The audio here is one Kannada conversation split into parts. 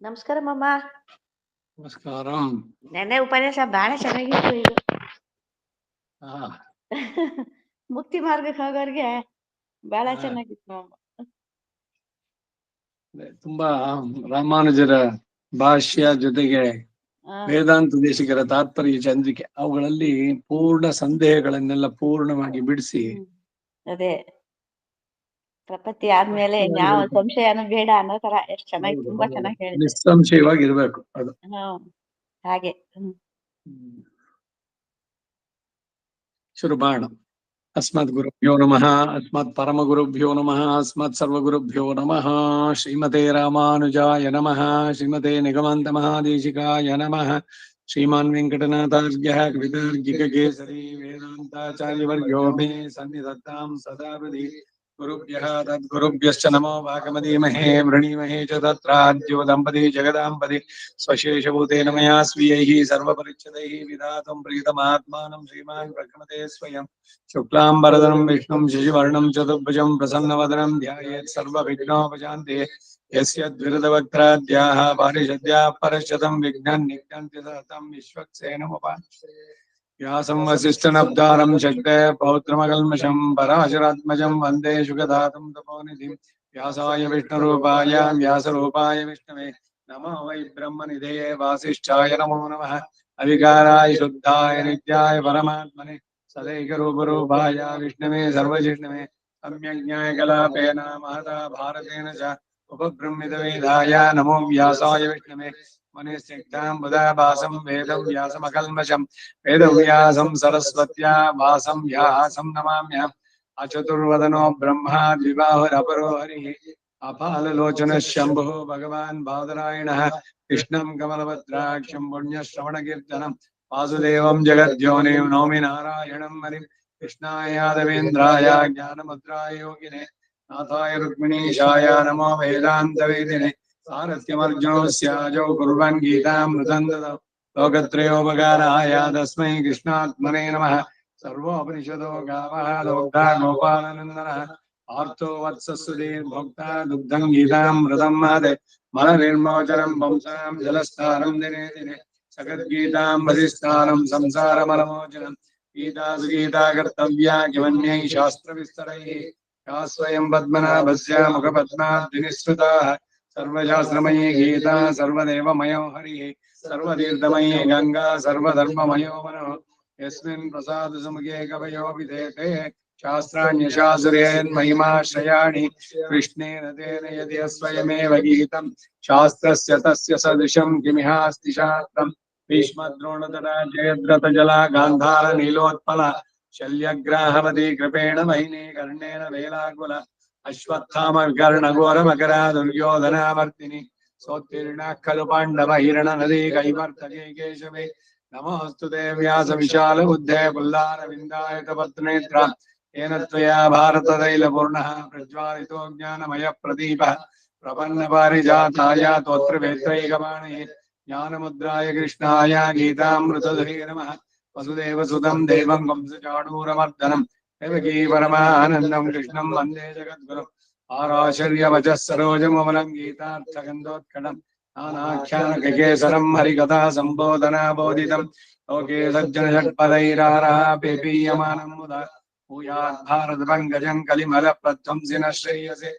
ನಮಸ್ಕಾರ ಮಾಮ. ನಮಸ್ಕಾರ. ನೆನ್ನೆ ಉಪನ್ಯಾಸ ಬಹಳ ಚೆನ್ನಾಗಿತ್ತು ಇದು. ಮುಕ್ತಿ ಮಾರ್ಗಕ್ಕೆ ಹೋಗೋರ್ಗೆ ಬಹಳ ಚೆನ್ನಾಗಿತ್ತು ಮಾಮ. ತುಂಬಾ ರಾಮಾನುಜರ ಭಾಷ್ಯ ಜೊತೆಗೆ ವೇದಾಂತ ದೇಶಿಕರ ತಾತ್ಪರ್ಯ ಚಂದ್ರಿಕೆ ಅವುಗಳಲ್ಲಿ ಪೂರ್ಣ ಸಂದೇಹಗಳನ್ನೆಲ್ಲ ಪೂರ್ಣವಾಗಿ ಬಿಡಿಸಿ ಅದೇ ಪ್ರಪತ್ತಿ ಆದ್ಮೇಲೆ ಯಾವ ಸಂಶಯನೂ ಬೇಡ ಅನ್ನೋ ತರ ಎಷ್ಟು ಚೆನ್ನಾಗಿ ತುಂಬಾ ಚೆನ್ನಾಗಿ ಹೇಳಿದ್ರು. ನಿಸ್ಸಂಶಯವಾಗಿರ್ಬೇಕು ಅದು. ಹಾಗೆ ಶುರು ಮಾಡೋಣ. अस्मत् गुरुभ्यो नमः, अस्मत् परम गुरुभ्यो नमः, अस्मत् सर्व गुरुभ्यो नमः. श्रीमते रामानुजाय नमः, श्रीमते निगमान्त महादेशिकाय नमः. श्रीमान् वेङ्कटनाथार्यः कवितार्किककेसरी वेदान्ताचार्यवर्यो मे सन्निधत्तां सदा हृदि. गुरुभ्यः तद्गुरुभ्यश्च नमो भागमदीमहे वृणीमहे च तत्राद्यो दम्पती जगदाम्पति स्वशेषभूतेन मया स्वीयैः सर्वपरिच्छदैः विधातुं प्रीतमात्मानं श्रीमान् प्रकृमते स्वयं. शुक्लाम्बरधरं विष्णुं शशिवर्णं चतुर्भुजं प्रसन्नवदनं ध्यायेत् सर्वविघ्नोपशान्ते. यस्य द्विरदवक्त्राद्याः पारिषद्याः परशतं विघ्नं निघ्नन्ति सततं विश्वक्सेनमुपास्ते. व्यासं वसिष्ठनब्दारं शक्ते पौत्रमकल्मषं पराशरात्मजं वन्दे शुकधातुं तपोनिधिं. व्यासाय विष्णुरूपाय व्यासरूपाय विष्णवे नमो वै ब्रह्मनिधये वासिष्ठाय नमो नमः. अविकाराय शुद्धाय नित्याय परमात्मने सदैकरूपरूपाय विष्णवे सर्वजिष्णवे सम्यज्ञाय कलापेन महता भारतेन च उपब्रह्मितवेदाय नमो व्यासाय विष्णवे मनिस्निग्धां बुधाभासं वेदं व्यासमकल्मषं वेदव्यासं सरस्वत्या भासं व्यासं नमाम्यहम्. अचतुर्वदनो ब्रह्मा द्विबाहुरपरो हरिः अपाललोचनः शम्भुः भगवान् बादरायणः कृष्णं कमलभद्राक्षं पुण्यश्रवणकीर्तनं वासुदेवं जगद्योनिं नौमि नारायणं हरिं. कृष्णाय यादवेन्द्राय ज्ञानमुद्राय योगिने नाथाय रुक्मिणीशाय नमो वेदान्तवेदिने. सारथ्यमर्जुनस्याजौ कुर्वन् गीतामृतं ददौ लोकत्रयोपकाराय तस्मै कृष्णात्मने नमः. सर्वोपनिषदो गावः दोग्धा गोपालनन्दनः आर्तो वत्सस्सुधीर्भोक्ता दुग्धं गीतामृतं महते मलनिर्मोचनं पुंसां जलस्तारं दिने दिने सगद्गीतां वसिष्ठानं संसारमलमोचनं. गीता सुगीता कर्तव्या किमन्यै शास्त्रविस्तरैः या स्वयं पद्मनाभस्य मुखपद्माद्विनिःसृताः. सर्वशास्त्रमयी गीता सर्वदेवमयो हरिः सर्वतीर्थमयी गंगा सर्वधर्ममयो वनो. यस्मिन् प्रसादसमुखे कवयो विधेते शास्त्राण्यशास्त्रेन्महिमाश्रयाणि कृष्णेन तेन यदि स्वयमेव गीतं शास्त्रस्य तस्य सदृशं किमिहास्ति शास्त्रम्. भीष्मद्रोणतरा जयद्रथजला गान्धार नीलोत्पल शल्यग्राहवती कृपेण महिनी कर्णेन वेलाकुल अश्वत्थाम कर्णघोरमकरा दुर्योधनावर्तिनि सोत्तीर्णाः खलु पाण्डव हिरणनदी कैवर्तके केशवे. नमोऽस्तु ते व्यासविशालबुद्धे पुल्लारविन्दायतपत्रनेत्र येन त्वया भारततैलपूर्णः प्रज्वालितो ज्ञानमयप्रदीपः प्रपन्नपारिजाताय तोत्रवेत्रैकपाणिः ज्ञानमुद्राय कृष्णाय गीतामृतधुरे नमः. वसुदेवसुतं देवं वंशचाणूरमर्दनं देवकी परमानन्दं कृष्णं वन्दे जगद्गुरुम्. आराशर्यवचः सरोजममलं गीतार्थगन्धोत्कटम् नानाख्यानकेसरं हरिकथा सम्बोधना बोधितं लोके सज्जनषट्पदैरारः पेपीयमानं मुदा भूयात् भारतपङ्कजं कलिमलप्रध्वंसिनः श्रेयसे.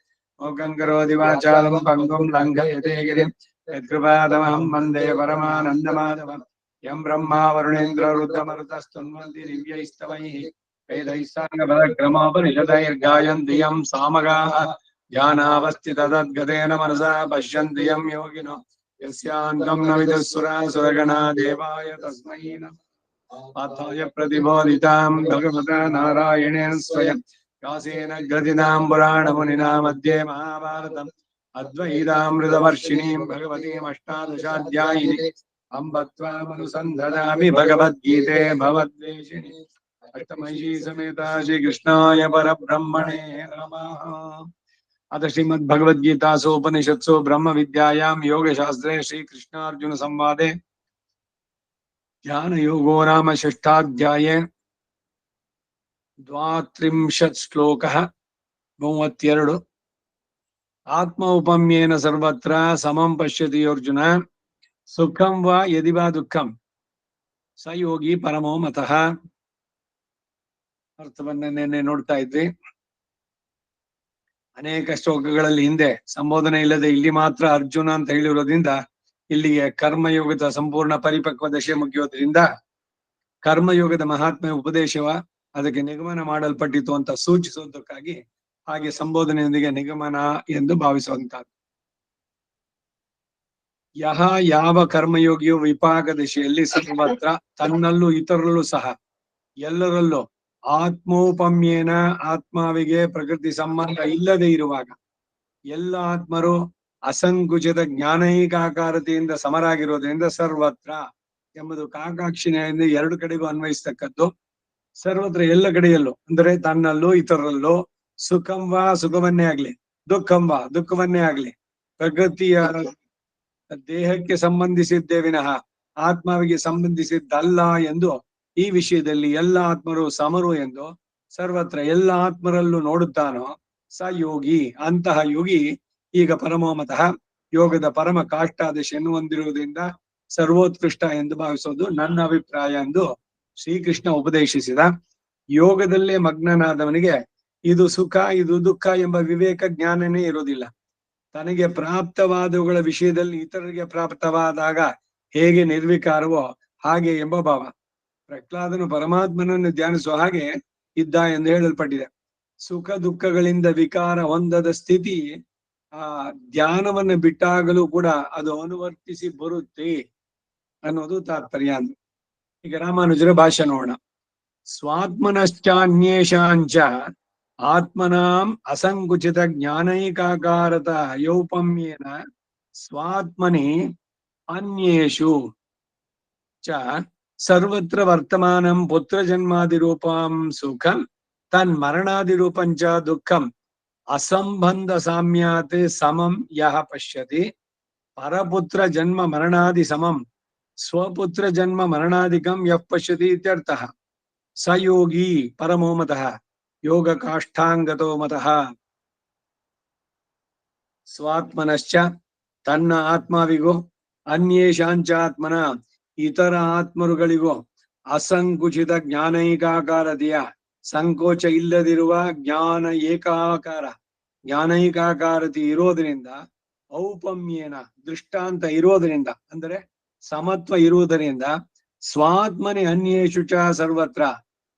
ಮೂಕಂ ಕರೋತಿ ವಾಚಾಲಂ ಪಂಗುಂ ಲಂಘಯತೆ ಗಿರಿಂ ಯತ್ಕೃಪಾತಮಹಂ ವಂದೇ ಪರಮಾನಂದಮಾಧವಂ ಯಂ ಬ್ರಹ್ಮ ವರುಣೇಂದ್ರ ರುದ್ರಮರುತಸ್ತುನ್ವಂತಿ ದಿವ್ಯೈಸ್ತವೈಃ ವೇದೈಃ ಸಾಂಗಪದಕ್ರಮೋಪನಿಷದೈರ್ಗಾಯನ್ತಿ ಯಂ ಸಾಮಗಾಃ ಧ್ಯಾನಾವಸ್ಥಿತತದ್ಗತೇನ ಮನಸಾ ಪಶ್ಯन्ति ಯಂ ಯೋಗಿನೋ ಯಸ್ಯಾಂತಂ ನ ವಿದುಃಸುರಾಸುರಗಣಾ ದೇವಾಯ ತಸ್ಮೈ ನಮಃ पार्थाय प्रतिबोधितां भगवता नारायणेन स्वयं व्यासेन ग्रथितां पुराणमुनिना मध्ये महाभारतम् अद्वैतामृतवर्षिणीं भगवतीम् अष्टादशाध्यायिनीम् अम्ब त्वामनुसन्धदामि भगवद्गीते भवद्वेषिणी अष्टमयी समेता श्रीकृष्णाय परब्रह्मणे नमः। अथ श्रीमद्भगवद्गीतासु उपनिषत्सु ब्रह्मविद्यायां योगशास्त्रे श्रीकृष्णार्जुन संवादे ज्ञान योगो नाम षष्ठाध्याये 32 श्लोकः 32 आत्म उपम्येन सर्वत्र समं पश्यति अर्जुन सुखं वा यदि वा दुःखं स योगी परमो मतः ಅರ್ಥವನ್ನ ನೆನ್ನೆ ನೋಡ್ತಾ ಇದ್ವಿ. ಅನೇಕ ಶ್ಲೋಕಗಳಲ್ಲಿ ಹಿಂದೆ ಸಂಬೋಧನೆ ಇಲ್ಲದೆ ಇಲ್ಲಿ ಮಾತ್ರ ಅರ್ಜುನ ಅಂತ ಹೇಳಿರೋದ್ರಿಂದ ಇಲ್ಲಿಗೆ ಕರ್ಮಯೋಗದ ಸಂಪೂರ್ಣ ಪರಿಪಕ್ವ ದಶೆ ಮುಗಿಯೋದ್ರಿಂದ ಕರ್ಮಯೋಗದ ಮಹಾತ್ಮೆ ಉಪದೇಶವ ಅದಕ್ಕೆ ನಿಗಮನ ಮಾಡಲ್ಪಟ್ಟಿತು ಅಂತ ಸೂಚಿಸೋದಕ್ಕಾಗಿ ಹಾಗೆ ಸಂಬೋಧನೆಯೊಂದಿಗೆ ನಿಗಮನ ಎಂದು ಭಾವಿಸುವಂತ ಯಾವ ಕರ್ಮಯೋಗಿಯು ವಿಪಾಕ ದಿಶೆಯಲ್ಲಿ ಸರ್ವತ್ರ ತನ್ನಲ್ಲೂ ಇತರರಲ್ಲೂ ಸಹ ಎಲ್ಲರಲ್ಲೂ ಆತ್ಮೋಪಮ್ಯೇನ ಆತ್ಮಾವಿಗೆ ಪ್ರಕೃತಿ ಸಂಬಂಧ ಇಲ್ಲದೆ ಇರುವಾಗ ಎಲ್ಲ ಆತ್ಮರು ಅಸಂಕುಚಿತ ಜ್ಞಾನೈಕಾಕಾರತೆಯಿಂದ ಸಮರಾಗಿರೋದ್ರಿಂದ ಸರ್ವತ್ರ ಎಂಬುದು ಕಾಕಾಕ್ಷಿನೆಯಿಂದ ಎರಡು ಕಡೆಗೂ ಅನ್ವಯಿಸ್ತಕ್ಕದ್ದು. ಸರ್ವತ್ರ ಎಲ್ಲ ಕಡೆಯಲ್ಲೂ ಅಂದರೆ ತನ್ನಲ್ಲೂ ಇತರರಲ್ಲೂ ಸುಖಂವಾ ಸುಖವನ್ನೇ ಆಗ್ಲಿ ದುಃಖಂವಾ ದುಃಖವನ್ನೇ ಆಗ್ಲಿ ಪ್ರಕೃತಿಯ ದೇಹಕ್ಕೆ ಸಂಬಂಧಿಸಿದ್ದೇ ವಿನಃ ಆತ್ಮಾವಿಗೆ ಸಂಬಂಧಿಸಿದ್ದಲ್ಲ ಎಂದು ಈ ವಿಷಯದಲ್ಲಿ ಎಲ್ಲ ಆತ್ಮರು ಸಮರು ಎಂದು ಸರ್ವತ್ರ ಎಲ್ಲ ಆತ್ಮರಲ್ಲೂ ನೋಡುತ್ತಾನೋ ಸ ಯೋಗಿ ಅಂತಹ ಯೋಗಿ ಈಗ ಪರಮೋಮತಃ ಯೋಗದ ಪರಮ ಕಾಷ್ಟಾದಶೆಯನ್ನು ಹೊಂದಿರುವುದರಿಂದ ಸರ್ವೋತ್ಕೃಷ್ಟ ಎಂದು ಭಾವಿಸೋದು ನನ್ನ ಅಭಿಪ್ರಾಯ ಎಂದು ಶ್ರೀಕೃಷ್ಣ ಉಪದೇಶಿಸಿದ. ಯೋಗದಲ್ಲೇ ಮಗ್ನನಾದವನಿಗೆ ಇದು ಸುಖ ಇದು ದುಃಖ ಎಂಬ ವಿವೇಕ ಜ್ಞಾನನೇ ಇರೋದಿಲ್ಲ. ತನಗೆ ಪ್ರಾಪ್ತವಾದವುಗಳ ವಿಷಯದಲ್ಲಿ ಇತರರಿಗೆ ಪ್ರಾಪ್ತವಾದಾಗ ಹೇಗೆ ನಿರ್ವಿಕಾರವೋ ಹಾಗೆ ಎಂಬ ಭಾವ. ಪ್ರಹ್ಲಾದನು ಪರಮಾತ್ಮನನ್ನು ಧ್ಯಾನಿಸುವ ಹಾಗೆ ಇದ್ದ ಎಂದು ಹೇಳಲ್ಪಟ್ಟಿದೆ. ಸುಖ ದುಃಖಗಳಿಂದ ವಿಕಾರ ಹೊಂದದ ಸ್ಥಿತಿ ಆ ಧ್ಯಾನವನ್ನು ಬಿಟ್ಟಾಗಲೂ ಕೂಡ ಅದು ಅನುವರ್ತಿಸಿ ಬರುತ್ತೆ ಅನ್ನೋದು ತಾತ್ಪರ್ಯ ಅಂದ್ರು. ಈಗ ರಾಮಾನುಜರ ಭಾಷೆ ನೋಡೋಣ. ಸ್ವಾತ್ಮನಶ್ಚಾನ್ಯೇಷಾಂಚ ಆತ್ಮನಾಂ ಅಸಂಕುಚಿತ ಜ್ಞಾನೈಕಾಕಾರತ ಯೌಪಮ್ಯೇನ ಸ್ವಾತ್ಮನಿ ಅನ್ಯೇಷು ಚ ಸರ್ವತ್ರ ವರ್ತಮಾನಂ ಪುತ್ರ ಜನ್ಮಾದಿರೂಪಂ ಸುಖಂ ತನ್ಮರಣಾದಿರೂಪಂಚ ದುಃಖಂ ಅಸಂಬಂಧ ಸಾಮ್ಯಾತ್ ಸಮಂ ಯಹ ಪಶ್ಯತಿ ಪರಪುತ್ರ ಜನ್ಮ ಮರಣಾದಿ ಸಮಂ ಸ್ವಪುತ್ರ ಜನ್ಮ ಮರಣಾದಿಕಂ ಯಃ ಪಶ್ಯತಿ ಇತ್ಯರ್ಥಃ. ಸ ಯೋಗಿ ಪರಮೋ ಮತಃ ಯೋಗ ಕಾಷ್ಠಾಂಗತೋ ಮತಃ. ಸ್ವಾತ್ಮನಶ್ಚ ತನ್ನ ಆತ್ಮಾವಿಗೂ ಅನ್ಯೇಷಾಂಚ ಆತ್ಮನ ಇತರ ಆತ್ಮರುಗಳಿಗೂ ಅಸಂಕುಚಿತ ಜ್ಞಾನೈಕಾಕಾರತೆಯ ಸಂಕೋಚ ಇಲ್ಲದಿರುವ ಜ್ಞಾನೈಕಾಕಾರತೆ ಇರೋದರಿಂದ ಔಪಮ್ಯೇನ ದೃಷ್ಟಾಂತ ಇರೋದರಿಂದ ಅಂದರೆ ಸಮತ್ವ ಇರುವುದರಿಂದ ಸ್ವಾತ್ಮನೆ ಅನ್ಯೇಷು ಚ ಸರ್ವತ್ರ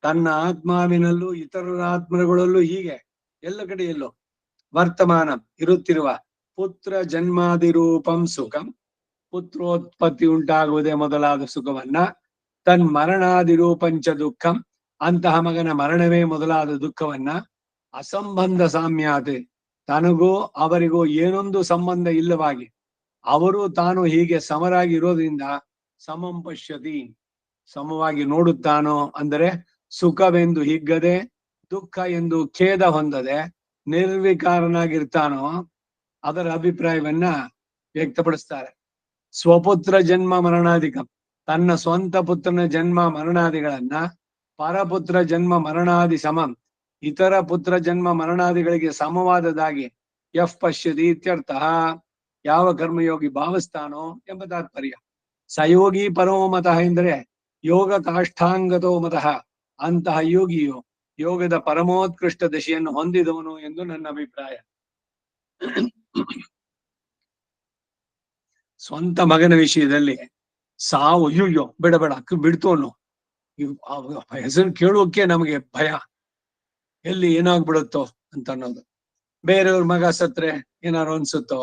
ತನ್ನ ಆತ್ಮಾವಿನಲ್ಲೂ ಇತರರ ಆತ್ಮಗಳಲ್ಲೂ ಹೀಗೆ ಎಲ್ಲ ಕಡೆಯಲ್ಲೂ ವರ್ತಮಾನ ಇರುತ್ತಿರುವ ಪುತ್ರ ಜನ್ಮಾದಿರೂಪಂ ಸುಖಂ ಪುತ್ರೋತ್ಪತ್ತಿ ಉಂಟಾಗುವುದೇ ಮೊದಲಾದ ಸುಖವನ್ನ ತನ್ಮರಣಾದಿರೂಪಂಚ ದುಃಖಂ ಅಂತಹ ಮಗನ ಮರಣವೇ ಮೊದಲಾದ ದುಃಖವನ್ನ ಅಸಂಬಂಧ ಸಾಮ್ಯಾತೆ ತನಗೂ ಅವರಿಗೂ ಏನೊಂದು ಸಂಬಂಧ ಇಲ್ಲವಾಗಿ ಅವರು ತಾನು ಹೀಗೆ ಸಮರಾಗಿ ಇರೋದ್ರಿಂದ ಸಮಂ ಪಶ್ಯತಿ ಸಮವಾಗಿ ನೋಡುತ್ತಾನೋ ಅಂದರೆ ಸುಖವೆಂದು ಹಿಗ್ಗದೆ ದುಃಖ ಎಂದು ಖೇದ ಹೊಂದದೆ ನಿರ್ವಿಕಾರನಾಗಿರ್ತಾನೋ ಅದರ ಅಭಿಪ್ರಾಯವನ್ನ ವ್ಯಕ್ತಪಡಿಸ್ತಾರೆ. ಸ್ವಪುತ್ರ ಜನ್ಮ ಮರಣಾದಿಕಂ ತನ್ನ ಸ್ವಂತ ಪುತ್ರನ ಜನ್ಮ ಮರಣಾದಿಗಳನ್ನ ಪರಪುತ್ರ ಜನ್ಮ ಮರಣಾದಿ ಸಮಂ ಇತರ ಪುತ್ರ ಜನ್ಮ ಮರಣಾದಿಗಳಿಗೆ ಸಮವಾದದಾಗಿ ಯಫ್ ಪಶ್ಯತಿ ಇತ್ಯರ್ಥಃ ಯಾವ ಕರ್ಮಯೋಗಿ ಭಾವಿಸ್ತಾನೋ ಎಂಬ ತಾತ್ಪರ್ಯ. ಸಯೋಗಿ ಪರಮೋ ಮತಃ ಎಂದರೆ ಯೋಗ ಕಾಷ್ಠಾಂಗತೋ ಮತಃ ಅಂತಹ ಯೋಗಿಯು ಯೋಗದ ಪರಮೋತ್ಕೃಷ್ಟ ದಶೆಯನ್ನು ಹೊಂದಿದವನು ಎಂದು ನನ್ನ ಅಭಿಪ್ರಾಯ. ಸ್ವಂತ ಮಗನ ವಿಷಯದಲ್ಲಿ ಸಾವು, ಅಯ್ಯೋ ಬೇಡ ಬೇಡ ಅಕ್ಕ ಬಿಡ್ತು ಅನ್ನೋ ಹೆಸರು ಕೇಳೋಕೆ ನಮಗೆ ಭಯ, ಎಲ್ಲಿ ಏನಾಗ್ಬಿಡುತ್ತೋ ಅಂತ ಅನ್ನೋದು. ಬೇರೆಯವ್ರ ಮಗ ಸತ್ರೆ ಏನಾರು ಅನ್ಸುತ್ತೋ?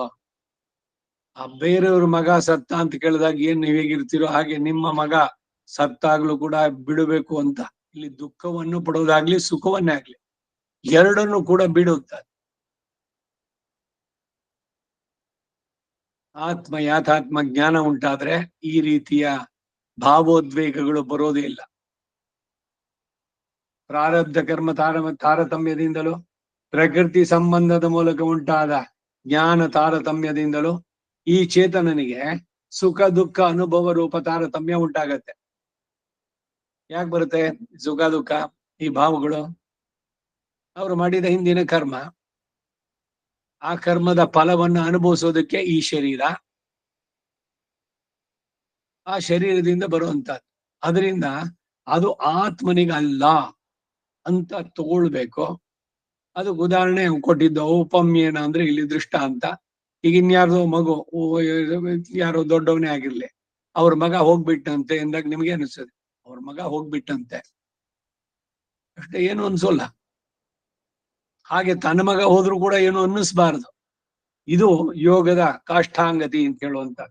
ಆ ಬೇರೆಯವ್ರ ಮಗ ಸತ್ತ ಅಂತ ಕೇಳಿದಾಗ ಏನ್ ನೀವ್ ಹೇಗಿರ್ತೀರೋ ಹಾಗೆ ನಿಮ್ಮ ಮಗ ಸತ್ತಾಗ್ಲೂ ಕೂಡ ಬಿಡಬೇಕು ಅಂತ. ಇಲ್ಲಿ ದುಃಖವನ್ನು ಪಡೋದಾಗ್ಲಿ ಸುಖವನ್ನೇ ಆಗ್ಲಿ ಎರಡನ್ನು ಕೂಡ ಬಿಡುತ್ತಾರೆ. ಆತ್ಮ ಯಾಥಾತ್ಮ ಜ್ಞಾನ ಉಂಟಾದ್ರೆ ಈ ರೀತಿಯ ಭಾವೋದ್ವೇಗಗಳು ಬರೋದೇ ಇಲ್ಲ. ಪ್ರಾರಬ್ಧ ಕರ್ಮ ತಾರತಮ್ಯದಿಂದಲೂ ಪ್ರಕೃತಿ ಸಂಬಂಧದ ಮೂಲಕ ಉಂಟಾದ ಜ್ಞಾನ ತಾರತಮ್ಯದಿಂದಲೂ ಈ ಚೇತನನಿಗೆ ಸುಖ ದುಃಖ ಅನುಭವ ರೂಪ ತಾರತಮ್ಯ ಉಂಟಾಗತ್ತೆ. ಯಾಕೆ ಬರುತ್ತೆ ಸುಖ ದುಃಖ? ಈ ಭಾವಗಳು ಅವರು ಮಾಡಿದ ಹಿಂದಿನ ಕರ್ಮ, ಆ ಕರ್ಮದ ಫಲವನ್ನು ಅನುಭವಿಸೋದಕ್ಕೆ ಈ ಶರೀರ, ಆ ಶರೀರದಿಂದ ಬರುವಂತಹದ್ದು. ಅದರಿಂದ ಅದು ಆತ್ಮನಿಗೆ ಅಲ್ಲ ಅಂತ ತಗೊಳ್ಬೇಕು. ಅದಕ್ಕೆ ಉದಾಹರಣೆ ಕೊಟ್ಟಿದ್ದು ಔಪಮ್ಯೇನ ಅಂದ್ರೆ ಇಲ್ಲಿ ದೃಷ್ಟ ಅಂತ. ಈಗ ಇನ್ಯಾರ್ದೋ ಮಗು, ಯಾರೋ ದೊಡ್ಡವನೇ ಆಗಿರ್ಲಿ, ಅವ್ರ ಮಗ ಹೋಗ್ಬಿಟ್ಟಂತೆ ಎಂದಾಗ ನಿಮ್ಗೆ ಅನಿಸ್ತದೆ ಅವ್ರ ಮಗ ಹೋಗ್ಬಿಟ್ಟಂತೆ ಅಷ್ಟೇ, ಏನು ಅನ್ಸೋಲ್ಲ. ಹಾಗೆ ತನ್ನ ಮಗ ಹೋದ್ರು ಕೂಡ ಏನು ಅನ್ನಿಸ್ಬಾರ್ದು. ಇದು ಯೋಗದ ಕಾಷ್ಟಾಂಗತಿ ಅಂತ ಹೇಳುವಂತ.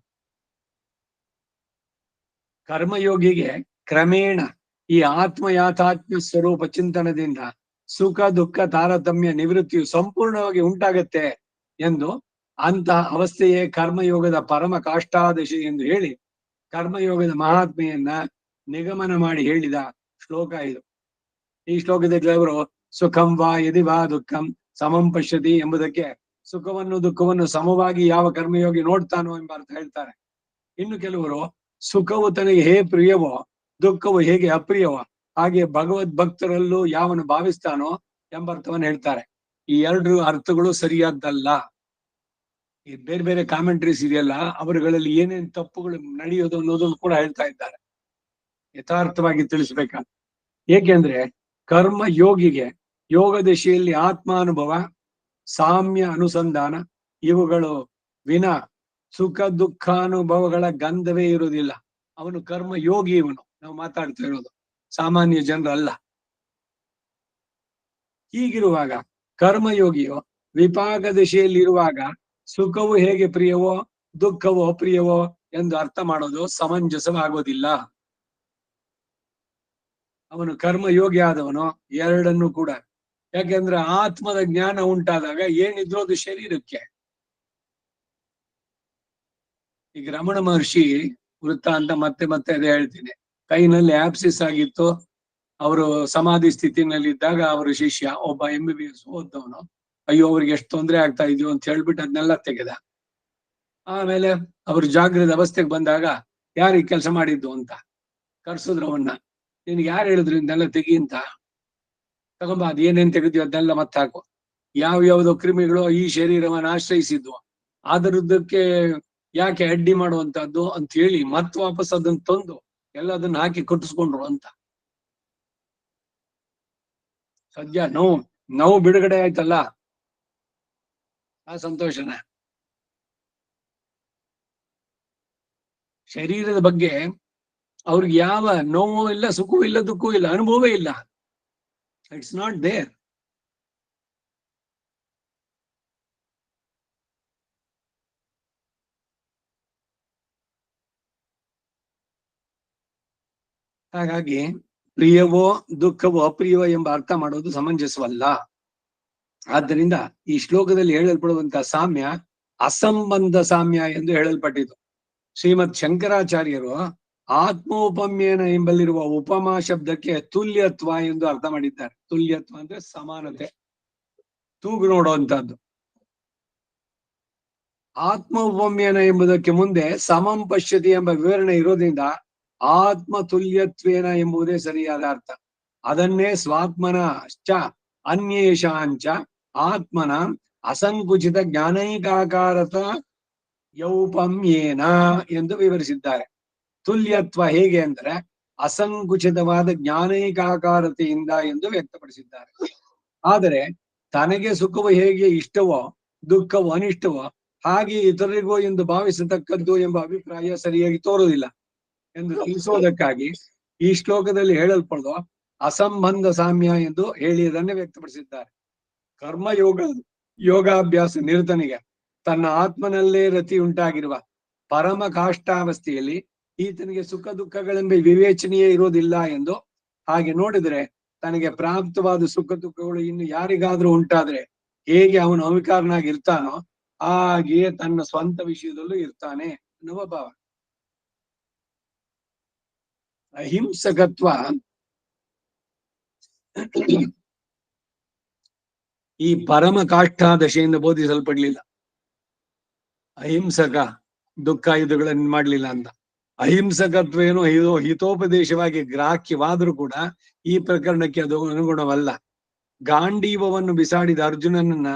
ಕರ್ಮಯೋಗಿಗೆ ಕ್ರಮೇಣ ಈ ಆತ್ಮ ಯಾಥಾತ್ಮ್ಯ ಸ್ವರೂಪ ಚಿಂತನದಿಂದ ಸುಖ ದುಃಖ ತಾರತಮ್ಯ ನಿವೃತ್ತಿಯು ಸಂಪೂರ್ಣವಾಗಿ ಉಂಟಾಗತ್ತೆ ಎಂದು, ಅಂತಹ ಅವಸ್ಥೆಯೇ ಕರ್ಮಯೋಗದ ಪರಮ ಕಾಷ್ಟಾದಶಿ ಎಂದು ಹೇಳಿ ಕರ್ಮಯೋಗದ ಮಹಾತ್ಮೆಯನ್ನ ನಿಗಮನ ಮಾಡಿ ಹೇಳಿದ ಶ್ಲೋಕ ಇದು. ಈ ಶ್ಲೋಕದಲ್ಲಿ ಅವರು ಸುಖಂ ವಾ ಯದಿ ವಾ ದುಃಖಂ ಸಮಂ ಪಶ್ಯತಿ ಎಂಬುದಕ್ಕೆ ಸುಖವನ್ನು ದುಃಖವನ್ನು ಸಮವಾಗಿ ಯಾವ ಕರ್ಮಯೋಗಿ ನೋಡ್ತಾನೋ ಎಂಬ ಅರ್ಥ ಹೇಳ್ತಾರೆ. ಇನ್ನು ಕೆಲವರು ಸುಖವು ತನಗೆ ಹೇಗೆ ಪ್ರಿಯವೋ ದುಃಖವು ಹೇಗೆ ಅಪ್ರಿಯವೋ ಹಾಗೆ ಭಗವದ್ ಭಕ್ತರಲ್ಲೂ ಯಾವನು ಭಾವಿಸ್ತಾನೋ ಎಂಬ ಅರ್ಥವನ್ನು ಹೇಳ್ತಾರೆ. ಈ ಎರಡು ಅರ್ಥಗಳು ಸರಿಯಾದ್ದಲ್ಲ. ಈ ಬೇರೆ ಬೇರೆ ಕಾಮೆಂಟ್ರೀಸ್ ಇದೆಯಲ್ಲ, ಅವರುಗಳಲ್ಲಿ ಏನೇನ್ ತಪ್ಪುಗಳು ನಡೆಯೋದು ಅನ್ನೋದನ್ನು ಕೂಡ ಹೇಳ್ತಾ ಇದ್ದಾರೆ. ಯಥಾರ್ಥವಾಗಿ ತಿಳಿಸ್ಬೇಕಂತ. ಏಕೆಂದ್ರೆ ಕರ್ಮ ಯೋಗಿಗೆ ಯೋಗ ದಿಶೆಯಲ್ಲಿ ಆತ್ಮಾನುಭವ, ಸಾಮ್ಯ ಅನುಸಂಧಾನ ಇವುಗಳು ವಿನ ಸುಖ ದುಃಖಾನುಭವಗಳ ಗಂಧವೇ ಇರುವುದಿಲ್ಲ. ಅವನು ಕರ್ಮ ಯೋಗಿ. ಇವನು ನಾವು ಮಾತಾಡ್ತಾ ಇರೋದು ಸಾಮಾನ್ಯ ಜನರಲ್ಲ. ಹೀಗಿರುವಾಗ ಕರ್ಮಯೋಗಿಯು ವಿಪಾಕ ದಿಶೆಯಲ್ಲಿರುವಾಗ ಸುಖವು ಹೇಗೆ ಪ್ರಿಯವೋ ದುಃಖವೋ ಅಪ್ರಿಯವೋ ಎಂದು ಅರ್ಥ ಮಾಡೋದು ಸಮಂಜಸವಾಗೋದಿಲ್ಲ. ಅವನು ಕರ್ಮಯೋಗಿ ಆದವನು ಎರಡನ್ನು ಕೂಡ. ಯಾಕೆಂದ್ರೆ ಆತ್ಮದ ಜ್ಞಾನ ಉಂಟಾದಾಗ ಏನಿದ್ರು ಅದು ಶರೀರಕ್ಕೆ. ಈಗ ರಮಣ ಮಹರ್ಷಿ ವೃತ್ತ ಅಂತ ಮತ್ತೆ ಮತ್ತೆ ಅದೇ ಹೇಳ್ತೀನಿ. ಕೈನಲ್ಲಿ ಆಪ್ಸಿಸ್ ಆಗಿತ್ತು. ಅವರು ಸಮಾಧಿ ಸ್ಥಿತಿನಲ್ಲಿದ್ದಾಗ ಅವರ ಶಿಷ್ಯ ಒಬ್ಬ MBBS ಓದ್ದವನು, ಅಯ್ಯೋ ಅವ್ರಿಗೆ ಎಷ್ಟು ತೊಂದರೆ ಆಗ್ತಾ ಇದೆಯೋ ಅಂತ ಹೇಳ್ಬಿಟ್ಟು ಅದನ್ನೆಲ್ಲ ತೆಗೆದ. ಆಮೇಲೆ ಅವರು ಜಾಗೃತ ಅವಸ್ಥೆಗೆ ಬಂದಾಗ ಯಾರಿಗೆ ಕೆಲಸ ಮಾಡಿದ್ದು ಅಂತ ಕರ್ಸಿದ್ರು ಅವನ್ನ. ನಿನ್ಗೆ ಯಾರು ಹೇಳಿದ್ರು ಇದನ್ನೆಲ್ಲ ತೆಗಿ ಅಂತ? ತಗೊಂಬ, ಅದ್ ಏನೇನ್ ತೆಗೆದ್ಯೋ ಅದನ್ನೆಲ್ಲ ಮತ್ತೆ ಹಾಕು. ಯಾವ್ಯಾವ್ದೋ ಕ್ರಿಮಿಗಳು ಈ ಶರೀರವನ್ನು ಆಶ್ರಯಿಸಿದ್ವು, ಅದರದ್ದಕ್ಕೆ ಯಾಕೆ ಅಡ್ಡಿ ಮಾಡುವಂತದ್ದು ಅಂತ ಹೇಳಿ ಮತ್ ವಾಪಸ್ ಅದನ್ನ ತಂದು ಎಲ್ಲ ಅದನ್ನ ಹಾಕಿ ಕಟ್ಟಿಸ್ಕೊಂಡ್ರು ಅಂತ. ಸದ್ಯ ನೋವು ಬಿಡುಗಡೆ ಆಯ್ತಲ್ಲ, ಆ ಸಂತೋಷನ. ಶರೀರದ ಬಗ್ಗೆ ಅವ್ರಿಗೆ ಯಾವ ನೋವು ಇಲ್ಲ, ಸುಖವೂ ಇಲ್ಲ, ದುಃಖವೂ ಇಲ್ಲ, ಅನುಭವವೇ ಇಲ್ಲ. It's not there. ಹಾಗಾಗಿ ಪ್ರಿಯವೋ ದುಃಖವೋ ಅಪ್ರಿಯವೋ ಎಂಬ ಅರ್ಥ ಮಾಡೋದು ಸಮಂಜಸವಲ್ಲ. ಆದ್ದರಿಂದ ಈ ಶ್ಲೋಕದಲ್ಲಿ ಹೇಳಲ್ಪಡುವಂತಹ ಸಾಮ್ಯ ಅಸಂಬಂಧ ಸಾಮ್ಯ ಎಂದು ಹೇಳಲ್ಪಟ್ಟಿತು. ಶ್ರೀಮದ್ ಶಂಕರಾಚಾರ್ಯರು ಆತ್ಮೋಪಮ್ಯನ ಎಂಬಲ್ಲಿರುವ ಉಪಮಾ ಶಬ್ದಕ್ಕೆ ತುಲ್ಯತ್ವ ಎಂದು ಅರ್ಥ ಮಾಡಿದ್ದಾರೆ. ತುಲ್ಯತ್ವ ಅಂದ್ರೆ ಸಮಾನತೆ, ತೂಗು ನೋಡುವಂತಹದ್ದು. ಆತ್ಮ ಉಪಮ್ಯನ ಎಂಬುದಕ್ಕೆ ಮುಂದೆ ಸಮಂ ಪಶ್ಯತಿ ಎಂಬ ವಿವರಣೆ ಇರೋದ್ರಿಂದ ಆತ್ಮ ತುಲ್ಯತ್ವೇನ ಎಂಬುದೇ ಸರಿಯಾದ ಅರ್ಥ. ಅದನ್ನೇ ಸ್ವಾತ್ಮನಶ್ಚ ಅನ್ಯೇಷಾಂಚ ಆತ್ಮನ ಅಸಂಕುಚಿತ ಜ್ಞಾನೈಕಾಕಾರತ ಯೌಪಮ್ಯೇನ ಎಂದು ವಿವರಿಸಿದ್ದಾರೆ. ತುಲ್ಯತ್ವ ಹೇಗೆ ಅಂದ್ರೆ ಅಸಂಕುಚಿತವಾದ ಜ್ಞಾನೈಕಾಕಾರತೆಯಿಂದ ಎಂದು ವ್ಯಕ್ತಪಡಿಸಿದ್ದಾರೆ. ಆದರೆ ತನಗೆ ಸುಖವು ಹೇಗೆ ಇಷ್ಟವೋ ದುಃಖವು ಅನಿಷ್ಟವೋ ಹಾಗೆ ಇತರರಿಗೂ ಎಂದು ಭಾವಿಸತಕ್ಕದ್ದು ಎಂಬ ಅಭಿಪ್ರಾಯ ಸರಿಯಾಗಿ ತೋರುವುದಿಲ್ಲ ಎಂದು ತಿಳಿಸುವುದಕ್ಕಾಗಿ ಈ ಶ್ಲೋಕದಲ್ಲಿ ಹೇಳಲ್ಪಡುವ ಅಸಂಬಂಧ ಸಾಮ್ಯ ಎಂದು ಹೇಳಿ ಅದನ್ನೇ ವ್ಯಕ್ತಪಡಿಸಿದ್ದಾರೆ. ಯೋಗಾಭ್ಯಾಸ ನಿರತನಿಗೆ ತನ್ನ ಆತ್ಮನಲ್ಲೇ ರತಿ ಉಂಟಾಗಿರುವ ಪರಮ ಕಾಷ್ಟಾವಸ್ಥೆಯಲ್ಲಿ ಈತನಿಗೆ ಸುಖ ದುಃಖಗಳೆಂಬ ವಿವೇಚನೆಯೇ ಇರೋದಿಲ್ಲ ಎಂದು, ಹಾಗೆ ನೋಡಿದ್ರೆ ತನಗೆ ಪ್ರಾಪ್ತವಾದ ಸುಖ ದುಃಖಗಳು ಇನ್ನು ಯಾರಿಗಾದ್ರೂ ಉಂಟಾದ್ರೆ ಹೇಗೆ ಅವನು ಅವಿಕಾರನಾಗಿರ್ತಾನೋ ಹಾಗೆಯೇ ತನ್ನ ಸ್ವಂತ ವಿಷಯದಲ್ಲೂ ಇರ್ತಾನೆ ಅನ್ನುವ ಭಾವ. ಅಹಿಂಸಕತ್ವ ಈ ಪರಮ ಕಾಷ್ಠಾದಶೆಯಿಂದ ಬೋಧಿಸಲ್ಪಡ್ಲಿಲ್ಲ. ಅಹಿಂಸಕ ದುಃಖಾಯುಧಗಳನ್ನು ಮಾಡ್ಲಿಲ್ಲ ಅಂತ. ಅಹಿಂಸಕತ್ವ ಏನೋ ಹಿತೋಪದೇಶವಾಗಿ ಗ್ರಾಹ್ಯವಾದ್ರೂ ಕೂಡ ಈ ಪ್ರಕರಣಕ್ಕೆ ಅದು ಅನುಗುಣವಲ್ಲ. ಗಾಂಡೀವವನ್ನು ಬಿಸಾಡಿದ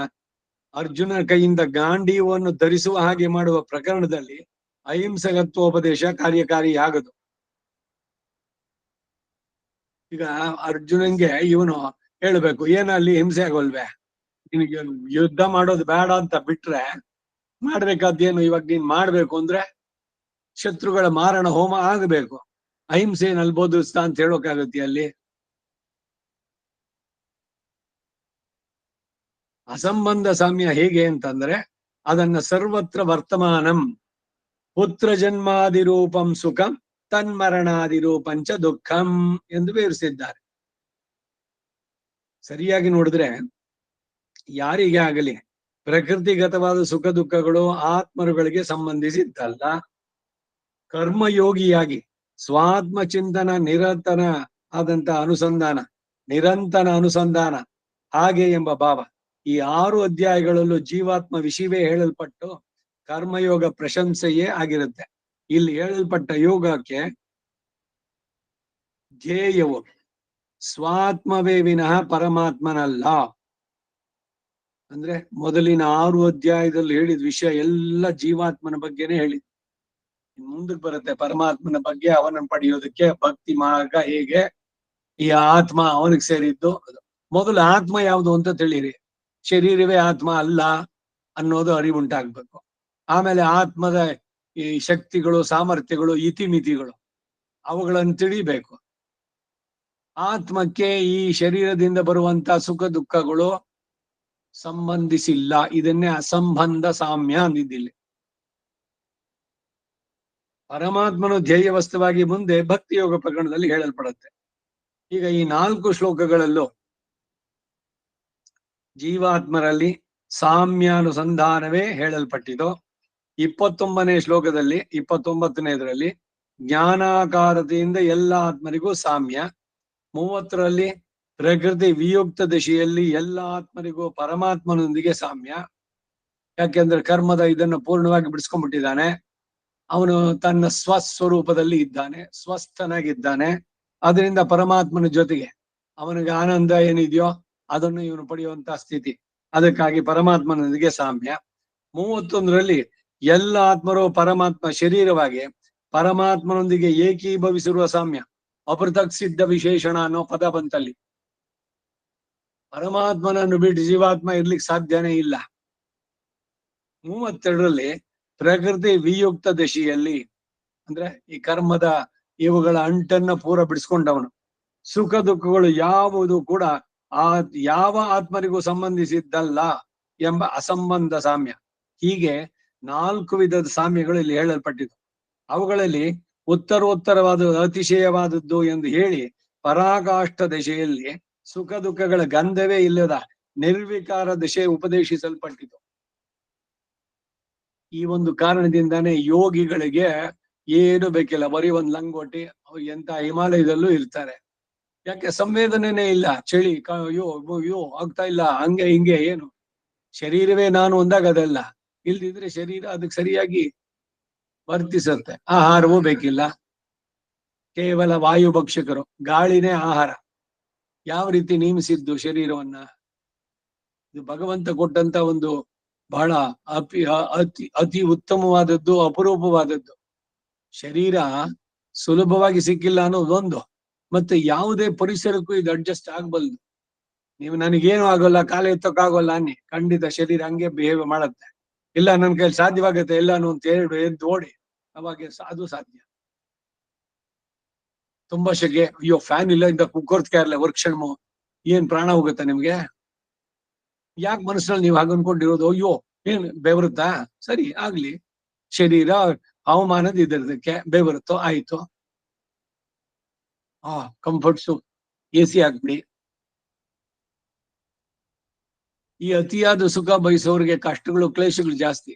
ಅರ್ಜುನ ಕೈಯಿಂದ ಗಾಂಡೀವವನ್ನು ಧರಿಸುವ ಹಾಗೆ ಮಾಡುವ ಪ್ರಕರಣದಲ್ಲಿ ಅಹಿಂಸಕತ್ವೋಪದೇಶ ಕಾರ್ಯಕಾರಿಯಾಗದು. ಈಗ ಅರ್ಜುನನ್ಗೆ ಇವನು ಹೇಳ್ಬೇಕು, ಏನಲ್ಲಿ ಹಿಂಸೆ ಆಗೋಲ್ವೇ, ನಿನಗೆ ಯುದ್ಧ ಮಾಡೋದು ಬೇಡ ಅಂತ ಬಿಟ್ರೆ ಮಾಡ್ಬೇಕಾದ್ದೇನು, ಇವಾಗ ನೀನ್ ಮಾಡ್ಬೇಕು ಅಂದ್ರೆ ಶತ್ರುಗಳ ಮಾರಣ ಹೋಮ ಆಗಬೇಕು, ಅಹಿಂಸೆನಲ್ಲಿ ಬೋಧಿಸ್ತಾ ಅಂತ ಹೇಳೋಕ್ಕಾಗತ್ತೆ ಅಲ್ಲಿ? ಅಸಂಬಂಧ ಸಾಮ್ಯ ಹೇಗೆ ಅಂತಂದ್ರೆ ಅದನ್ನ ಸರ್ವತ್ರ ವರ್ತಮಾನಂ ಪುತ್ರ ಜನ್ಮಾದಿರೂಪಂ ಸುಖಂ ತನ್ಮರಣಾದಿರೂಪಂಚ ದುಃಖಂ ಎಂದು ವಿವರಿಸಿದ್ದಾರೆ. ಸರಿಯಾಗಿ ನೋಡಿದ್ರೆ ಯಾರಿಗೆ ಆಗಲಿ ಪ್ರಕೃತಿಗತವಾದ ಸುಖ ದುಃಖಗಳು ಆತ್ಮರುಗಳಿಗೆ ಸಂಬಂಧಿಸಿದ್ದಲ್ಲ. ಕರ್ಮಯೋಗಿಯಾಗಿ ಸ್ವಾತ್ಮ ಚಿಂತನ ನಿರಂತರ ಅನುಸಂಧಾನ ಹಾಗೆ ಎಂಬ ಭಾವ ಈ 6 ಅಧ್ಯಾಯಗಳಲ್ಲೂ ಜೀವಾತ್ಮ ವಿಷಯವೇ ಹೇಳಲ್ಪಟ್ಟು ಕರ್ಮಯೋಗ ಪ್ರಶಂಸೆಯೇ ಆಗಿರುತ್ತೆ. ಇಲ್ಲಿ ಹೇಳಲ್ಪಟ್ಟ ಯೋಗಕ್ಕೆ ಧ್ಯೇಯವು ಸ್ವಾತ್ಮವೇ ವಿನಃ ಪರಮಾತ್ಮನಲ್ಲ. ಅಂದ್ರೆ ಮೊದಲಿನ 6 ಅಧ್ಯಾಯದಲ್ಲಿ ಹೇಳಿದ ವಿಷಯ ಎಲ್ಲ ಜೀವಾತ್ಮನ ಬಗ್ಗೆನೇ ಹೇಳಿದ್. ಮುಂದಕ್ಕೆ ಬರುತ್ತೆ ಪರಮಾತ್ಮನ ಬಗ್ಗೆ, ಅವನನ್ನು ಪಡೆಯೋದಕ್ಕೆ ಭಕ್ತಿ ಮಾರ್ಗ ಹೇಗೆ, ಈ ಆತ್ಮ ಅವನಿಗೆ ಸೇರಿದ್ದು. ಮೊದಲು ಆತ್ಮ ಯಾವುದು ಅಂತ ತಿಳಿರಿ, ಶರೀರವೇ ಆತ್ಮ ಅಲ್ಲ ಅನ್ನೋದು ಅರಿವುಂಟಾಗ್ಬೇಕು. ಆಮೇಲೆ ಆತ್ಮದ ಈ ಶಕ್ತಿಗಳು, ಸಾಮರ್ಥ್ಯಗಳು, ಇತಿಮಿತಿಗಳು ಅವುಗಳನ್ನು ತಿಳಿಬೇಕು. ಆತ್ಮಕ್ಕೆ ಈ ಶರೀರದಿಂದ ಬರುವಂತ ಸುಖ ದುಃಖಗಳು ಸಂಬಂಧಿಸಿಲ್ಲ. ಇದನ್ನೇ ಅಸಂಬಂಧ ಸಾಮ್ಯ ಅಂದಿದ್ದಿಲ್ಲಿ. ಪರಮಾತ್ಮನು ಧ್ಯೇಯ ವಸ್ತುವಾಗಿ ಮುಂದೆ ಭಕ್ತಿ ಯೋಗ ಪ್ರಕರಣದಲ್ಲಿ ಹೇಳಲ್ಪಡುತ್ತೆ. ಈಗ ಈ 4 ಶ್ಲೋಕಗಳಲ್ಲೂ ಜೀವಾತ್ಮರಲ್ಲಿ ಸಾಮ್ಯಾನುಸಂಧಾನವೇ ಹೇಳಲ್ಪಟ್ಟಿದ್ದು. 29ನೇ ಶ್ಲೋಕದಲ್ಲಿ 29ನೇದರಲ್ಲಿ ಜ್ಞಾನಾಕಾರತೆಯಿಂದ ಎಲ್ಲ ಆತ್ಮರಿಗೂ ಸಾಮ್ಯ. 30ರಲ್ಲಿ ಪ್ರಕೃತಿ ವಿಯುಕ್ತ ದಶೆಯಲ್ಲಿ ಎಲ್ಲ ಆತ್ಮರಿಗೂ ಪರಮಾತ್ಮನೊಂದಿಗೆ ಸಾಮ್ಯ. ಯಾಕೆಂದ್ರೆ ಕರ್ಮದ ಇದನ್ನು ಪೂರ್ಣವಾಗಿ ಬಿಡಿಸ್ಕೊಂಡ್ಬಿಟ್ಟಿದ್ದಾನೆ, ಅವನು ತನ್ನ ಸ್ವಸ್ವರೂಪದಲ್ಲಿ ಇದ್ದಾನೆ, ಸ್ವಸ್ಥನಾಗಿದ್ದಾನೆ. ಅದರಿಂದ ಪರಮಾತ್ಮನ ಜೊತೆಗೆ ಅವನಿಗೆ ಆನಂದ ಏನಿದೆಯೋ ಅದನ್ನು ಇವನು ಪಡೆಯುವಂತ ಸ್ಥಿತಿ. ಅದಕ್ಕಾಗಿ ಪರಮಾತ್ಮನೊಂದಿಗೆ ಸಾಮ್ಯ. 31ರಲ್ಲಿ ಎಲ್ಲ ಆತ್ಮರು ಪರಮಾತ್ಮ ಶರೀರವಾಗಿ ಪರಮಾತ್ಮನೊಂದಿಗೆ ಏಕೀಭವಿಸಿರುವ ಸಾಮ್ಯ. ಅಪೃಥಕ್ ಸಿದ್ಧ ವಿಶೇಷಣ ಅನ್ನೋ ಪದ ಬಂತಲ್ಲಿ. ಪರಮಾತ್ಮನನ್ನು ಬಿಟ್ಟು ಜೀವಾತ್ಮ ಇರ್ಲಿಕ್ಕೆ ಸಾಧ್ಯನೇ ಇಲ್ಲ. 32ರಲ್ಲಿ ಪ್ರಕೃತಿ ವಿಯುಕ್ತ ದಶೆಯಲ್ಲಿ ಅಂದ್ರೆ ಈ ಕರ್ಮದ ಇವುಗಳ ಅಂಟನ್ನ ಪೂರ ಬಿಡಿಸ್ಕೊಂಡವನು. ಸುಖ ದುಃಖಗಳು ಯಾವುದು ಕೂಡ ಯಾವ ಆತ್ಮರಿಗೂ ಸಂಬಂಧಿಸಿದ್ದಲ್ಲ ಎಂಬ ಅಸಂಬಂಧ ಸಾಮ್ಯ. ಹೀಗೆ 4 ವಿಧದ ಸಾಮ್ಯಗಳು ಇಲ್ಲಿ ಹೇಳಲ್ಪಟ್ಟಿದ್ದು. ಅವುಗಳಲ್ಲಿ ಉತ್ತರೋತ್ತರವಾದ ಅತಿಶಯವಾದದ್ದು ಎಂದು ಹೇಳಿ ಪರಾಕಾಷ್ಠ ದಶೆಯಲ್ಲಿ ಸುಖ ದುಃಖಗಳ ಗಂಧವೇ ಇಲ್ಲದ ನಿರ್ವಿಕಾರ ದಶೆ ಉಪದೇಶಿಸಲ್ಪಟ್ಟಿತು. ಈ ಒಂದು ಕಾರಣದಿಂದಾನೇ ಯೋಗಿಗಳಿಗೆ ಏನು ಬೇಕಿಲ್ಲ, ಬರೀ ಒಂದ್ ಲಂಗೋಟಿ, ಎಂತ ಹಿಮಾಲಯದಲ್ಲೂ ಇರ್ತಾರೆ. ಯಾಕೆ? ಸಂವೇದನೆನೇ ಇಲ್ಲ. ಚಳಿ ಅಯ್ಯೋ ಆಗ್ತಾ ಇಲ್ಲ, ಹಂಗೆ ಹಿಂಗೆ ಏನು, ಶರೀರವೇ ನಾನು ಅಂದಾಗ ಅದೆಲ್ಲ ಇಲ್ದಿದ್ರೆ ಶರೀರ ಅದಕ್ಕೆ ಸರಿಯಾಗಿ ವರ್ತಿಸುತ್ತೆ. ಆಹಾರವೂ ಬೇಕಿಲ್ಲ, ಕೇವಲ ವಾಯು ಭಕ್ಷಕರು, ಗಾಳಿನೇ ಆಹಾರ. ಯಾವ ರೀತಿ ನೇಮಿಸಿದ್ದು ಶರೀರವನ್ನ? ಇದು ಭಗವಂತ ಕೊಟ್ಟಂತ ಒಂದು ಬಹಳ ಅತಿ ಉತ್ತಮವಾದದ್ದು, ಅಪರೂಪವಾದದ್ದು. ಶರೀರ ಸುಲಭವಾಗಿ ಸಿಕ್ಕಿಲ್ಲ ಅನ್ನೋದೊಂದು, ಮತ್ತೆ ಯಾವುದೇ ಪರಿಸರಕ್ಕೂ ಇದು ಅಡ್ಜಸ್ಟ್ ಆಗ್ಬಲ್ದು. ನೀವು ನನಗೇನು ಆಗೋಲ್ಲ, ಕಾಲ ಎತ್ತೋಕ್ಕಾಗೋಲ್ಲ ಅನ್ನಿ, ಖಂಡಿತ ಶರೀರ ಹಂಗೆ ಬಿಹೇವ್ ಮಾಡತ್ತೆ. ಇಲ್ಲ ನನ್ನ ಕೈಲಿ ಸಾಧ್ಯವಾಗತ್ತೆ ಎಲ್ಲಾನು ಅಂತ ಹೇಳಿ ಎದ್ದು ಓಡಿ, ಅವಾಗ ಅದು ಸಾಧ್ಯ. ತುಂಬಾ ಶೆಕೆ, ಅಯ್ಯೋ ಫ್ಯಾನ್ ಇಲ್ಲ ಇಂದ ಕುಕ್ಕರ್ತ್ಕೆ ಇರಲ್ಲ ವರ್ಕ್ಷಣಮು, ಏನ್ ಪ್ರಾಣ ಹೋಗುತ್ತಾ ನಿಮ್ಗೆ? ಯಾಕೆ ಮನಸ್ಸಿನಲ್ಲಿ ನೀವು ಹಾಗೆ ಅನ್ಕೊಂಡಿರೋದು? ಅಯ್ಯೋ ಏನ್ ಬೆವರುತ್ತಾ? ಸರಿ ಆಗ್ಲಿ, ಶರೀರ ಹವಾಮಾನದ ಇದರದಕ್ಕೆ ಬೆವರುತ್ತೋ ಆಯ್ತು, ಕಂಫರ್ಟ್ಸು AC ಹಾಕ್ಬಿಡಿ. ಈ ಅತಿಯಾದ ಸುಖ ಬಯಸೋರಿಗೆ ಕಷ್ಟಗಳು ಕ್ಲೇಶಗಳು ಜಾಸ್ತಿ.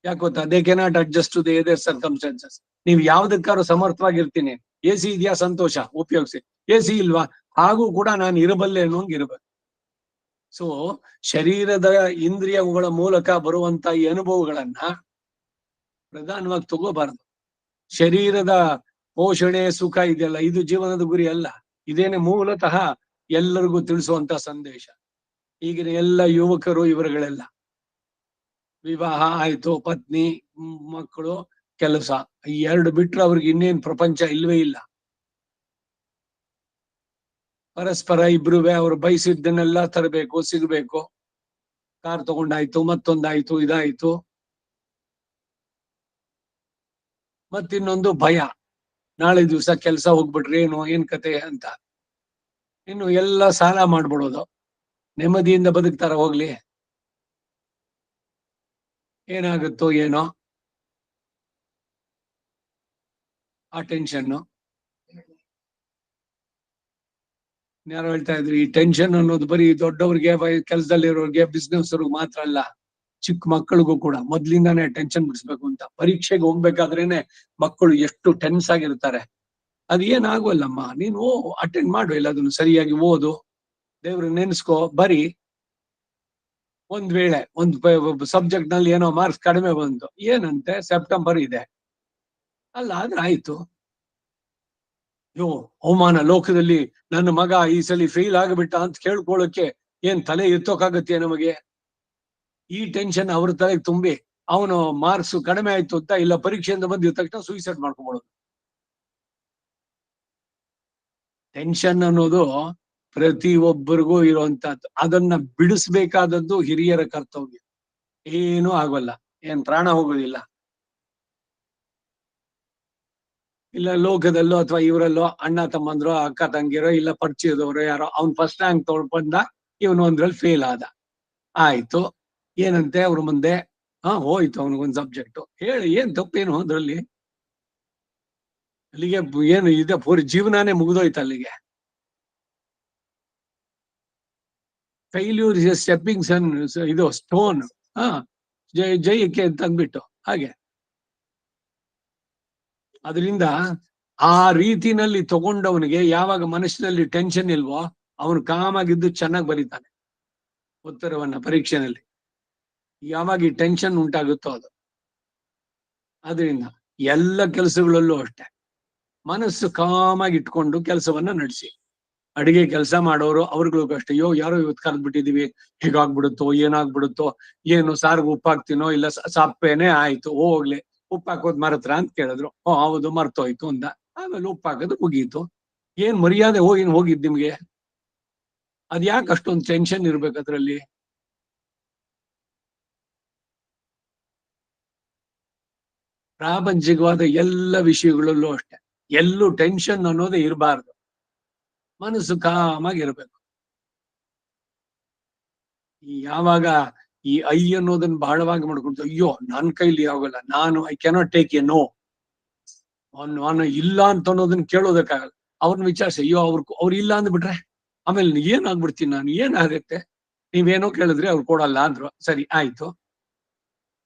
ಯಾಕೆ ಗೊತ್ತಾ? They cannot adjust to the other circumstances. ನೀವು ಯಾವ್ದಕ್ಕಾದ್ರೂ ಸಮರ್ಥವಾಗಿರ್ತೀನಿ, AC ಇದೆಯಾ ಸಂತೋಷ, ಉಪಯೋಗಿಸಿ. AC ಇಲ್ವಾ, ಹಾಗೂ ಕೂಡ ನಾನು ಇರಬಲ್ಲೆ ಅನ್ನೋಂಗ್ ಇರಬೇಕು. ಸೊ ಶರೀರದ ಇಂದ್ರಿಯಗಳ ಮೂಲಕ ಬರುವಂತ ಈ ಅನುಭವಗಳನ್ನ ಪ್ರಧಾನವಾಗಿ ತಗೋಬಾರದು. ಶರೀರದ ಪೋಷಣೆ ಸುಖ ಇದೆಯಲ್ಲ, ಇದು ಜೀವನದ ಗುರಿ ಅಲ್ಲ. ಇದೇನೆ ಮೂಲತಃ ಎಲ್ಲರಿಗೂ ತಿಳಿಸುವಂತ ಸಂದೇಶ. ಈಗಿನ ಎಲ್ಲ ಯುವಕರು ಇವರುಗಳೆಲ್ಲ ವಿವಾಹ ಆಯ್ತು, ಪತ್ನಿ, ಮಕ್ಕಳು, ಕೆಲಸ, ಈ ಎರಡು ಬಿಟ್ರೆ ಅವ್ರಿಗೆ ಇನ್ನೇನ್ ಪ್ರಪಂಚ ಇಲ್ವೇ ಇಲ್ಲ. ಪರಸ್ಪರ ಇಬ್ರುವೆ ಅವ್ರು ಬಯಸಿದ್ದನ್ನೆಲ್ಲ ತರಬೇಕು, ಸಿಗ್ಬೇಕು. ಕಾರ್ ತಗೊಂಡಾಯ್ತು, ಮತ್ತೊಂದಾಯ್ತು, ಇದಾಯ್ತು. ಮತ್ತಿನ್ನೊಂದು ಭಯ, ನಾಳೆ ದಿವಸ ಕೆಲಸ ಹೋಗ್ಬಿಟ್ರೆ ಏನ್ ಕತೆ ಅಂತ. ಇನ್ನು ಎಲ್ಲ ಸಾಲ ಮಾಡ್ಬಿಡೋದು. ನೆಮ್ಮದಿಯಿಂದ ಬದುಕ್ತಾರ ಹೋಗ್ಲಿ, ಏನಾಗುತ್ತೋ ಏನೋ ಆ ಟೆನ್ಷನ್. ಯಾರು ಹೇಳ್ತಾ ಇದ್ರು, ಈ ಟೆನ್ಷನ್ ಅನ್ನೋದು ಬರೀ ದೊಡ್ಡವ್ರಿಗೆ, ಕೆಲಸದಲ್ಲಿರೋರ್ಗೆ, ಬಿಸ್ನೆಸ್ ಅವ್ರಿಗೆ ಮಾತ್ರ ಅಲ್ಲ, ಚಿಕ್ಕ ಮಕ್ಕಳಿಗೂ ಕೂಡ ಮೊದ್ಲಿಂದಾನೇ ಟೆನ್ಷನ್ ಬಿಡಿಸ್ಬೇಕು ಅಂತ. ಪರೀಕ್ಷೆಗೆ ಹೋಗ್ಬೇಕಾದ್ರೇನೆ ಮಕ್ಕಳು ಎಷ್ಟು ಟೆನ್ಸ್ ಆಗಿರ್ತಾರೆ. ಅದ್ ಏನಾಗೋಲ್ಲಮ್ಮ, ನೀನು ಅಟೆಂಡ್ ಮಾಡು, ಎಲ್ಲದನ್ನು ಸರಿಯಾಗಿ ಓದು, ದೇವ್ರ ನೆನ್ಸ್ಕೋ, ಬರೀ. ಒಂದ್ ವೇಳೆ ಒಂದು ಸಬ್ಜೆಕ್ಟ್ ನಲ್ಲಿ ಏನೋ ಮಾರ್ಕ್ಸ್ ಕಡಿಮೆ ಬಂತು, ಏನಂತೆ ಸೆಪ್ಟೆಂಬರ್ ಇದೆ ಅಲ್ಲ, ಆದ್ರೆ ಆಯ್ತು. ಯೋ ಅವಮಾನ ಲೋಕದಲ್ಲಿ, ನನ್ನ ಮಗ ಈ ಸಲ ಫೇಲ್ ಆಗಿಬಿಟ್ಟ ಅಂತ ಕೇಳ್ಕೊಳ್ಳೋಕೆ ಏನ್ ತಲೆ ಎತ್ತೋಕಾಗತ್ತೆ ನಮಗೆ? ಈ ಟೆನ್ಷನ್ ಅವ್ರ ತಲೆಗೆ ತುಂಬಿ ಅವನು ಮಾರ್ಕ್ಸ್ ಕಡಿಮೆ ಆಯ್ತು ಅಂತ, ಇಲ್ಲ ಪರೀಕ್ಷೆಯಿಂದ ಬಂದಿದ ತಕ್ಷಣ ಸೂಸೈಡ್ ಮಾಡ್ಕೊಂಡ್ಬಿಡೋದು. ಟೆನ್ಷನ್ ಅನ್ನೋದು ಪ್ರತಿ ಒಬ್ಬರಿಗೂ ಇರುವಂತಹದ್ದು. ಅದನ್ನ ಬಿಡಿಸ್ಬೇಕಾದದ್ದು ಹಿರಿಯರ ಕರ್ತವ್ಯ. ಏನೂ ಆಗೋಲ್ಲ, ಏನ್ ಪ್ರಾಣ ಹೋಗೋದಿಲ್ಲ. ಇಲ್ಲ ಲೋಕದಲ್ಲೋ ಅಥವಾ ಇವರಲ್ಲೋ ಅಣ್ಣ ತಮ್ಮಂದ್ರೋ, ಅಕ್ಕ ತಂಗಿರೋ, ಇಲ್ಲ ಪರಿಚಯದವರು ಯಾರೋ, ಅವ್ನ್ ಫಸ್ಟ್ ರ್ಯಾಂಕ್ ತಗೊಂಡ್ ಬಂದ, ಇವನು ಒಂದ್ರಲ್ಲಿ ಫೇಲ್ ಆದ, ಆಯ್ತು. ಏನಂತೆ ಅವ್ರ ಮುಂದೆ? ಹೋಯ್ತು ಅವನಿಗೊಂದ್ ಸಬ್ಜೆಕ್ಟ್, ಹೇಳಿ ಏನ್ ತಪ್ಪೇನು ಅದ್ರಲ್ಲಿ? ಅಲ್ಲಿಗೆ ಏನು ಇದೆ, ಪೂರಿ ಜೀವನಾನೇ ಮುಗಿದೋಯ್ತು ಅಲ್ಲಿಗೆ. ಫೈಲ್ಯೂರ್ ಇಸ್ ಸ್ಟೆಪ್ಪಿಂಗ್ ಸನ್, ಇದು ಸ್ಟೋನ್, ಜಯಕ್ಕೆ ಅಂತ ಅಂದ್ಬಿಟ್ಟು ಹಾಗೆ. ಅದರಿಂದ ಆ ರೀತಿನಲ್ಲಿ ತಗೊಂಡವನಿಗೆ ಯಾವಾಗ ಮನಸ್ಸಿನಲ್ಲಿ ಟೆನ್ಷನ್ ಇಲ್ವೋ, ಅವನು ಕಾಮಾಗಿದ್ದು ಚೆನ್ನಾಗಿ ಬರೀತಾನೆ ಉತ್ತರವನ್ನ ಪರೀಕ್ಷೆನಲ್ಲಿ. ಯಾವಾಗ ಈ ಟೆನ್ಷನ್ ಉಂಟಾಗುತ್ತೋ ಅದು. ಅದರಿಂದ ಎಲ್ಲ ಕೆಲಸಗಳಲ್ಲೂ ಅಷ್ಟೇ ಮನಸ್ಸು ಕಾಮಾಗಿ ಇಟ್ಕೊಂಡು ಕೆಲಸವನ್ನ ನಡೆಸಿ. ಅಡಿಗೆ ಕೆಲಸ ಮಾಡೋರು ಅವ್ರಿಗಳಿಗೂ ಅಷ್ಟೇ, ಯಾರೋ ಇವತ್ತು ಕರೆದ್ಬಿಟ್ಟಿದೀವಿ, ಹೀಗಾಗ್ಬಿಡುತ್ತೋ, ಏನಾಗ್ಬಿಡುತ್ತೋ, ಏನು ಸಾರ್ಗೆ ಉಪ್ಪು ಹಾಕ್ತೀನೋ, ಇಲ್ಲ ಸಪ್ಪೇನೆ ಆಯ್ತು, ಹೋಗ್ಲಿ ಉಪ್ಪು ಹಾಕೋದ್ ಮರತ್ರ ಅಂತ ಕೇಳಿದ್ರು, ಹೌದು ಮರ್ತೋಯ್ತು ಅಂದ. ಆಮೇಲೆ ಉಪ್ಪು ಹಾಕೋದು ಮುಗೀತು. ಏನ್ ಮರ್ಯಾದೆ ಹೋಗಿದ್ ನಿಮ್ಗೆ? ಅದ್ಯಾಕೆ ಅಷ್ಟೊಂದು ಟೆನ್ಷನ್ ಇರ್ಬೇಕು ಅದ್ರಲ್ಲಿ? ಪ್ರಾಪಂಚಿಕವಾದ ಎಲ್ಲ ವಿಷಯಗಳಲ್ಲೂ ಅಷ್ಟೇ ಎಲ್ಲೂ ಟೆನ್ಷನ್ ಅನ್ನೋದೇ ಇರಬಾರ್ದು. ಮನಸ್ಸು ಕಾಮಾಗಿರ್ಬೇಕು. ಯಾವಾಗ ಈ ಅನ್ನೋದನ್ನ ಬಹಳವಾಗಿ ಮಾಡ್ಕೊಂಡು, ಅಯ್ಯೋ ನನ್ ಕೈಲಿ ಆಗೋಲ್ಲ, I cannot take a no, ನಾನು ಇಲ್ಲ ಅಂತ ಅನ್ನೋದನ್ನ ಕೇಳೋದಕ್ಕಾಗಲ್ಲ. ಅವ್ರನ್ನ ವಿಚಾರಿಸಿ, ಅಯ್ಯೋ ಅವ್ರು ಇಲ್ಲ ಅಂದ್ಬಿಟ್ರೆ ಆಮೇಲೆ ಏನಾಗ್ಬಿಡ್ತೀನಿ ನಾನು, ಏನಾಗತ್ತೆ? ನೀವೇನೋ ಕೇಳಿದ್ರಿ ಅವ್ರು ಕೊಡಲ್ಲ ಅಂದ್ರು, ಸರಿ ಆಯ್ತು,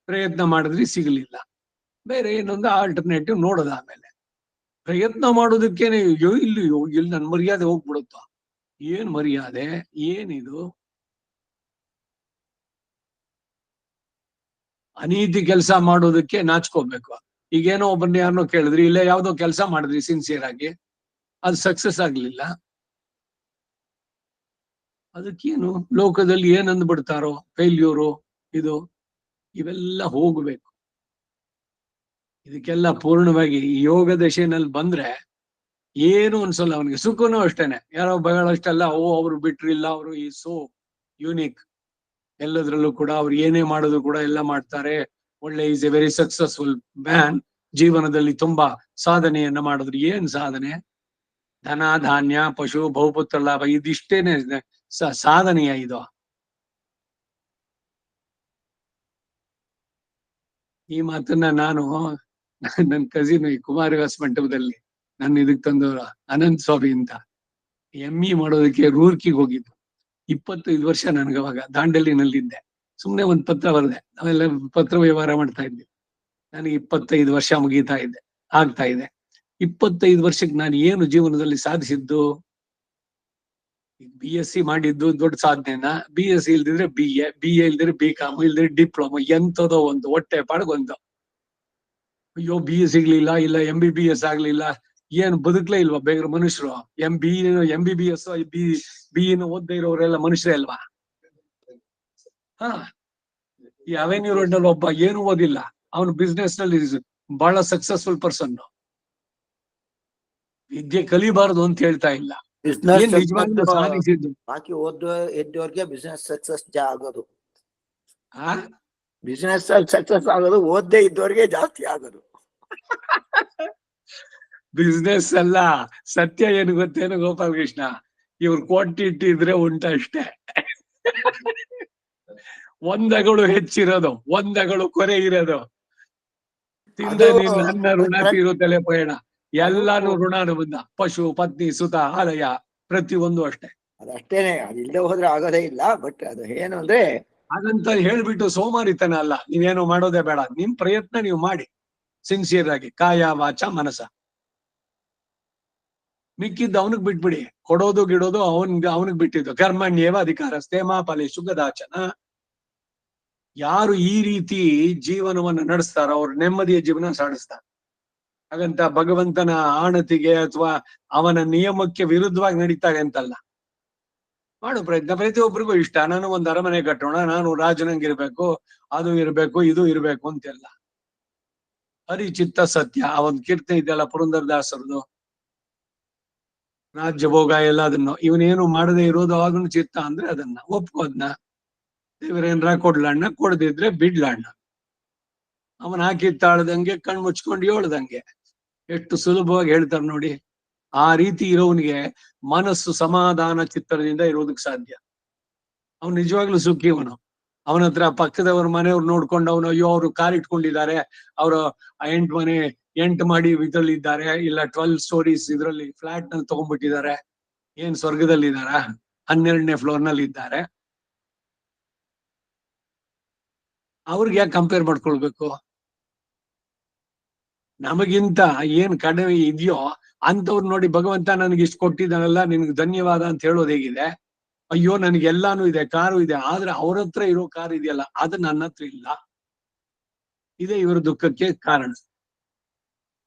ಪ್ರಯತ್ನ ಮಾಡಿದ್ರಿ ಸಿಗ್ಲಿಲ್ಲ, ಬೇರೆ ಏನೊಂದು ಆಲ್ಟರ್ನೇಟಿವ್ ನೋಡೋದು. ಆಮೇಲೆ ಪ್ರಯತ್ನ ಮಾಡೋದಕ್ಕೇನೆ ಇಲ್ಲಿ ನನ್ ಮರ್ಯಾದೆ ಹೋಗ್ಬಿಡುತ್ತೋ? ಏನ್ ಮರ್ಯಾದೆ, ಏನಿದು? ಅನೀತಿ ಕೆಲಸ ಮಾಡೋದಕ್ಕೆ ನಾಚ್ಕೋಬೇಕು. ಈಗೇನೋ ಒಬ್ಬರನ್ನ ಯಾರನ್ನೋ ಕೇಳಿದ್ರಿ, ಇಲ್ಲ ಯಾವ್ದೋ ಕೆಲಸ ಮಾಡಿದ್ರಿ ಸಿನ್ಸಿಯರ್ ಆಗಿ, ಅದು ಸಕ್ಸಸ್ ಆಗ್ಲಿಲ್ಲ, ಅದಕ್ಕೇನು ಲೋಕದಲ್ಲಿ ಏನ್ ಅಂದ್ಬಿಡ್ತಾರೋ, ಫೇಲ್ಯೂರು ಇದು, ಇವೆಲ್ಲ ಹೋಗ್ಬೇಕು. ಇದಕ್ಕೆಲ್ಲ ಪೂರ್ಣವಾಗಿ ಯೋಗ ದಶೆನಲ್ಲಿ ಬಂದ್ರೆ ಏನು ಅನ್ಸಲ್ಲ ಅವನಿಗೆ. ಸುಖನೂ ಅಷ್ಟೇನೆ, ಯಾರೋ ಬಹಳಷ್ಟೆಲ್ಲ ಅವ್ರು ಬಿಟ್ರಿಲ್ಲ, ಅವರು ಈ ಸೋ ಯೂನಿಕ್, ಎಲ್ಲದ್ರಲ್ಲೂ ಕೂಡ ಅವ್ರು ಏನೇ ಮಾಡೋದು ಕೂಡ ಎಲ್ಲ ಮಾಡ್ತಾರೆ. ಒಳ್ಳೆ is A very successful man, ಜೀವನದಲ್ಲಿ ತುಂಬಾ ಸಾಧನೆಯನ್ನ ಮಾಡಿದ್ರು. ಏನ್ ಸಾಧನೆ? ಧನ ಧಾನ್ಯ ಪಶು ಬಹುಪುತ್ರ ಲಾಭ, ಇದಿಷ್ಟೇನೆ ಸಾಧನೆಯ ಇದು? ಈ ಮಾತನ್ನ ನಾನು ನನ್ನ ಕಸಿನ್ ಈ ಕುಮಾರವ್ಯಾಸ ಮಂಟಪದಲ್ಲಿ ನನ್ನ ಇದಕ್ ತಂದವರು ಅನಂತ್ ಸ್ವಾಮಿ ಅಂತ ME ಮಾಡೋದಕ್ಕೆ ರೂರ್ಕಿಗೆ ಹೋಗಿದ್ದು. 25 ವರ್ಷ ನನ್ಗವಾಗ ದಾಂಡೇಲಿನಲ್ಲಿದ್ದೆ. ಸುಮ್ನೆ ಒಂದ್ ಪತ್ರ ಬರೆದೆ, ನಾವೆಲ್ಲ ಪತ್ರ ವ್ಯವಹಾರ ಮಾಡ್ತಾ ಇದ್ವಿ. ನನಗೆ 25 ವರ್ಷ ಆಗ್ತಾ ಇದೆ. 25 ವರ್ಷಕ್ಕೆ ನಾನು ಏನು ಜೀವನದಲ್ಲಿ ಸಾಧಿಸಿದ್ದು? BSc ಮಾಡಿದ್ದು ದೊಡ್ಡ ಸಾಧನೆನಾ? BSc ಇಲ್ದಿದ್ರೆ BA ಇಲ್ದಿದ್ರೆ BCom ಇಲ್ದಿದ್ರೆ ಡಿಪ್ಲೊಮಾ, ಎಂತದೋ ಒಂದು ಹೊಟ್ಟೆ ಪಾಡ್ಗೊಂದು. ಅಯ್ಯೋ BA ಸಿಗ್ಲಿಲ್ಲ, ಇಲ್ಲ MBBS ಆಗ್ಲಿಲ್ಲ, ಏನ್ ಬದುಕ್ಲೇ ಇಲ್ವಾ ಬೇಗ ಮನುಷ್ಯರು? MBBS BE ಓದ್ದೇ ಇರೋರೆಲ್ಲ ಮನುಷ್ಯರೇ ಅಲ್ವಾ? ಈ ಅವೆನ್ಯೂ ರೋಡ್ ನಲ್ಲಿ ಒಬ್ಬ ಏನು ಓದಿಲ್ಲ, ಅವನು ಬಿಸ್ನೆಸ್ ನಲ್ಲಿ ಬಹಳ ಸಕ್ಸಸ್ಫುಲ್ ಪರ್ಸನ್. ವಿದ್ಯೆ ಕಲಿಬಾರದು ಅಂತ ಹೇಳ್ತಾ ಇಲ್ಲ, ಏನ್ ನಿಜವಾಗ್ಲೂ ಸಾಧಿಸಿದ್ದು? ಬಾಕಿ ಎದ್ದವ್ರಿಗೆ ಬಿಸ್ನೆಸ್ ಸಕ್ಸಸ್ ಆಗೋದು, ಆ ಬಿಸ್ನೆಸ್ ಸಕ್ಸಸ್ ಆಗೋದು ಓದ್ದೇ ಇದ್ದವ್ರಿಗೆ ಜಾಸ್ತಿ ಆಗೋದು. ಬಿಸ್ನೆಸ್ ಅಲ್ಲ, ಸತ್ಯ ಏನು ಗೊತ್ತೇನು ಗೋಪಾಲ್ ಕೃಷ್ಣ? ಇವ್ರು ಕ್ವಾಂಟಿಟಿ ಉಂಟಷ್ಟೇ. ಒಂದಗಳು ಹೆಚ್ಚಿರೋದು, ಒಂದಗಳು ಕೊರೆ ಇರೋದು. ತಿಂದ ನೀನು ನನ್ನ ಋಣ ತೀರುತ್ತಲೇ ಪಯಣ, ಎಲ್ಲಾನು ಋಣಾನುಬಂಧ. ಪಶು ಪತ್ನಿ ಸುತ ಆಲಯ ಪ್ರತಿಯೊಂದು ಅಷ್ಟೇ. ಅದಷ್ಟೇನೆ, ಅದಿಲ್ಲದೆ ಹೋದ್ರೆ ಆಗೋದೇ ಇಲ್ಲ. ಬಟ್ ಅದು ಏನು ಅಂದ್ರೆ, ಹಾಗಂತ ಹೇಳ್ಬಿಟ್ಟು ಸೋಮಾರಿತನ ಅಲ್ಲ, ನೀವೇನು ಮಾಡೋದೇ ಬೇಡ. ನಿಮ್ ಪ್ರಯತ್ನ ನೀವು ಮಾಡಿ ಸಿನ್ಸಿಯರ್ ಆಗಿ, ಕಾಯ ವಾಚ ಮನಸ. ಮಿಕ್ಕಿದ್ದು ಅವನಿಗೆ ಬಿಟ್ಬಿಡಿ, ಕೊಡೋದು ಗಿಡೋದು ಅವನಿಗೆ ಬಿಟ್ಟಿದ್ದು. ಕರ್ಮಣ್ಯೇವ ಅಧಿಕಾರಸ್ಥೆ ಮಾ ಫಲೇಷು ಕದಾಚನ. ಯಾರು ಈ ರೀತಿ ಜೀವನವನ್ನು ನಡೆಸ್ತಾರೋ ಅವ್ರು ನೆಮ್ಮದಿಯ ಜೀವನ ಸಾಡಿಸ್ತಾರೆ. ಹಾಗಂತ ಭಗವಂತನ ಆಣತಿಗೆ ಅಥವಾ ಅವನ ನಿಯಮಕ್ಕೆ ವಿರುದ್ಧವಾಗಿ ನಡೀತಾರೆ ಅಂತಲ್ಲ. ಮಾಡು ಪ್ರಯತ್ನ, ಪ್ರತಿಯೊಬ್ಬರಿಗೂ ಇಷ್ಟ. ನಾನು ಒಂದು ಅರಮನೆ ಕಟ್ಟೋಣ, ನಾನು ರಾಜನಂಗಿರ್ಬೇಕು, ಅದು ಇರ್ಬೇಕು, ಇದು ಇರ್ಬೇಕು ಅಂತೆಲ್ಲ. ಹರಿಚಿತ್ತ ಸತ್ಯ, ಆ ಒಂದು ಕೀರ್ತನೆ ಇದೆಯಲ್ಲ ಪುರಂದರದಾಸರದು, ರಾಜ್ಯ ಭೋಗ ಎಲ್ಲದನ್ನು ಇವನೇನು ಮಾಡದೆ ಇರೋದು ಅದನ್ನು ಚಿತ್ತ ಅಂದ್ರೆ ಅದನ್ನ ಒಪ್ಕೋದ್ನ. ದೇವರೇನ್ರ ಕೊಡ್ಲಣ್ಣ, ಕೊಡದಿದ್ರೆ ಬಿಡ್ಲಣ್ಣ. ಅವನ್ ಹಾಕಿತ್ತಾಳ್ದಂಗೆ ಕಣ್ ಮುಚ್ಕೊಂಡು ಹೇಳ್ದಂಗೆ. ಎಷ್ಟು ಸುಲಭವಾಗಿ ಹೇಳ್ತಾರೆ ನೋಡಿ. ಆ ರೀತಿ ಇರೋವನಿಗೆ ಮನಸ್ಸು ಸಮಾಧಾನ ಚಿತ್ತದಿಂದ ಇರೋದಕ್ಕೆ ಸಾಧ್ಯ. ಅವನು ನಿಜವಾಗ್ಲೂ ಸುಖಿ. ಅವನ ಹತ್ರ ಪಕ್ಕದವ್ರ ಮನೆಯವ್ರು ನೋಡ್ಕೊಂಡು ಅವನು, ಅಯ್ಯೋ ಅವ್ರು ಕಾರ್ ಇಟ್ಕೊಂಡಿದ್ದಾರೆ, ಅವರು 8 ಮಾಡಿ ಇದ್ರಲ್ಲಿ ಇದ್ದಾರೆ, ಇಲ್ಲ 12 ಸ್ಟೋರೀಸ್ ಇದ್ರಲ್ಲಿ ಫ್ಲಾಟ್ ನಲ್ಲಿ ತಗೊಂಡ್ಬಿಟ್ಟಿದ್ದಾರೆ, ಏನ್ ಸ್ವರ್ಗದಲ್ಲಿ ಇದ್ದಾರ? 12ನೇ ಫ್ಲೋರ್ ನಲ್ಲಿ ಇದ್ದಾರೆ. ಅವ್ರಿಗೆ ಯಾಕೆ ಕಂಪೇರ್ ಮಾಡ್ಕೊಳ್ಬೇಕು? ನಮಗಿಂತ ಏನ್ ಕಡಿಮೆ ಇದೆಯೋ ಅಂತವ್ರು ನೋಡಿ ಭಗವಂತ ನನಗೆ ಇಷ್ಟು ಕೊಟ್ಟಿದ್ದಾನಲ್ಲ, ನಿನ್ಗೆ ಧನ್ಯವಾದ ಅಂತ ಹೇಳೋದು ಹೇಗಿದೆ? ಅಯ್ಯೋ ನನಗೆಲ್ಲಾನು ಇದೆ, ಕಾರು ಇದೆ, ಆದ್ರೆ ಅವ್ರ ಹತ್ರ ಇರೋ ಕಾರ್ ಇದೆಯಲ್ಲ ಅದು ನನ್ನ ಹತ್ರ ಇಲ್ಲ. ಇದೇ ಇವರ ದುಃಖಕ್ಕೆ ಕಾರಣ.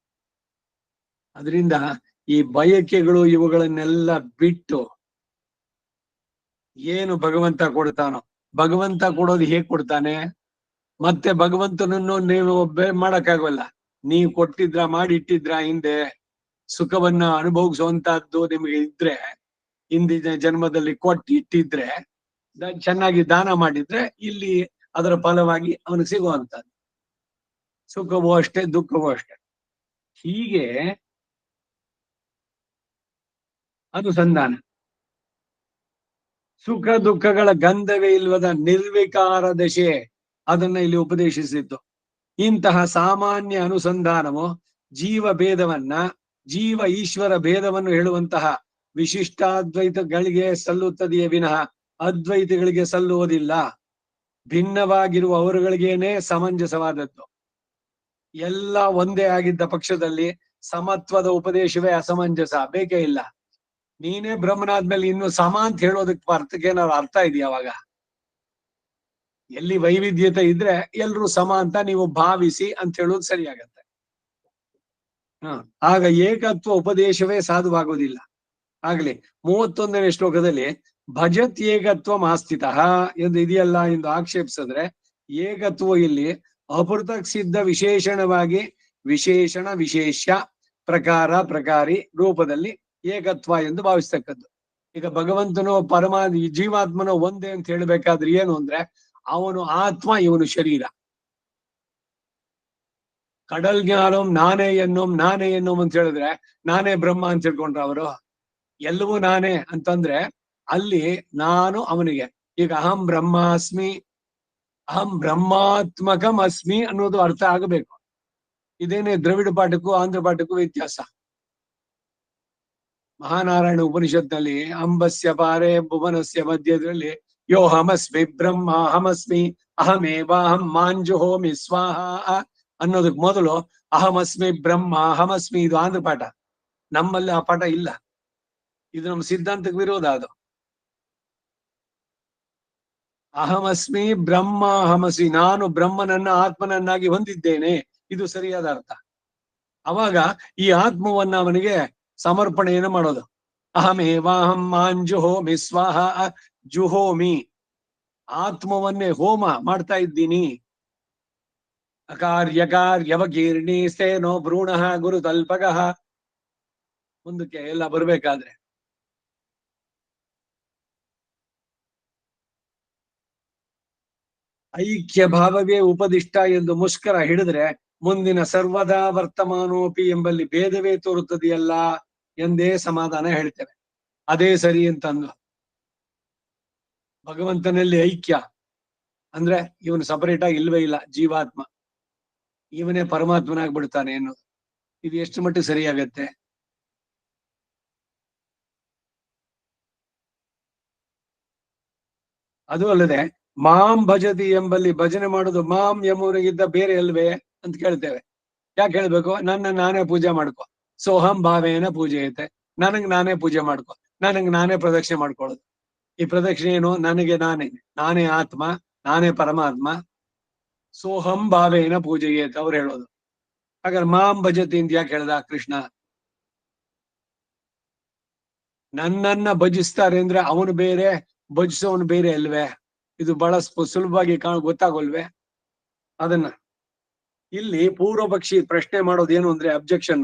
ಅದರಿಂದ ಈ ಬಯಕೆಗಳು ಇವುಗಳನ್ನೆಲ್ಲ ಬಿಟ್ಟು ಏನು ಭಗವಂತ ಕೊಡ್ತಾನೋ, ಭಗವಂತ ಕೊಡೋದು ಹೇಗ್ ಕೊಡ್ತಾನೆ? ಮತ್ತೆ ಭಗವಂತನನ್ನು ನೀವು ಮಾಡಕ್ಕಾಗಲ್ಲ. ನೀವು ಕೊಟ್ಟಿದ್ರ, ಮಾಡಿಟ್ಟಿದ್ರ, ಹಿಂದೆ ಸುಖವನ್ನ ಅನುಭವಿಸುವಂತಹದ್ದು ನಿಮಗೆ ಇದ್ರೆ, ಹಿಂದಿನ ಜನ್ಮದಲ್ಲಿ ಕೊಟ್ಟಿಟ್ಟಿದ್ರೆ, ಚೆನ್ನಾಗಿ ದಾನ ಮಾಡಿದ್ರೆ, ಇಲ್ಲಿ ಅದರ ಫಲವಾಗಿ ಅವನಿಗೆ ಸಿಗುವಂತದ್ದು. ಸುಖವೂ ಅಷ್ಟೇ, ದುಃಖವೂ ಅಷ್ಟೇ. ಹೀಗೆ ಅನುಸಂಧಾನ. ಸುಖ ದುಃಖಗಳ ಗಂಧವೇ ಇಲ್ವದ ನಿರ್ವಿಕಾರ ದಶೆ, ಅದನ್ನ ಇಲ್ಲಿ ಉಪದೇಶಿಸಿದ್ದು. ಇಂತಹ ಸಾಮಾನ್ಯ ಅನುಸಂಧಾನವು ಜೀವ ಭೇದವನ್ನ, ಜೀವ ಈಶ್ವರ ಭೇದವನ್ನು ಹೇಳುವಂತಹ ವಿಶಿಷ್ಟಾದ್ವೈತಗಳಿಗೆ ಸಲ್ಲುತ್ತದೆಯೇ ವಿನಃ ಅದ್ವೈತಗಳಿಗೆ ಸಲ್ಲುವುದಿಲ್ಲ. ಭಿನ್ನವಾಗಿರುವ ಅವರುಗಳಿಗೇನೆ ಸಮಂಜಸವಾದದ್ದು. ಎಲ್ಲ ಒಂದೇ ಆಗಿದ್ದ ಪಕ್ಷದಲ್ಲಿ ಸಮತ್ವದ ಉಪದೇಶವೇ ಅಸಮಂಜಸ, ಬೇಕೇ ಇಲ್ಲ. ನೀನೇ ಬ್ರಹ್ಮನಾದ್ಮೇಲೆ ಇನ್ನು ಸಮ ಅಂತ ಹೇಳೋದಕ್ಕೆ ಅರ್ಥಕ್ಕೆ ಏನಾದ್ರು ಅರ್ಥ ಇದೆಯಾ? ಅವಾಗ ಎಲ್ಲಿ ವೈವಿಧ್ಯತೆ ಇದ್ರೆ ಎಲ್ರೂ ಸಮ ಅಂತ ನೀವು ಭಾವಿಸಿ ಅಂತ ಹೇಳೋದು ಸರಿಯಾಗತ್ತೆ. ಆಗ ಏಕತ್ವ ಉಪದೇಶವೇ ಸಾಧುವಾಗುವುದಿಲ್ಲ. ಆಗ್ಲಿ 31ನೇ ಶ್ಲೋಕದಲ್ಲಿ ಭಜತ್ ಏಕತ್ವ ಮಾಸ್ಥಿತಃ ಎಂದು ಇದೆಯಲ್ಲ ಎಂದು ಆಕ್ಷೇಪಿಸಿದ್ರೆ, ಏಕತ್ವ ಇಲ್ಲಿ ಅಪೃಥಕ್ ಸಿದ್ಧ ವಿಶೇಷಣವಾಗಿ ವಿಶೇಷಣ ವಿಶೇಷ್ಯ ಪ್ರಕಾರ ಪ್ರಕಾರಿ ರೂಪದಲ್ಲಿ ಏಕತ್ವ ಎಂದು ಭಾವಿಸ್ತಕ್ಕದ್ದು. ಈಗ ಭಗವಂತನೋ ಜೀವಾತ್ಮನೋ ಒಂದೇ ಅಂತ ಹೇಳ್ಬೇಕಾದ್ರೆ ಏನು ಅಂದ್ರೆ ಅವನು ಆತ್ಮ, ಇವನು ಶರೀರ. ಕಡಲ್ ಜ್ಞಾನಂ ನಾನೇ ಎನ್ನೋಮ್ ಅಂತ ಹೇಳಿದ್ರೆ ನಾನೇ ಬ್ರಹ್ಮ ಅಂತ ತಿಳ್ಕೊಂಡ್ರ ಅವರು. ಎಲ್ಲವೂ ನಾನೇ ಅಂತಂದ್ರೆ ಅಲ್ಲಿ ನಾನು ಅವನಿಗೆ. ಈಗ ಅಹಂ ಬ್ರಹ್ಮಾಸ್ಮಿ, ಅಹಂ ಬ್ರಹ್ಮಾತ್ಮಕಂ ಅಸ್ಮಿ ಅನ್ನೋದು ಅರ್ಥ ಆಗಬೇಕು. ಇದೇನೆ ದ್ರವಿಡ ಪಾಠಕ್ಕೂ ಆಂಧ್ರ ಪಾಠಕ್ಕೂ ವ್ಯತ್ಯಾಸ. ಮಹಾನಾರಾಯಣ ಉಪನಿಷತ್ನಲ್ಲಿ ಅಂಬಸ್ಯ ಪಾರೆ ಭುವನಸ್ಯ ಮಧ್ಯದಲ್ಲಿ ಯೋ ಹಮಸ್ಮಿ ಬ್ರಹ್ಮ ಹಮಸ್ಮಿ ಅಹಮೇವಾಹಂ ಮಾಂಜುಹೋಮಿ ಸ್ವಾಹ ಅನ್ನೋದಕ್ ಮೊದಲು ಅಹಮಸ್ಮಿ ಬ್ರಹ್ಮ ಹಮಸ್ಮಿ, ಇದು ಆಂಧ್ರ ಪಾಠ. ನಮ್ಮಲ್ಲಿ ಆ ಪಾಠ ಇಲ್ಲ. ಇದು ನಮ್ಮ ಸಿದ್ಧಾಂತಕ್ಕೆ ವಿರೋಧ. ಅದು ಅಹಮಸ್ಮಿ ಬ್ರಹ್ಮ ಹಮಸ್ಮಿ, ನಾನು ಬ್ರಹ್ಮನನ್ನ ಆತ್ಮನನ್ನಾಗಿ ಹೊಂದಿದ್ದೇನೆ, ಇದು ಸರಿಯಾದ ಅರ್ಥ. ಅವಾಗ ಈ ಆತ್ಮವನ್ನ ಅವನಿಗೆ ಸಮರ್ಪಣೆಯನ್ನು ಮಾಡೋದು. ಅಹಮೇವಾಹಂ ಮಾಂಜುಹೋಮಿ ಸ್ವಾಹ, ಜುಹೋಮಿ, ಆತ್ಮವನ್ನೇ ಹೋಮ ಮಾಡ್ತಾ ಇದ್ದೀನಿ. ಅಕಾರ್ಯಕಾರ್ಯವಕೀರ್ಣಿ ಸ್ಥೇನೋ ಭ್ರೂಣಃ ಗುರು ತಲ್ಪಕಃ, ಮುಂದಕ್ಕೆ ಎಲ್ಲ ಬರ್ಬೇಕಾದ್ರೆ ಐಕ್ಯ ಭಾವವೇ ಉಪದಿಷ್ಟ ಎಂದು ಮುಷ್ಕರ ಹಿಡಿದ್ರೆ ಮುಂದಿನ ಸರ್ವದಾ ವರ್ತಮಾನೋಪಿ ಎಂಬಲ್ಲಿ ಭೇದವೇ ತೋರುತ್ತದೆಯಲ್ಲ ಎಂದೇ ಸಮಾಧಾನ ಹೇಳ್ತೇವೆ. ಅದೇ ಸರಿ ಅಂತಂದು ಭಗವಂತನಲ್ಲಿ ಐಕ್ಯ ಅಂದ್ರೆ ಇವನು ಸಪರೇಟ್ ಆಗಿ ಇಲ್ವೇ ಇಲ್ಲ, ಜೀವಾತ್ಮ ಇವನೇ ಪರಮಾತ್ಮನಾಗ್ಬಿಡ್ತಾನೆ ಅನ್ನೋದು. ಇದು ಎಷ್ಟು ಮಟ್ಟಿಗೆ ಸರಿಯಾಗತ್ತೆ? ಅದು ಅಲ್ಲದೆ ಮಾಂ ಭಜತಿ ಎಂಬಲ್ಲಿ ಭಜನೆ ಮಾಡೋದು ಮಾಂ ಎಂಬುವರಿಗಿದ್ದ ಬೇರೆ ಅಲ್ವೇ ಅಂತ ಕೇಳ್ತೇವೆ. ಯಾಕೆ ಹೇಳ್ಬೇಕು? ನನ್ನ ನಾನೇ ಪೂಜೆ ಮಾಡ್ಕೊ, ಸೋಹಂ ಭಾವೇನ ಪೂಜೆ ಐತೆ, ನನಗ್ ನಾನೇ ಪೂಜೆ ಮಾಡ್ಕೊ, ನನಗ್ ನಾನೇ ಪ್ರದಕ್ಷಿಣೆ ಮಾಡ್ಕೊಳ್ಳೋದು. ಈ ಪ್ರದಕ್ಷಿಣೆ ಏನು? ನನಗೆ ನಾನೇ ಆತ್ಮ, ನಾನೇ ಪರಮಾತ್ಮ, ಸೋಹಂ ಭಾವೇನ ಪೂಜೆ ಐತೆ ಅವ್ರು ಹೇಳೋದು. ಹಾಗಾದ್ರೆ ಮಾಂ ಭಜತಿ ಅಂತ ಯಾಕೆ ಹೇಳ್ದ ಕೃಷ್ಣ? ನನ್ನನ್ನ ಭಜಿಸ್ತಾರೆ ಅಂದ್ರೆ ಅವನು ಬೇರೆ, ಭಜಿಸೋನು ಬೇರೆ ಅಲ್ವೇ? ಇದು ಬಹಳ ಸುಲಭವಾಗಿ ಗೊತ್ತಾಗೋಲ್ವೇ? ಅದನ್ನ ಇಲ್ಲಿ ಪೂರ್ವ ಪಕ್ಷಿ ಪ್ರಶ್ನೆ ಮಾಡೋದೇನು ಅಂದ್ರೆ ಅಬ್ಜೆಕ್ಷನ್.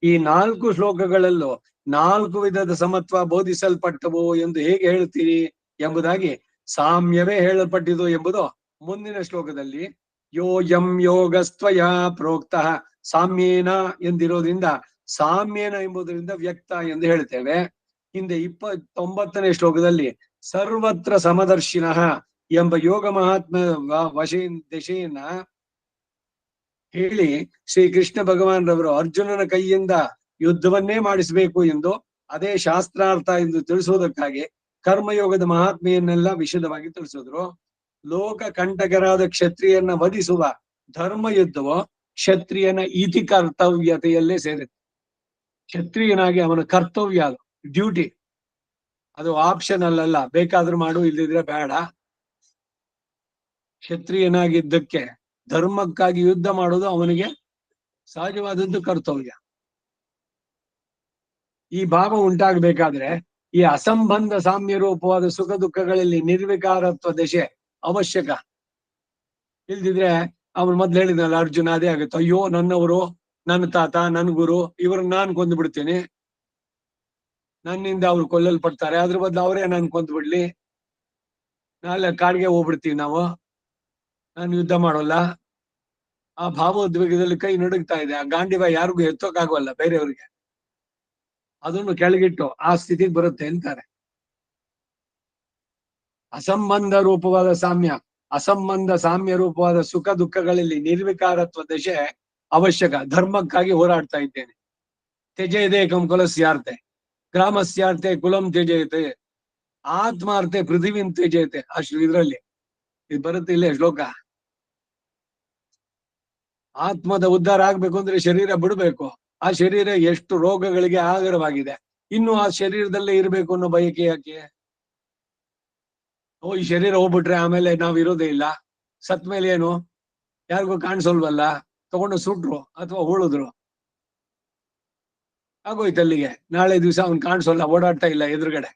ಈ 4 ಶ್ಲೋಕಗಳಲ್ಲೂ 4 ವಿಧದ ಸಮತ್ವ ಬೋಧಿಸಲ್ಪಟ್ಟವು ಎಂದು ಹೇಗೆ ಹೇಳ್ತೀರಿ ಎಂಬುದಾಗಿ ಸಾಮ್ಯವೇ ಹೇಳಲ್ಪಟ್ಟಿತು ಎಂಬುದು ಮುಂದಿನ ಶ್ಲೋಕದಲ್ಲಿ ಯೋಯಂ ಯೋಗಸ್ತ್ವಯ ಪ್ರೋಕ್ತಃ ಸಾಮ್ಯೇನ ಎಂದಿರೋದ್ರಿಂದ ಸಾಮ್ಯೇನ ಎಂಬುದರಿಂದ ವ್ಯಕ್ತ ಎಂದು ಹೇಳ್ತೇವೆ. ಹಿಂದೆ 29ನೇ ಶ್ಲೋಕದಲ್ಲಿ ಸರ್ವತ್ರ ಸಮದರ್ಶಿನಃ ಎಂಬ ಯೋಗ ಮಹಾತ್ಮ ದಶೆಯನ್ನ ಹೇಳಿ ಶ್ರೀಕೃಷ್ಣ ಭಗವಾನ್ರವರು ಅರ್ಜುನನ ಕೈಯಿಂದ ಯುದ್ಧವನ್ನೇ ಮಾಡಿಸಬೇಕು ಎಂದು, ಅದೇ ಶಾಸ್ತ್ರಾರ್ಥ ಎಂದು ತಿಳಿಸುವುದಕ್ಕಾಗಿ ಕರ್ಮಯೋಗದ ಮಹಾತ್ಮೆಯನ್ನೆಲ್ಲ ವಿಶದವಾಗಿ ತಿಳಿಸಿದ್ರು. ಲೋಕ ಕಂಟಕರಾದ ಕ್ಷತ್ರಿಯನ್ನ ವಧಿಸುವ ಧರ್ಮ ಯುದ್ಧವು ಕ್ಷತ್ರಿಯನ ಇತಿ ಕರ್ತವ್ಯತೆಯಲ್ಲೇ ಸೇರುತ್ತೆ. ಕ್ಷತ್ರಿಯನಾಗಿ ಅವನ ಕರ್ತವ್ಯ, ಅದು ಡ್ಯೂಟಿ, ಅದು ಆಪ್ಷನಲ್ ಅಲ್ಲ. ಬೇಕಾದ್ರೂ ಮಾಡು, ಇಲ್ದಿದ್ರೆ ಬೇಡ. ಕ್ಷತ್ರಿಯನಾಗಿದ್ದಕ್ಕೆ ಧರ್ಮಕ್ಕಾಗಿ ಯುದ್ಧ ಮಾಡೋದು ಅವನಿಗೆ ಸಹಜವಾದದ್ದು ಕರ್ತವ್ಯ. ಈ ಭಾವ ಉಂಟಾಗಬೇಕಾದ್ರೆ ಈ ಅಸಂಬಂಧ ಸಾಮ್ಯ ರೂಪವಾದ ಸುಖ ದುಃಖಗಳಲ್ಲಿ ನಿರ್ವಿಕಾರತ್ವ ದಶೆ ಅವಶ್ಯಕ. ಇಲ್ದಿದ್ರೆ ಅವನು ಮೊದ್ಲು ಹೇಳಿದ್ನಲ್ಲ ಅರ್ಜುನ, ಅದೇ ಆಗುತ್ತೆ. ಅಯ್ಯೋ, ನನ್ನವರು, ನನ್ನ ತಾತ, ನನ್ನ ಗುರು, ಇವ್ರನ್ನ ನಾನು ಕೊಂದು ಬಿಡ್ತೀನಿ, ನನ್ನಿಂದ ಅವ್ರು ಕೊಲ್ಲಲ್ಪಡ್ತಾರೆ, ಅದ್ರ ಬದಲು ಅವರೇ ನಾನು ಕೊಂದು ಬಿಡ್ಲಿ, ನಾಳೆ ಕಾಡಿಗೆ ಹೋಗ್ಬಿಡ್ತೀವಿ ನಾವು, ನಾನು ಯುದ್ಧ ಮಾಡೋಲ್ಲ. ಆ ಭಾವೋದ್ವೇಗದಲ್ಲಿ ಕೈ ನಡುಗ್ತಾ ಇದೆ. ಆ ಗಾಂಡಿವ ಯಾರಿಗೂ ಎತ್ತೋಕ್ಕಾಗಲ್ಲ ಬೇರೆಯವ್ರಿಗೆ. ಅದನ್ನು ಕೆಳಗಿಟ್ಟು ಆ ಸ್ಥಿತಿಗೆ ಬರುತ್ತೆ ಅಂತಾರೆ. ಅಸಂಬಂಧ ರೂಪವಾದ ಸಾಮ್ಯ, ಅಸಂಬಂಧ ಸಾಮ್ಯ ರೂಪವಾದ ಸುಖ ದುಃಖಗಳಲ್ಲಿ ನಿರ್ವಿಕಾರತ್ವ ದಶೆ ಅವಶ್ಯಕ. ಧರ್ಮಕ್ಕಾಗಿ ಹೋರಾಡ್ತಾ ಇದ್ದೇನೆ. ತ್ಯಜೇದೇಕಂ ಕುಲಸ್ಯಾರ್ತೆ ಗ್ರಾಮಸ್ಯಾರ್ತೆ ಕುಲಂ ತ್ಯಜೇತೆ ಆತ್ಮಾರ್ತೆ ಪೃಥಿವಿಂ ತ್ಯಜೇತೆ. ಅಷ್ಟು ಇದ್ರಲ್ಲಿ ಇದು ಬರುತ್ತೆ ಇಲ್ಲೇ ಶ್ಲೋಕ. ಆತ್ಮದ ಉದ್ಧಾರ ಆಗ್ಬೇಕು ಅಂದ್ರೆ ಶರೀರ ಬಿಡ್ಬೇಕು. ಆ ಶರೀರ ಎಷ್ಟು ರೋಗಗಳಿಗೆ ಆಗರವಾಗಿದೆ, ಇನ್ನು ಆ ಶರೀರದಲ್ಲೇ ಇರ್ಬೇಕು ಅನ್ನೋ ಬಯಕೆ ಯಾಕೆ? ಈ ಶರೀರ ಹೋಗ್ಬಿಟ್ರೆ ಆಮೇಲೆ ನಾವ್ ಇರೋದೇ ಇಲ್ಲ, ಸತ್ ಮೇಲೆ ಏನು ಯಾರಿಗೂ ಕಾಣಿಸೋಲ್ವಲ್ಲ, ತಗೊಂಡು ಸುಟ್ರು ಅಥವಾ ಹೂಳಿದ್ರು, ಆಗೋಯ್ತು ಅಲ್ಲಿಗೆ. ನಾಳೆ ದಿವಸ ಅವ್ನ್ ಕಾಣಿಸೋಲ್ಲ, ಓಡಾಡ್ತಾ ಇಲ್ಲ ಎದುರುಗಡೆ.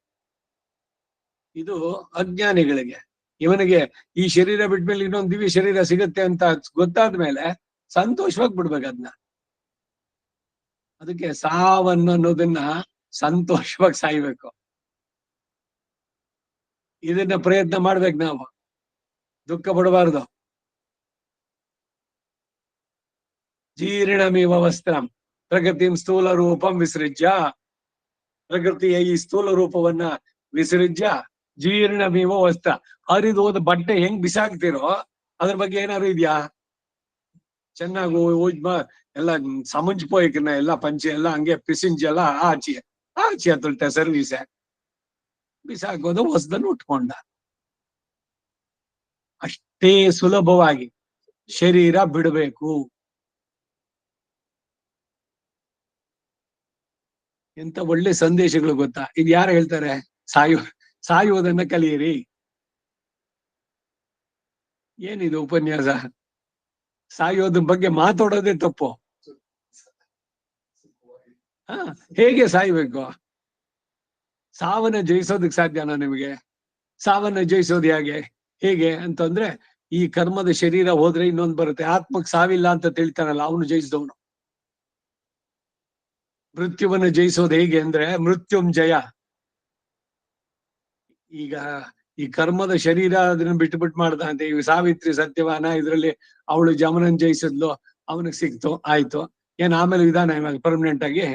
ಇದು ಅಜ್ಞಾನಿಗಳಿಗೆ. ಇವನಿಗೆ ಈ ಶರೀರ ಬಿಟ್ಮೇಲೆ ಇನ್ನೊಂದು ದಿವ್ಯ ಶರೀರ ಸಿಗುತ್ತೆ ಅಂತ ಗೊತ್ತಾದ್ಮೇಲೆ ಸಂತೋಷವಾಗಿ ಬಿಡ್ಬೇಕು ಅದನ್ನ. ಅದಕ್ಕೆ ಸಾವನ್ನು ಅನ್ನೋದನ್ನ ಸಂತೋಷವಾಗಿ ಸಾಯ್ಬೇಕು. ಇದನ್ನ ಪ್ರಯತ್ನ ಮಾಡ್ಬೇಕು ನಾವು, ದುಃಖ ಪಡಬಾರ್ದು. ಜೀರ್ಣಮಿವ ವಸ್ತ್ರಂ ಪ್ರಕೃತಿಂ ಸ್ಥೂಲ ರೂಪಂ ವಿಸೃಜ್ಯ. ಪ್ರಕೃತಿಯ ಈ ಸ್ಥೂಲ ರೂಪವನ್ನ ವಿಸೃಜ್ಯ ಜೀರ್ಣಮಿವ ವಸ್ತ್ರ. ಹರಿದು ಹೋದ ಬಟ್ಟೆ ಹೆಂಗ್ ಬಿಸಾಕ್ತಿರೋ ಅದ್ರ ಬಗ್ಗೆ ಏನಾದ್ರು ಇದ್ಯಾ? ಚೆನ್ನಾಗಿ ಎಲ್ಲ ಸಮುಂಜ್ ಪೋಯ್ಕನ್ನ ಎಲ್ಲ ಪಂಚೆ ಎಲ್ಲ ಹಂಗೆ ಪಿಸಿಂಜ್ ಎಲ್ಲ ಆಚಿ ಹತ್ತುಲ್ಟ ಸರ್ವೀಸೆ ಬಿಸಾಕೋದು, ಹೊಸದನ್ನು ಉಟ್ಕೊಂಡ. ಅಷ್ಟೇ ಸುಲಭವಾಗಿ ಶರೀರ ಬಿಡಬೇಕು. ಎಂತ ಒಳ್ಳೆ ಸಂದೇಶಗಳು ಗೊತ್ತಾ? ಇದು ಯಾರು ಹೇಳ್ತಾರೆ? ಸಾಯುವುದನ್ನ ಕಲಿಯಿರಿ. ಏನಿದು ಉಪನ್ಯಾಸ? ಸಾಯೋದ್ರ ಬಗ್ಗೆ ಮಾತಾಡೋದೇ ತಪ್ಪು. ಹೇಗೆ ಸಾಯ್ಬೇಕು? ಸಾವನ್ನ ಜಯಿಸೋದಕ್ಕೆ ಸಾಧ್ಯನಾ ನಿಮಗೆ? ಸಾವನ್ನ ಜಯಿಸೋದು ಹೇಗೆ ಅಂತಂದ್ರೆ, ಈ ಕರ್ಮದ ಶರೀರ ಹೋದ್ರೆ ಇನ್ನೊಂದು ಬರುತ್ತೆ. ಆತ್ಮಕ್ ಸಾವಿಲ್ಲ ಅಂತ ತಿಳ್ತಾನಲ್ಲ, ಅವನು ಜಯಿಸಿದವನು. ಮೃತ್ಯುವನ್ನು ಜಯಿಸೋದು ಹೇಗೆ ಅಂದ್ರೆ ಮೃತ್ಯುಂಜಯ. ಈಗ ಈ ಕರ್ಮದ ಶರೀರ ಅದನ್ನ ಬಿಟ್ಟು ಮಾಡ್ದ ಅಂತ. ಈಗ ಸಾವಿತ್ರಿ ಸತ್ಯವಾನ ಇದ್ರಲ್ಲಿ ಅವಳು ಜಮನನ್ ಜಯಿಸಿದ್ಲು, ಅವನಿಗೆ ಸಿಕ್ತು, ಆಯ್ತು. ಏನ್ ಆಮೇಲೆ ವಿಧಾನ ಇವಾಗ ಪರ್ಮನೆಂಟ್ ಆಗಿ?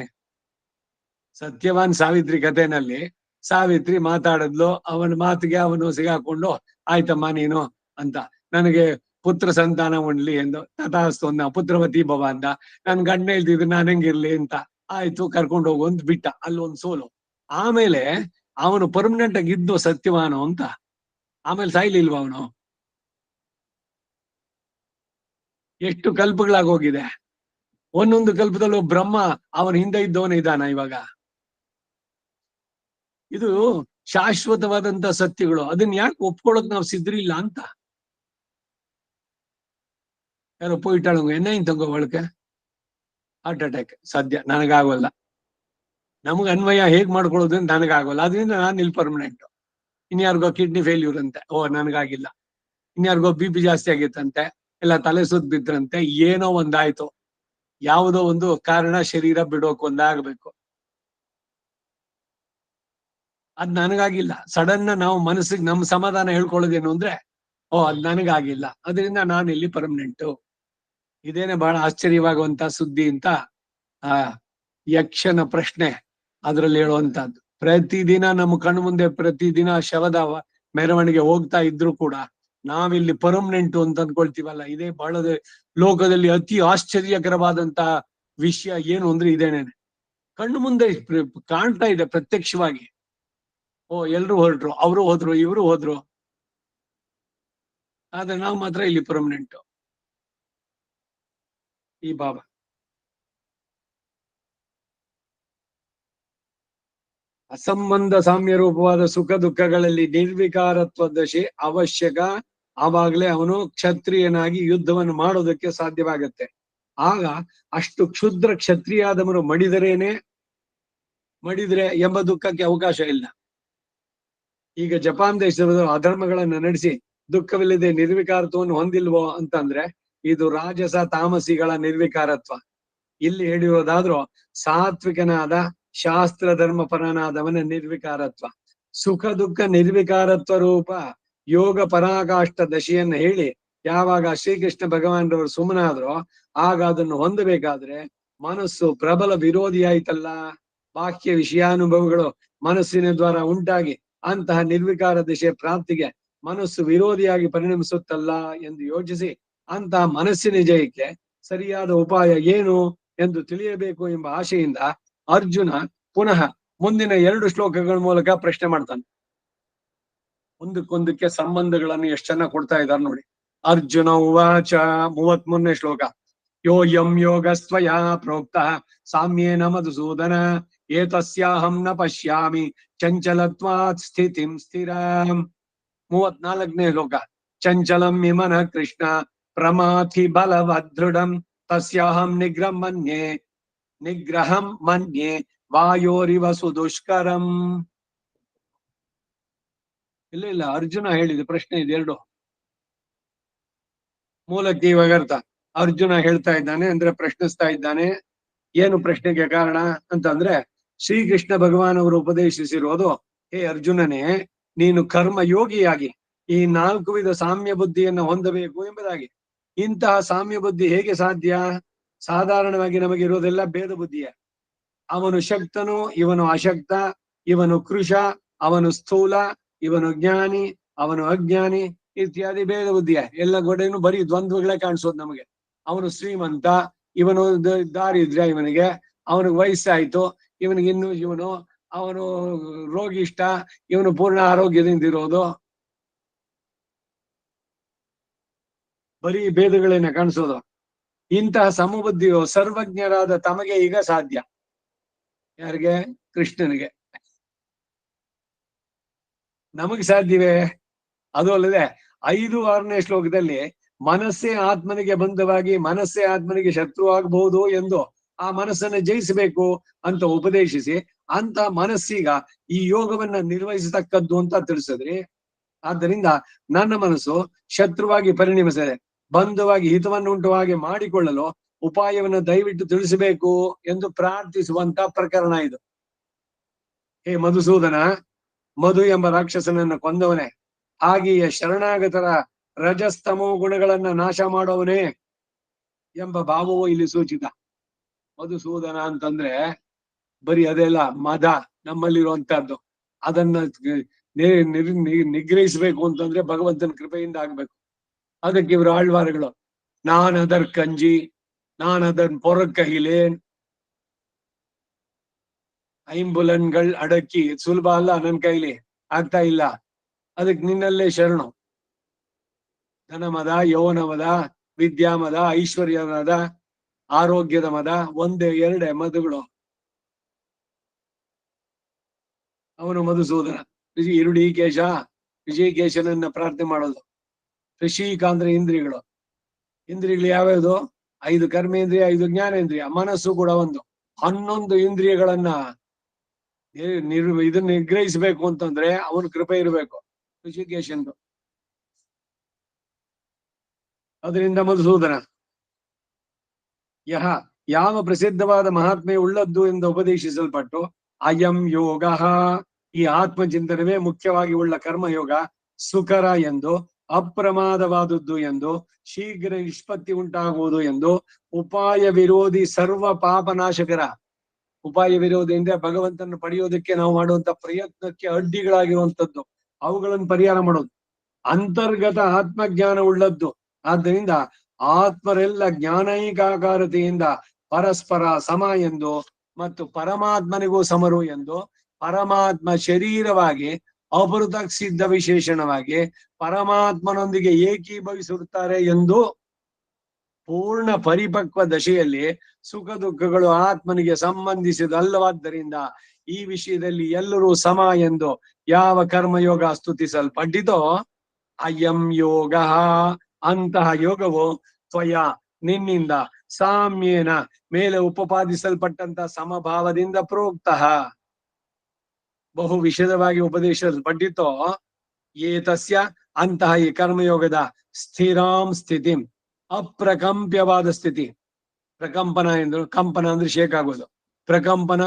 ಸತ್ಯವಾನ್ ಸಾವಿತ್ರಿ ಕಥೆನಲ್ಲಿ ಸಾವಿತ್ರಿ ಮಾತಾಡಿದ್ಲು, ಅವನ ಮಾತಿಗೆ ಅವನು ಸಿಗಾಕೊಂಡು, ಆಯ್ತಮ್ಮ ನೀನು ಅಂತ, ನನಗೆ ಪುತ್ರ ಸಂತಾನ ಉಣ್ಲಿ ಎಂದು ತಥಾಸ್ತು ಅಂದ. ಪುತ್ರವತಿ ಭವ ಅಂದ. ನನ್ ಗಂಡ ಹೇಳ್ತಿದ್ರು ನಾನು ಹೆಂಗಿರ್ಲಿ ಅಂತ. ಆಯ್ತು, ಕರ್ಕೊಂಡು ಹೋಗು ಅಂತ ಬಿಟ್ಟ. ಅಲ್ಲೊಂದು ಸೋಲು. ಆಮೇಲೆ ಅವನು ಪರ್ಮನೆಂಟ್ ಆಗಿ ಇದ್ದು ಸತ್ಯವಾನು ಅಂತ. ಆಮೇಲೆ ಸಾಯ್ಲಿಲ್ವ ಅವನು? ಎಷ್ಟು ಕಲ್ಪಗಳಾಗೋಗಿದೆ. ಒಂದೊಂದು ಕಲ್ಪದಲ್ಲೂ ಬ್ರಹ್ಮ ಅವನ ಹಿಂದೆ ಇದ್ದವನೇ ಇದ್ದಾನ ಇವಾಗ. ಇದು ಶಾಶ್ವತವಾದಂತ ಸತ್ಯಗಳು. ಅದನ್ನ ಯಾಕೆ ಒಪ್ಕೊಳ್ಳೋಕ್ ನಾವು ಸಿದ್ರಿಲ್ಲ ಅಂತ. ಯಾರೋ போயிட்டாளுங்க என்ன ತಗೋ ಒಳಕ್ಕೆ ಹಾರ್ಟ್ ಅಟ್ಯಾಕ್ ಸದ್ಯ ನನಗಾಗೋಲ್ಲ. ನಮಗ್ ಅನ್ವಯ ಹೇಗ್ ಮಾಡ್ಕೊಳ್ಳೋದು ಅಂತ ನನಗಾಗೋಲ್ಲ. ಅದರಿಂದ ನಾನು ಇಲ್ಲಿ ಪರ್ಮನೆಂಟ್. ಇನ್ಯಾರಿಗೋ ಕಿಡ್ನಿ ಫೇಲ್ಯೂರ್ ಅಂತೆ, ಓ ನನಗಾಗಿಲ್ಲ. ಇನ್ಯಾರಿಗೋ BP ಜಾಸ್ತಿ ಆಗಿತ್ತಂತೆ, ಎಲ್ಲ ತಲೆ ಸುತ್ತ ಬಿದ್ರಂತೆ, ಏನೋ ಒಂದಾಯ್ತು. ಯಾವುದೋ ಒಂದು ಕಾರಣ ಶರೀರ ಬಿಡೋಕ್ ಒಂದಾಗಬೇಕು. ಅದ್ ನನಗಾಗಿಲ್ಲ. ಸಡನ್ ನಾವು ಮನಸ್ಸಿಗೆ ನಮ್ ಸಮಾಧಾನ ಹೇಳ್ಕೊಳ್ಳೋದೇನು ಅಂದ್ರೆ, ಓ ಅದ್ ನನಗಾಗಿಲ್ಲ, ಅದರಿಂದ ನಾನು ಇಲ್ಲಿ ಪರ್ಮನೆಂಟು. ಇದೇನೆ ಬಹಳ ಆಶ್ಚರ್ಯವಾಗುವಂತ ಸುದ್ದಿ ಅಂತ ಯಕ್ಷನ ಪ್ರಶ್ನೆ ಅದ್ರಲ್ಲಿ ಹೇಳುವಂತದ್ದು. ಪ್ರತಿದಿನ ನಮ್ಮ ಕಣ್ಣು ಮುಂದೆ ಪ್ರತಿದಿನ ಶವದ ಮೆರವಣಿಗೆ ಹೋಗ್ತಾ ಇದ್ರು ಕೂಡ ನಾವಿಲ್ಲಿ ಪರ್ಮನೆಂಟು ಅಂತ ಅಂದ್ಕೊಳ್ತೀವಲ್ಲ. ಇದೇ ಬಹಳ ಲೋಕದಲ್ಲಿ ಅತಿ ಆಶ್ಚರ್ಯಕರವಾದಂತ ವಿಷಯ ಏನು ಅಂದ್ರೆ ಇದೇನೇನೆ. ಕಣ್ಣು ಮುಂದೆ ಕಾಣ್ತಾ ಇದೆ ಪ್ರತ್ಯಕ್ಷವಾಗಿ. ಓ ಎಲ್ರು ಹೊರಟ್ರು, ಅವರು ಹೋದ್ರು, ಇವರು ಹೋದ್ರು, ಆದ್ರೆ ನಾವು ಮಾತ್ರ ಇಲ್ಲಿ ಪರ್ಮನೆಂಟು. ಈ ಬಾಬಾ ಅಸಂಬಂಧ ಸಾಮ್ಯ ರೂಪವಾದ ಸುಖ ದುಃಖಗಳಲ್ಲಿ ನಿರ್ವಿಕಾರತ್ವ ದಶೆ ಅವಶ್ಯಕ. ಆವಾಗಲೇ ಅವನು ಕ್ಷತ್ರಿಯನಾಗಿ ಯುದ್ಧವನ್ನು ಮಾಡೋದಕ್ಕೆ ಸಾಧ್ಯವಾಗತ್ತೆ. ಆಗ ಅಷ್ಟು ಕ್ಷುದ್ರ ಕ್ಷತ್ರಿಯಾದವರು ಮಡಿದ್ರೆ ಎಂಬ ದುಃಖಕ್ಕೆ ಅವಕಾಶ ಇಲ್ಲ. ಈಗ ಜಪಾನ್ ದೇಶದವರು ಅಧರ್ಮಗಳನ್ನ ನಡೆಸಿ ದುಃಖವಿಲ್ಲದೆ ನಿರ್ವಿಕಾರತ್ವವನ್ನು ಹೊಂದಿಲ್ವೋ ಅಂತಂದ್ರೆ ಇದು ರಾಜಸ ತಾಮಸಿಗಳ ನಿರ್ವಿಕಾರತ್ವ. ಇಲ್ಲಿ ಹೇಳಿರೋದಾದ್ರೂ ಸಾತ್ವಿಕನಾದ ಶಾಸ್ತ್ರ ಧರ್ಮ ಪರನಾದವನ ನಿರ್ವಿಕಾರತ್ವ. ಸುಖ ದುಃಖ ನಿರ್ವಿಕಾರತ್ವ ರೂಪ ಯೋಗ ಪರಾಕಾಷ್ಠ ದಶೆಯನ್ನ ಹೇಳಿ ಯಾವಾಗ ಶ್ರೀಕೃಷ್ಣ ಭಗವಾನ್ರವರು ಸುಮ್ಮನಾದ್ರೋ ಆಗ ಅದನ್ನು ಹೊಂದಬೇಕಾದ್ರೆ ಮನಸ್ಸು ಪ್ರಬಲ ವಿರೋಧಿ ಆಯ್ತಲ್ಲ. ಬಾಹ್ಯ ವಿಷಯಾನುಭವಗಳು ಮನಸ್ಸಿನ ದ್ವಾರ ಉಂಟಾಗಿ ಅಂತಹ ನಿರ್ವಿಕಾರ ದಶೆ ಪ್ರಾಪ್ತಿಗೆ ಮನಸ್ಸು ವಿರೋಧಿಯಾಗಿ ಪರಿಣಮಿಸುತ್ತಲ್ಲ ಎಂದು ಯೋಚಿಸಿ ಅಂತಹ ಮನಸ್ಸಿನ ಜಯಕ್ಕೆ ಸರಿಯಾದ ಉಪಾಯ ಏನು ಎಂದು ತಿಳಿಯಬೇಕು ಎಂಬ ಆಶೆಯಿಂದ ಅರ್ಜುನ ಪುನಃ ಮುಂದಿನ 2 ಶ್ಲೋಕಗಳ ಮೂಲಕ ಪ್ರಶ್ನೆ ಮಾಡ್ತಾನೆ. ಒಂದಕ್ಕೊಂದಕ್ಕೆ ಸಂಬಂಧಗಳನ್ನು ಎಷ್ಟು ಚೆನ್ನಾಗಿ ಕೊಡ್ತಾ ಇದ್ದಾರೆ ನೋಡಿ. ಅರ್ಜುನ ಉವಾಚ 33ನೇ ಶ್ಲೋಕ. ಯೋಯಂ ಯೋಗಸ್ತ್ವಯಾ ಪ್ರೋಕ್ತ ಸಾಮ್ಯೇನ ಮಧುಸೂದನ ಏತಸ್ಯಾಹಂ ನ ಪಶ್ಯಾಮಿ ಚಂಚಲತ್ವಾತ್ ಸ್ಥಿತಿಂ ಸ್ಥಿರಾಂ. 34ನೇ ಶ್ಲೋಕ. ಚಂಚಲಂ ವಿಮನ ಕೃಷ್ಣ ಪ್ರಮಾಥಿ ಬಲವದೃಢಂ ತಸ್ಯಾಹಂ ನಿಗ್ರಹಂ ಮನ್ಯೆ ವಾಯೋರಿವ ಸುದುಷ್ಕರಂ. ಇಲ್ಲ ಅರ್ಜುನ ಹೇಳಿದ ಪ್ರಶ್ನೆ ಇದೆ 2. ಮೂಲಕ್ಕೆ ಇವಾಗ ಅರ್ಥ. ಅರ್ಜುನ ಹೇಳ್ತಾ ಇದ್ದಾನೆ ಅಂದ್ರೆ ಪ್ರಶ್ನಿಸ್ತಾ ಇದ್ದಾನೆ, ಏನು ಪ್ರಶ್ನೆಗೆ ಕಾರಣ ಅಂತಂದ್ರೆ ಶ್ರೀಕೃಷ್ಣ ಭಗವಾನ್ ಅವರು ಉಪದೇಶಿಸಿರೋದು, ಹೇ ಅರ್ಜುನನೇ, ನೀನು ಕರ್ಮ ಯೋಗಿಯಾಗಿ ಈ 4 ವಿಧ ಸಾಮ್ಯ ಬುದ್ಧಿಯನ್ನು ಹೊಂದಬೇಕು ಎಂಬುದಾಗಿ. ಇಂತಹ ಸಾಮ್ಯ ಬುದ್ಧಿ ಹೇಗೆ ಸಾಧ್ಯ? ಸಾಧಾರಣವಾಗಿ ನಮಗೆ ಇರೋದೆಲ್ಲ ಭೇದ ಬುದ್ಧಿಯ. ಅವನು ಶಕ್ತನು, ಇವನು ಅಶಕ್ತ, ಇವನು ಕೃಶ, ಅವನು ಸ್ಥೂಲ, ಇವನು ಜ್ಞಾನಿ, ಅವನು ಅಜ್ಞಾನಿ ಇತ್ಯಾದಿ ಭೇದ ಬುದ್ಧಿಯ. ಎಲ್ಲ ಕಡೆನೂ ಬರೀ ದ್ವಂದ್ವಗಳೇ ಕಾಣಿಸೋದು ನಮಗೆ. ಅವನು ಶ್ರೀಮಂತ, ಇವನು ದಾರಿದ್ರ್ಯ, ಇವನಿಗೆ ಅವನಿಗೆ ವಯಸ್ಸಾಯ್ತು, ಅವನು ರೋಗಿಷ್ಠ, ಇವನು ಪೂರ್ಣ ಆರೋಗ್ಯದಿಂದ ಇರೋದು. ಬರೀ ಭೇದಗಳೇನೆ ಕಾಣಿಸೋದು. ಇಂತಹ ಸಮಬುದ್ಧಿಯು ಸರ್ವಜ್ಞರಾದ ತಮಗೆ ಈಗ ಸಾಧ್ಯ. ಯಾರಿಗೆ? ಕೃಷ್ಣನಿಗೆ. ನಮಗೆ ಸಾಧ್ಯವೇ? ಅದು ಅಲ್ಲದೆ 5-6ನೇ ಶ್ಲೋಕದಲ್ಲಿ ಮನಸ್ಸೇ ಆತ್ಮನಿಗೆ ಬಂಧವಾಗಿ ಮನಸ್ಸೇ ಆತ್ಮನಿಗೆ ಶತ್ರು ಆಗಬಹುದು ಎಂದು ಆ ಮನಸ್ಸನ್ನು ಜಯಿಸಬೇಕು ಅಂತ ಉಪದೇಶಿಸಿ, ಅಂತ ಮನಸ್ಸೀಗ ಈ ಯೋಗವನ್ನ ನಿರ್ವಹಿಸತಕ್ಕದ್ದು ಅಂತ ತಿಳಿಸಿದ್ರಿ. ಆದ್ದರಿಂದ ನನ್ನ ಮನಸ್ಸು ಶತ್ರುವಾಗಿ ಪರಿಣಮಿಸಿದೆ, ಬಂಧವಾಗಿ ಹಿತವನ್ನುಂಟು ಹಾಗೆ ಮಾಡಿಕೊಳ್ಳಲು ಉಪಾಯವನ್ನು ದಯವಿಟ್ಟು ತಿಳಿಸಬೇಕು ಎಂದು ಪ್ರಾರ್ಥಿಸುವಂತ ಪ್ರಕರಣ ಇದು. ಹೇ ಮಧುಸೂದನ, ಮಧು ಎಂಬ ರಾಕ್ಷಸನನ್ನು ಕೊಂದವನೇ, ಹಾಗೆಯೇ ಶರಣಾಗತರ ರಜಸ್ತಮೋ ಗುಣಗಳನ್ನ ನಾಶ ಮಾಡುವವನೇ ಎಂಬ ಭಾವವು ಇಲ್ಲಿ ಸೂಚಿತ. ಮಧುಸೂದನ ಅಂತಂದ್ರೆ ಬರೀ ಅದೆಲ್ಲ ಮದ ನಮ್ಮಲ್ಲಿರುವಂತಹದ್ದು. ಅದನ್ನ ನಿಗ್ರಹಿಸಬೇಕು ಅಂತಂದ್ರೆ ಭಗವಂತನ ಕೃಪೆಯಿಂದ ಆಗ್ಬೇಕು. ಅದಕ್ಕೆ ಇವರು ಆಳ್ವಾರಗಳು, ನಾನದರ್ ಕಂಜಿ, ನಾನದನ್ ಪೊರಕ್ಕಹಿಲೇನ್, ಐಂಬುಲನ್ಗಳ್ ಅಡಕ್ಕಿ ಸುಲಭ ಅಲ್ಲ, ನನ್ನ ಕೈಲಿ ಆಗ್ತಾ ಇಲ್ಲ, ಅದಕ್ಕೆ ನಿನ್ನಲ್ಲೇ ಶರಣು. ಧನಮದ, ಯೌವನಮದ, ವಿದ್ಯಾಮದ, ಐಶ್ವರ್ಯಮದ, ಆರೋಗ್ಯದ ಮದ, 1-2 ಮದಗಳು. ಅವನು ಮಧುಸೂದನ. ಇರುಡೀಕೇಶ, ಋಷಿಕೇಶನನ್ನ ಪ್ರಾರ್ಥನೆ ಮಾಡೋದು. ಋಷಿಕ ಅಂದ್ರೆ ಇಂದ್ರಿಯಗಳು. ಇಂದ್ರಿಯಗಳು ಯಾವ್ಯಾವುದು? 5 ಕರ್ಮೇಂದ್ರಿಯ, 5 ಜ್ಞಾನೇಂದ್ರಿಯ, ಮನಸ್ಸು ಕೂಡ ಒಂದು. 11 ಇಂದ್ರಿಯಗಳನ್ನ ಇದನ್ನ ನಿಗ್ರಹಿಸಬೇಕು ಅಂತಂದ್ರೆ ಅವನ ಕೃಪೆ ಇರಬೇಕು, ಋಷಿಕೇಶಂದು. ಅದರಿಂದ ಮಧುಸೂದನ ಯಾವ ಪ್ರಸಿದ್ಧವಾದ ಮಹಾತ್ಮೆ ಉಳ್ಳದ್ದು ಎಂದು ಉಪದೇಶಿಸಲ್ಪಟ್ಟು, ಅಯಂ ಯೋಗ, ಈ ಆತ್ಮಚಿಂತನವೇ ಮುಖ್ಯವಾಗಿ ಉಳ್ಳ ಕರ್ಮಯೋಗ, ಸುಕರ ಎಂದು, ಅಪ್ರಮಾದವಾದದ್ದು ಎಂದು, ಶೀಘ್ರ ನಿಷ್ಪತ್ತಿ ಉಂಟಾಗುವುದು ಎಂದು, ಉಪಾಯ ವಿರೋಧಿ ಸರ್ವ ಪಾಪನಾಶಕರ. ಉಪಾಯ ವಿರೋಧಿ ಅಂದ್ರೆ ಭಗವಂತನ ಪಡೆಯೋದಕ್ಕೆ ನಾವು ಮಾಡುವಂತ ಪ್ರಯತ್ನಕ್ಕೆ ಅಡ್ಡಿಗಳಾಗಿರುವಂತದ್ದು, ಅವುಗಳನ್ನು ಪರಿಹಾರ ಮಾಡೋದು. ಅಂತರ್ಗತ ಆತ್ಮಜ್ಞಾನ ಉಳ್ಳದ್ದು. ಆದ್ದರಿಂದ ಆತ್ಮರೆಲ್ಲ ಜ್ಞಾನೈಕಾಕಾರತೆಯಿಂದ ಪರಸ್ಪರ ಸಮ ಎಂದು ಮತ್ತು ಪರಮಾತ್ಮನಿಗೂ ಸಮರು ಎಂದು, ಪರಮಾತ್ಮ ಶರೀರವಾಗಿ ಅಪೃಥಕ್ ಸಿದ್ಧ ವಿಶೇಷಣವಾಗಿ ಪರಮಾತ್ಮನೊಂದಿಗೆ ಏಕೀಭವಿಸುತ್ತಾರೆ ಎಂದು ಪೂರ್ಣ ಪರಿಪಕ್ವ ದಶೆಯಲ್ಲಿ ಸುಖ ದುಃಖಗಳು ಆತ್ಮನಿಗೆ ಸಂಬಂಧಿಸಿದಲ್ಲವಾದ್ದರಿಂದ ಈ ವಿಷಯದಲ್ಲಿ ಎಲ್ಲರೂ ಸಮ ಎಂದು ಯಾವ ಕರ್ಮಯೋಗ ಸ್ತುತಿಸಲ್ಪಟ್ಟಿತೋ, ಅಯಂ ಯೋಗ, ಅಂತಹ ಯೋಗವು ತ್ವಯ, ನಿನ್ನಿಂದ, ಸಾಮ್ಯೇನ, ಮೇಲೆ ಉಪಪಾದಿಸಲ್ಪಟ್ಟಂತ ಸಮಭಾವದಿಂದ ಪ್ರೋಕ್ತ, ಬಹು ವಿಶದವಾಗಿ ಉಪದೇಶಿಸಲ್ಪಟ್ಟಿತೋ, ಏತಸ್ಯ, ಅಂತಹ ಈ ಕರ್ಮಯೋಗದ ಸ್ಥಿರಾಂ ಸ್ಥಿತಿ, ಅಪ್ರಕಂಪ್ಯವಾದ ಸ್ಥಿತಿ. ಪ್ರಕಂಪನ ಎಂದು, ಕಂಪನ ಅಂದ್ರೆ ಶೇಕ್ ಆಗೋದು, ಪ್ರಕಂಪನ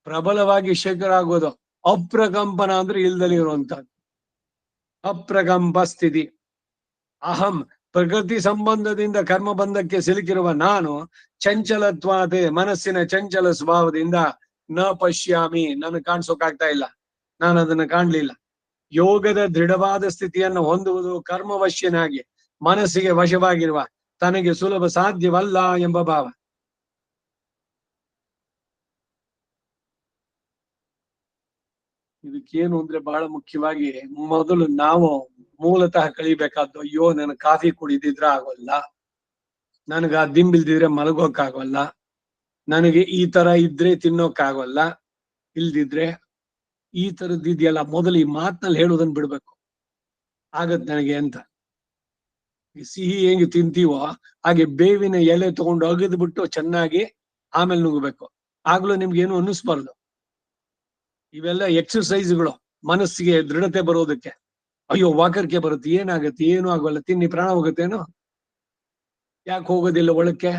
ಪ್ರಬಲವಾಗಿ ಶೇಕರಾಗೋದು, ಅಪ್ರಕಂಪನ ಅಂದ್ರೆ ಇಲ್ದಲ್ಲಿ ಇರುವಂತಹದ್ದು, ಅಪ್ರಕಂಪ ಸ್ಥಿತಿ. ಅಹಂ, ಪ್ರಕೃತಿ ಸಂಬಂಧದಿಂದ ಕರ್ಮಬಂಧಕ್ಕೆ ಸಿಲುಕಿರುವ ನಾನು, ಚಂಚಲತ್ವಾತೆ, ಮನಸ್ಸಿನ ಚಂಚಲ ಸ್ವಭಾವದಿಂದ, ನ ಪಶ್ಯಾಮಿ, ನನಗೆ ಕಾಣಿಸೋಕಾಗ್ತಾ ಇಲ್ಲ, ನಾನು ಅದನ್ನ ಕಾಣ್ಲಿಲ್ಲ. ಯೋಗದ ದೃಢವಾದ ಸ್ಥಿತಿಯನ್ನು ಹೊಂದುವುದು ಕರ್ಮವಶ್ಯನಾಗಿ ಮನಸ್ಸಿಗೆ ವಶವಾಗಿರುವ ತನಗೆ ಸುಲಭ ಸಾಧ್ಯವಲ್ಲ ಎಂಬ ಭಾವ. ಇದಕ್ಕೇನು ಅಂದ್ರೆ ಬಹಳ ಮುಖ್ಯವಾಗಿ ಮೊದಲು ನಾವು ಮೂಲತಃ ಕಳಿಬೇಕಾದ್ದು, ಅಯ್ಯೋ ನನ್ ಕಾಫಿ ಕುಡಿದಿದ್ರ ಆಗೋಲ್ಲ, ನನಗ ದಿಂಬಿಲ್ದಿದ್ರೆ ಮಲಗೋಕ್ಕಾಗೋಲ್ಲ, ನನಗೆ ಈ ತರ ಇದ್ರೆ ತಿನ್ನೋಕ್ಕಾಗೋಲ್ಲ, ಇಲ್ದಿದ್ರೆ ಈ ತರದ್ದಿದೆಯಲ್ಲ, ಮೊದಲು ಈ ಮಾತ್ನಲ್ಲಿ ಹೇಳೋದನ್ನ ಬಿಡ್ಬೇಕು, ಆಗತ್ ನನಗೆ ಅಂತ. ಸಿಹಿ ಹೆಂಗೆ ತಿಂತೀವೋ ಹಾಗೆ ಬೇವಿನ ಎಲೆ ತಗೊಂಡು ಅಗದು ಬಿಟ್ಟು ಚೆನ್ನಾಗಿ ಆಮೇಲೆ ನುಗ್ಗಬೇಕು, ಆಗ್ಲೂ ನಿಮ್ಗೇನು ಅನ್ನಿಸ್ಬಾರ್ದು. ಇವೆಲ್ಲ ಎಕ್ಸರ್ಸೈಸ್ಗಳು ಮನಸ್ಸಿಗೆ ದೃಢತೆ ಬರೋದಕ್ಕೆ. ಅಯ್ಯೋ ವಾಕರ್ಕೆ ಬರುತ್ತೆ, ಏನಾಗತ್ತೆ, ಏನು ಆಗೋಲ್ಲ, ತಿನ್ನಿ ಪ್ರಾಣ ಹೋಗುತ್ತೇನೋ, ಯಾಕೆ ಹೋಗೋದಿಲ್ಲ ಒಳಕ್ಕೆ?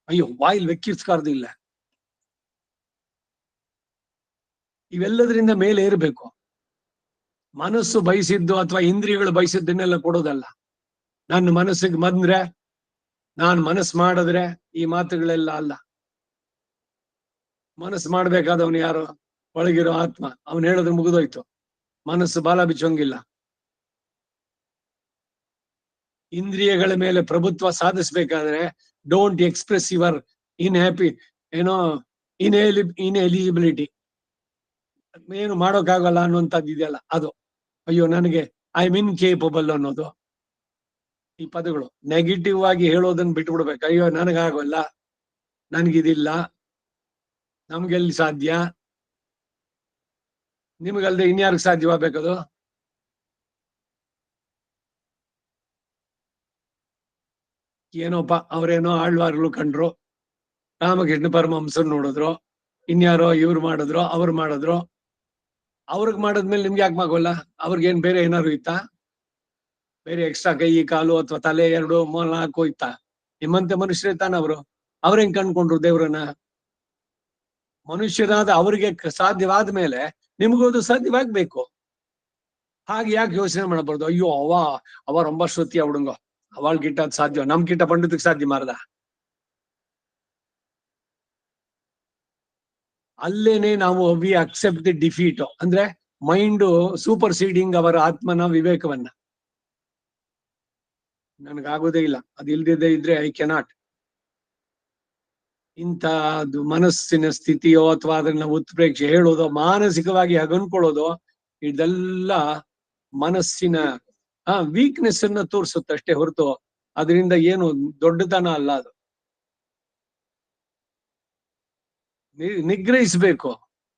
ಅಯ್ಯೋ ಬಾಯಿಲ್ வெக்கிರ್ಸ್ಕಾರ್ದು ಇಲ್ಲ. ಇವೆಲ್ಲದರಿಂದ ಮೇಲೆ ಇರಬೇಕು. ಮನಸ್ಸು ಬಯಸಿದ್ದು ಅಥವಾ ಇಂದ್ರಿಯಗಳು ಬಯಸಿದ್ದನ್ನೆಲ್ಲ ಕೊಡೋದಲ್ಲ. ನನ್ನ ಮನಸ್ಸಿಗೆ ಬಂದ್ರೆ, ನಾನು ಮನಸ್ಸು ಮಾಡಿದ್ರೆ ಈ ಮಾತುಗಳೆಲ್ಲ ಅಲ್ಲ. ಮನಸ್ಸು ಮಾಡ್ಬೇಕಾದವನು ಯಾರು? ಒಳಗಿರೋ ಆತ್ಮ. ಅವನು ಹೇಳಿದ್ರೆ ಮುಗಿದೋಯ್ತು. ಮನಸ್ಸು ಬಾಲ ಬಿಚ್ಚೋಂಗಿಲ್ಲ. ಇಂದ್ರಿಯಗಳ ಮೇಲೆ ಪ್ರಭುತ್ವ ಸಾಧಿಸ್ಬೇಕಾದ್ರೆ ಡೋಂಟ್ ಎಕ್ಸ್ಪ್ರೆಸ್ ಯುವರ್ ಇನ್ಎಲಿಜಿಬಿಲಿಟಿ. ಏನು ಮಾಡೋಕ್ಕಾಗಲ್ಲ ಅನ್ನುವಂಥದ್ದು ಇದೆಯಲ್ಲ ಅದು. ಅಯ್ಯೋ ನನಗೆ ಐ ಆಮ್ ಇನ್ಕೇಪಬಲ್ ಅನ್ನೋದು. ಈ ಪದಗಳು ನೆಗೆಟಿವ್ ಆಗಿ ಹೇಳೋದನ್ನ ಬಿಟ್ಬಿಡ್ಬೇಕು. ಅಯ್ಯೋ ನನಗಾಗಲ್ಲ, ನನ್ಗಿದಿಲ್ಲ, ನಮ್ಗೆಲ್ಲಿ ಸಾಧ್ಯ, ನಿಮಗಲ್ದೆ ಇನ್ಯಾರಿಗೆ ಸಾಧ್ಯವಾಗಬೇಕದು? ಏನೋಪ್ಪ ಅವ್ರೇನೋ ಆಳ್ವಾರ್ಗಳು ಕಂಡ್ರು, ರಾಮಕೃಷ್ಣ ಪರಮಹಂಸರು ನೋಡಿದ್ರು, ಇನ್ಯಾರೋ ಇವ್ರು ಮಾಡಿದ್ರು, ಅವ್ರು ಮಾಡಿದ್ರು. ಅವ್ರಿಗೆ ಮಾಡದ್ಮೇಲೆ ನಿಮ್ಗೆ ಯಾಕೆ ಆಗೋಲ್ಲ? ಅವ್ರಿಗೇನ್ ಬೇರೆ ಏನಾದ್ರು ಇತ್ತಾ? ಬೇರೆ ಎಕ್ಸ್ಟ್ರಾ ಕೈ ಕಾಲು ಅಥವಾ ತಲೆ 2 3 4 ಇತ್ತಾ? ನಿಮ್ಮಂತೆ ಮನುಷ್ಯರೇ ತಾನೆ ಅವರು. ಅವ್ರೇನ್ ಕಂಡ್ಕೊಂಡ್ರು ದೇವ್ರನ್ನ? ಮನುಷ್ಯರಾದ ಅವ್ರಿಗೆ ಸಾಧ್ಯವಾದ ಮೇಲೆ ನಿಮಗೋದು ಸಾಧ್ಯವಾಗ್ಬೇಕು. ಹಾಗೆ ಯಾಕೆ ಯೋಚನೆ ಮಾಡಬಾರ್ದು? ಅಯ್ಯೋ ಅವ ರೊಂಬ ಶ್ರುತಿ ಅವಡುಂಗ, ಅವಳ್ ಗಿಟ್ಟ ಅದ್ ಸಾಧ್ಯ, ನಮ್ ಗಿಟ್ಟ ಪಂಡಿತಕ್ಕೆ ಸಾಧ್ಯ ಮಾರ್ದ. ಅಲ್ಲೇನೆ ನಾವು ವಿ ಅಕ್ಸೆಪ್ಟ್ ದಿ ಡಿಫೀಟ್. ಅಂದ್ರೆ ಮೈಂಡ್ ಸೂಪರ್ ಸೀಡಿಂಗ್ ಅವರ ಆತ್ಮನ ವಿವೇಕವನ್ನ. ನನಗಾಗೋದೇ ಇಲ್ಲ, ಅದು ಇಲ್ದಿದ್ದೇ ಇದ್ರೆ ಐ ಕೆನಾಟ್. ಇಂಥದ್ದು ಮನಸ್ಸಿನ ಸ್ಥಿತಿಯೋ ಅಥವಾ ಅದನ್ನ ಉತ್ಪ್ರೇಕ್ಷೆ ಹೇಳೋದೋ, ಮಾನಸಿಕವಾಗಿ ಅನ್ಕೊಳ್ಳೋದು, ಇದೆಲ್ಲ ಮನಸ್ಸಿನ ವೀಕ್ನೆಸ್ ಅನ್ನ ತೋರಿಸುತ್ತಷ್ಟೇ ಹೊರತು ಅದರಿಂದ ಏನು ದೊಡ್ಡತನ ಅಲ್ಲ. ಅದು ನಿಗ್ರಹಿಸ್ಬೇಕು.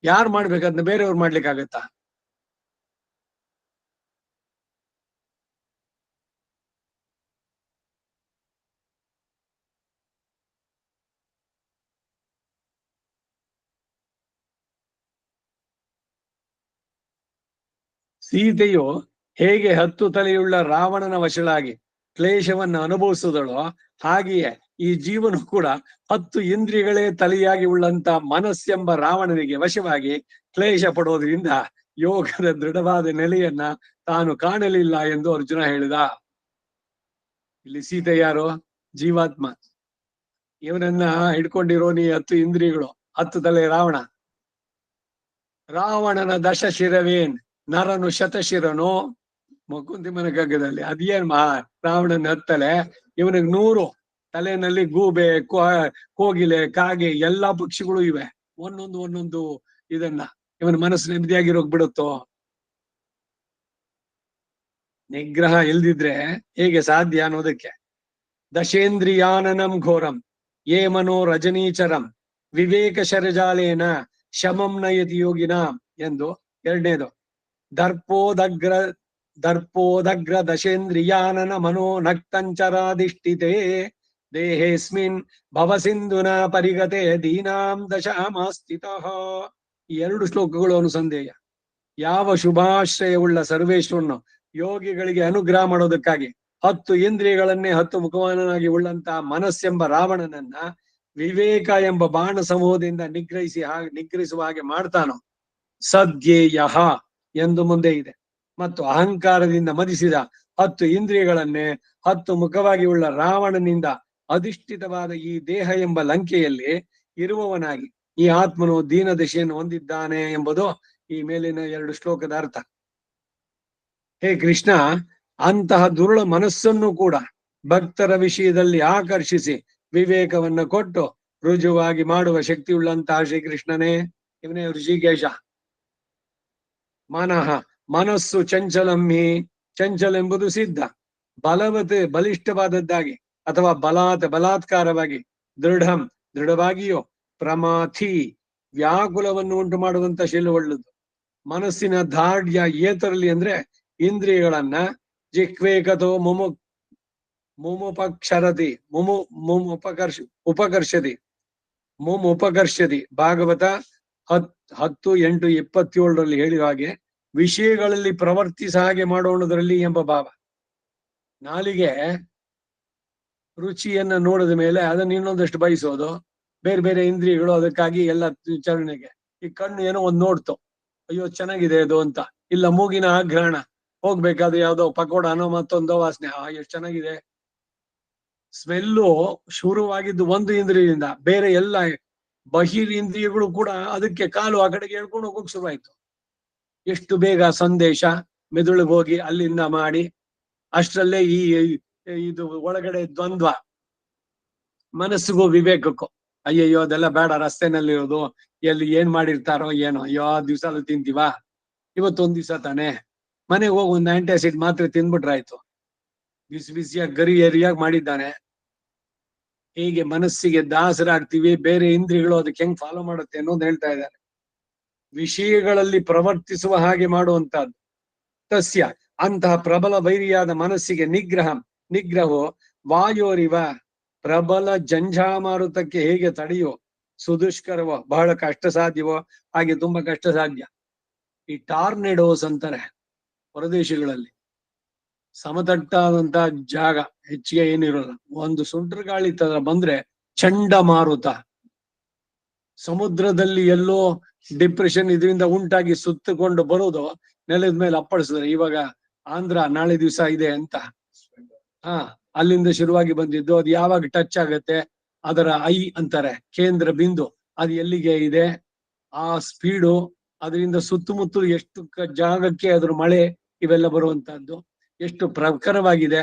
ಯಾರು ಮಾಡ್ಬೇಕದ್ನ? ಬೇರೆಯವ್ರು ಮಾಡ್ಲಿಕ್ಕಾಗತ್ತಾ? ಸೀತೆಯು ಹೇಗೆ 10 ತಲೆಯುಳ್ಳ ರಾವಣನ ವಶಳಾಗಿ ಕ್ಲೇಶವನ್ನು ಅನುಭವಿಸಿದಳೋ ಹಾಗೆಯೇ ಈ ಜೀವನು ಕೂಡ 10 ಇಂದ್ರಿಯಗಳೇ ತಲೆಯಾಗಿ ಉಳ್ಳಂತ ಮನಸ್ಸೆಂಬ ರಾವಣನಿಗೆ ವಶವಾಗಿ ಕ್ಲೇಶ ಪಡೋದ್ರಿಂದ ಯೋಗದ ದೃಢವಾದ ನೆಲೆಯನ್ನ ತಾನು ಕಾಣಲಿಲ್ಲ ಎಂದು ಅರ್ಜುನ ಹೇಳಿದ. ಇಲ್ಲಿ ಸೀತೆ ಯಾರು? ಜೀವಾತ್ಮ. ಇವನನ್ನ ಹಿಡ್ಕೊಂಡಿರೋ ನೀ 10 ಇಂದ್ರಿಯಗಳು, 10 ತಲೆ ರಾವಣ. ರಾವಣನ 10 ಶಿರವೇನ್, ನರನು 100 ಶಿರನು. ಮುಕುಂದಿಮನ ಕಗ್ಗದಲ್ಲಿ ಅದೇನ್ ರಾವಣನ 10 ತಲೆ, ಇವನಿಗೆ 100 ತಲೆನಲ್ಲಿ ಗೂಬೆ, ಕೋಗಿಲೆ, ಕಾಗೆ ಎಲ್ಲಾ ಪಕ್ಷಿಗಳು ಇವೆ. ಒಂದೊಂದು ಇದನ್ನ ಇವನ ಮನಸ್ಸು ನೆಮ್ಮದಿಯಾಗಿರೋಗ್ ಬಿಡುತ್ತೋ? ನಿಗ್ರಹ ಇಲ್ದಿದ್ರೆ ಹೇಗೆ ಸಾಧ್ಯ ಅನ್ನೋದಕ್ಕೆ. ದಶೇಂದ್ರಿಯಾನನಂ ಘೋರಂ ಯೇ ಮನೋ ರಜನೀಚರಂ ವಿವೇಕ ಶರಜಾಲೇನ ಶಮಂ ನಯತಿ ಯೋಗಿನ ಎಂದು. ಎರಡನೇದು ದರ್ಪೋದಗ್ರ ದಶೇಂದ್ರಿಯಾನನ ಮನೋ ನಕ್ತಂಚರಾಧಿಷ್ಠಿತೆ ದೇಹೇಸ್ಮಿನ್ ಭವಸಿಂಧುನ ಪರಿಗತೆ ದೀನಾಂ ದಶಾಮಾಸ್ಥಿತಃ. ಈ 2 ಶ್ಲೋಕಗಳು ಅನುಸಂಧೇಯ. ಯಾವ ಶುಭಾಶ್ರಯವುಳ್ಳ ಸರ್ವೇಶ್ವರನು ಯೋಗಿಗಳಿಗೆ ಅನುಗ್ರಹ ಮಾಡೋದಕ್ಕಾಗಿ 10 ಇಂದ್ರಿಯಗಳನ್ನೇ 10 ಮುಖವಾನನಾಗಿ ಉಳ್ಳಂತ ಮನಸ್ಸೆಂಬ ರಾವಣನನ್ನ ವಿವೇಕ ಎಂಬ ಬಾಣ ಸಮೂಹದಿಂದ ನಿಗ್ರಹಿಸುವ ಹಾಗೆ ಮಾಡ್ತಾನೋ, ಸದ್ಯೇಯ ಎಂದು ಮುಂದೆ ಇದೆ. ಮತ್ತು ಅಹಂಕಾರದಿಂದ ಮದಿಸಿದ 10 ಇಂದ್ರಿಯಗಳನ್ನೇ 10 ಮುಖವಾಗಿ ಉಳ್ಳ ರಾವಣನಿಂದ ಅಧಿಷ್ಠಿತವಾದ ಈ ದೇಹ ಎಂಬ ಲಂಕೆಯಲ್ಲಿ ಇರುವವನಾಗಿ ಈ ಆತ್ಮನು ದೀನದಶೆಯನ್ನು ಹೊಂದಿದ್ದಾನೆ ಎಂಬುದು ಈ ಮೇಲಿನ 2 ಶ್ಲೋಕದ ಅರ್ಥ. ಹೇ ಕೃಷ್ಣ, ಅಂತಹ ದುರುಳ ಮನಸ್ಸನ್ನು ಕೂಡ ಭಕ್ತರ ವಿಷಯದಲ್ಲಿ ಆಕರ್ಷಿಸಿ ವಿವೇಕವನ್ನು ಕೊಟ್ಟು ರುಜುವಾಗಿ ಮಾಡುವ ಶಕ್ತಿಯುಳ್ಳಂತಹ ಶ್ರೀಕೃಷ್ಣನೇ, ಇವನೇ ಋಷಿಕೇಶ. ಮನಸ್ಸು ಚಂಚಲಮ್ಮಿ, ಚಂಚಲ ಎಂಬುದು ಸಿದ್ಧ. ಬಲಿಷ್ಠವಾದದ್ದಾಗಿ ಅಥವಾ ಬಲಾತ್ಕಾರವಾಗಿ, ದೃಢವಾಗಿಯೋ ಪ್ರಮಾಥಿ ವ್ಯಾಕುಲವನ್ನು ಉಂಟು ಮಾಡುವಂತ ಶಿಲುವಳ್ಳದು. ಮನಸ್ಸಿನ ದಾರ್ಢ್ಯ ಏತರಲಿ ಅಂದ್ರೆ ಇಂದ್ರಿಯಗಳನ್ನ ಜಿಕ್ವೇಕತೋ ಉಪಕರ್ಷದಿ ಭಾಗವತ 10:8-27 ಹೇಳಿದ ಹಾಗೆ ವಿಷಯಗಳಲ್ಲಿ ಪ್ರವರ್ತಿಸ ಹಾಗೆ ಮಾಡೋಣದ್ರಲ್ಲಿ ಎಂಬ ಭಾವ. ನಾಲಿಗೆ ರುಚಿಯನ್ನ ನೋಡಿದ ಮೇಲೆ ಅದನ್ನ ಇನ್ನೊಂದಷ್ಟು ಬಯಸೋದು, ಬೇರೆ ಬೇರೆ ಇಂದ್ರಿಯಗಳು ಅದಕ್ಕಾಗಿ ಎಲ್ಲ ವಿಚಾರಣೆಗೆ. ಈ ಕಣ್ಣು ಏನೋ ಒಂದ್ ನೋಡ್ತು, ಅಯ್ಯೋ ಚೆನ್ನಾಗಿದೆ ಅದು ಅಂತ. ಇಲ್ಲ ಮೂಗಿನ ಆಗ್ರಹಣ, ಹೋಗ್ಬೇಕಾದ್ರೆ ಯಾವ್ದೋ ಪಕೋಡನೋ ಮತ್ತೊಂದೋ ವಾಸನೆ, ಎಷ್ಟು ಚೆನ್ನಾಗಿದೆ. ಸ್ಮೆಲ್ಲು ಶುರುವಾಗಿದ್ದು ಒಂದು ಇಂದ್ರಿಯದಿಂದ, ಬೇರೆ ಎಲ್ಲ ಬಹಿರ್ ಇಂದ್ರಿಯಗಳು ಕೂಡ ಅದಕ್ಕೆ ಕಾಲು ಆ ಕಡೆಗೆ ಹೇಳ್ಕೊಂಡು ಹೋಗೋಕ್ ಶುರುವಾಯ್ತು. ಎಷ್ಟು ಬೇಗ ಸಂದೇಶ ಮೆದುಳಿಗೆ ಹೋಗಿ ಅಲ್ಲಿಂದ ಮಾಡಿ, ಅಷ್ಟರಲ್ಲೇ ಇದು ಒಳಗಡೆ ದ್ವಂದ್ವ, ಮನಸ್ಸಿಗೂ ವಿವೇಕಕ್ಕೂ ಅಯ್ಯಯ್ಯೋ ಅದೆಲ್ಲ ಬೇಡ, ರಸ್ತೆನಲ್ಲಿರೋದು ಎಲ್ಲಿ ಏನ್ ಮಾಡಿರ್ತಾರೋ ಏನೋ, ಅಯ್ಯೋ ದಿವ್ಸ ತಿಂತೀವ, ಇವತ್ತೊಂದ್ ದಿವ್ಸ ತಾನೆ, ಮನೆಗೆ ಹೋಗಿ ಒಂದು ಆಂಟಾಸಿಡ್ ಮಾತ್ರೆ ತಿಂದ್ಬಿಟ್ರಾಯ್ತು, ಬಿಸಿ ಬಿಸಿಯಾಗಿ ಗರಿ ಏರಿಯಾಗಿ ಮಾಡಿದ್ದಾನೆ. ಹೀಗೆ ಮನಸ್ಸಿಗೆ ದಾಸರಾಗ್ತೀವಿ, ಬೇರೆ ಇಂದ್ರಿಯಗಳು ಅದಕ್ಕೆ ಹೆಂಗ್ ಫಾಲೋ ಮಾಡುತ್ತೆ ಅನ್ನೋದು ಹೇಳ್ತಾ ಇದ್ದಾರೆ. ವಿಷಯಗಳಲ್ಲಿ ಪ್ರವರ್ತಿಸುವ ಹಾಗೆ ಮಾಡುವಂತಹದ್ದು. ತಸ್ಯ ಅಂತಹ ಪ್ರಬಲ ವೈರಿಯಾದ ಮನಸ್ಸಿಗೆ ನಿಗ್ರಹವು ವಾಯೋರಿವ, ಪ್ರಬಲ ಜಂಜಾಮಾರುತಕ್ಕೆ ಹೇಗೆ ತಡೆಯೋ, ಸುದುಷ್ಕರವೋ, ಬಹಳ ಕಷ್ಟ ಸಾಧ್ಯವೋ ಹಾಗೆ ತುಂಬಾ ಕಷ್ಟ ಸಾಧ್ಯ. ಈ ಟಾರ್ನೆಡೋಸ್ ಅಂತಾರೆ ಹೊರದೇಶಗಳಲ್ಲಿ, ಸಮತಟ್ಟಾದಂತಹ ಜಾಗ, ಹೆಚ್ಚಿಗೆ ಏನಿರೋಲ್ಲ, ಒಂದು ಸುಂಟರ್ ಗಾಳಿ ತರ ಬಂದ್ರೆ ಚಂಡಮಾರುತ. ಸಮುದ್ರದಲ್ಲಿ ಎಲ್ಲೋ ಡಿಪ್ರೆಷನ್ ಇದರಿಂದ ಉಂಟಾಗಿ ಸುತ್ತಕೊಂಡು ಬರೋದು, ನೆಲದ ಮೇಲೆ ಅಪ್ಪಳಿಸಿದ್ರೆ, ಇವಾಗ ಆಂಧ್ರ ನಾಳೆ ದಿವಸ ಇದೆ ಅಂತ, ಅಲ್ಲಿಂದ ಶುರುವಾಗಿ ಬಂದಿದ್ದು. ಅದು ಯಾವಾಗ ಟಚ್ ಆಗತ್ತೆ, ಅದರ ಅಂತಾರೆ ಕೇಂದ್ರ ಬಿಂದು, ಅದು ಎಲ್ಲಿಗೆ ಇದೆ, ಆ ಸ್ಪೀಡು, ಅದರಿಂದ ಸುತ್ತಮುತ್ತಲು ಎಷ್ಟು ಜಾಗಕ್ಕೆ ಅದ್ರ ಮಳೆ ಇವೆಲ್ಲ ಬರುವಂತಹದ್ದು ಎಷ್ಟು ಪ್ರಖರವಾಗಿದೆ.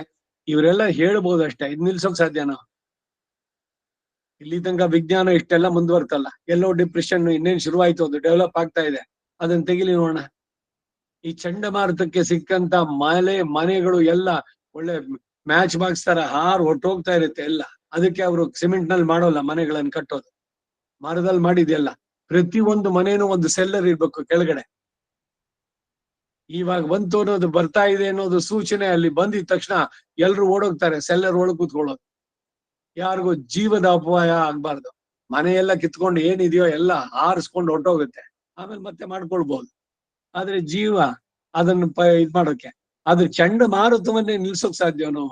ಇವರೆಲ್ಲ ಹೇಳ್ಬೋದು ಅಷ್ಟೇ, ಇದ್ ನಿಲ್ಸೋಕ್ ಸಾಧ್ಯನಾ? ಇಲ್ಲಿ ತನಕ ವಿಜ್ಞಾನ ಇಷ್ಟೆಲ್ಲ ಮುಂದುವರ್ತಲ್ಲ, ಎಲ್ಲೋ ಡಿಪ್ರೆಷನ್ ಇನ್ನೇನ್ ಶುರುವಾಯ್ತು, ಅದು ಡೆವಲಪ್ ಆಗ್ತಾ ಇದೆ, ಅದನ್ನ ತೆಗಿಲಿ ನೋಡೋಣ. ಈ ಚಂಡಮಾರುತಕ್ಕೆ ಸಿಕ್ಕಂತ ಮನೆಗಳು ಎಲ್ಲ ಒಳ್ಳೆ ಮ್ಯಾಚ್ ಬಾಕ್ಸ್ ತರ ಹೊಟ್ಟೋಗ್ತಾ ಇರುತ್ತೆ ಎಲ್ಲ. ಅದಕ್ಕೆ ಅವರು ಸಿಮೆಂಟ್ ನಲ್ಲಿ ಮಾಡೋಲ್ಲ ಮನೆಗಳನ್ನು ಕಟ್ಟೋದು, ಮರದಲ್ಲಿ ಮಾಡಿದೆಲ್ಲ. ಪ್ರತಿ ಒಂದು ಮನೇನು ಒಂದು ಸೆಲ್ಲರ್ ಇರ್ಬೇಕು ಕೆಳಗಡೆ. ಇವಾಗ ಬಂತು ಅನ್ನೋದು, ಬರ್ತಾ ಇದೆ ಅನ್ನೋದು ಸೂಚನೆ ಅಲ್ಲಿ ಬಂದಿದ ತಕ್ಷಣ ಎಲ್ರು ಓಡೋಗ್ತಾರೆ ಸೆಲ್ಲರ್ ಒಳಗ್ ಕೂತ್ಕೊಳ್ಳೋದು. ಯಾರಿಗೂ ಜೀವದ ಅಪಾಯ ಆಗ್ಬಾರ್ದು. ಮನೆಯೆಲ್ಲ ಕಿತ್ಕೊಂಡು ಏನಿದೆಯೋ ಎಲ್ಲ ಆರಿಸ್ಕೊಂಡು ಹೊಟ್ಟೋಗುತ್ತೆ, ಆಮೇಲೆ ಮತ್ತೆ ಮಾಡ್ಕೊಳ್ಬಹುದು. ಆದ್ರೆ ಜೀವ ಅದನ್ನು ಇದ್ ಮಾಡೋಕೆ, ಅದು ಚಂಡಮಾರುತವನ್ನೇ ನಿಲ್ಸೋಕ್ ಸಾಧ್ಯನೋ?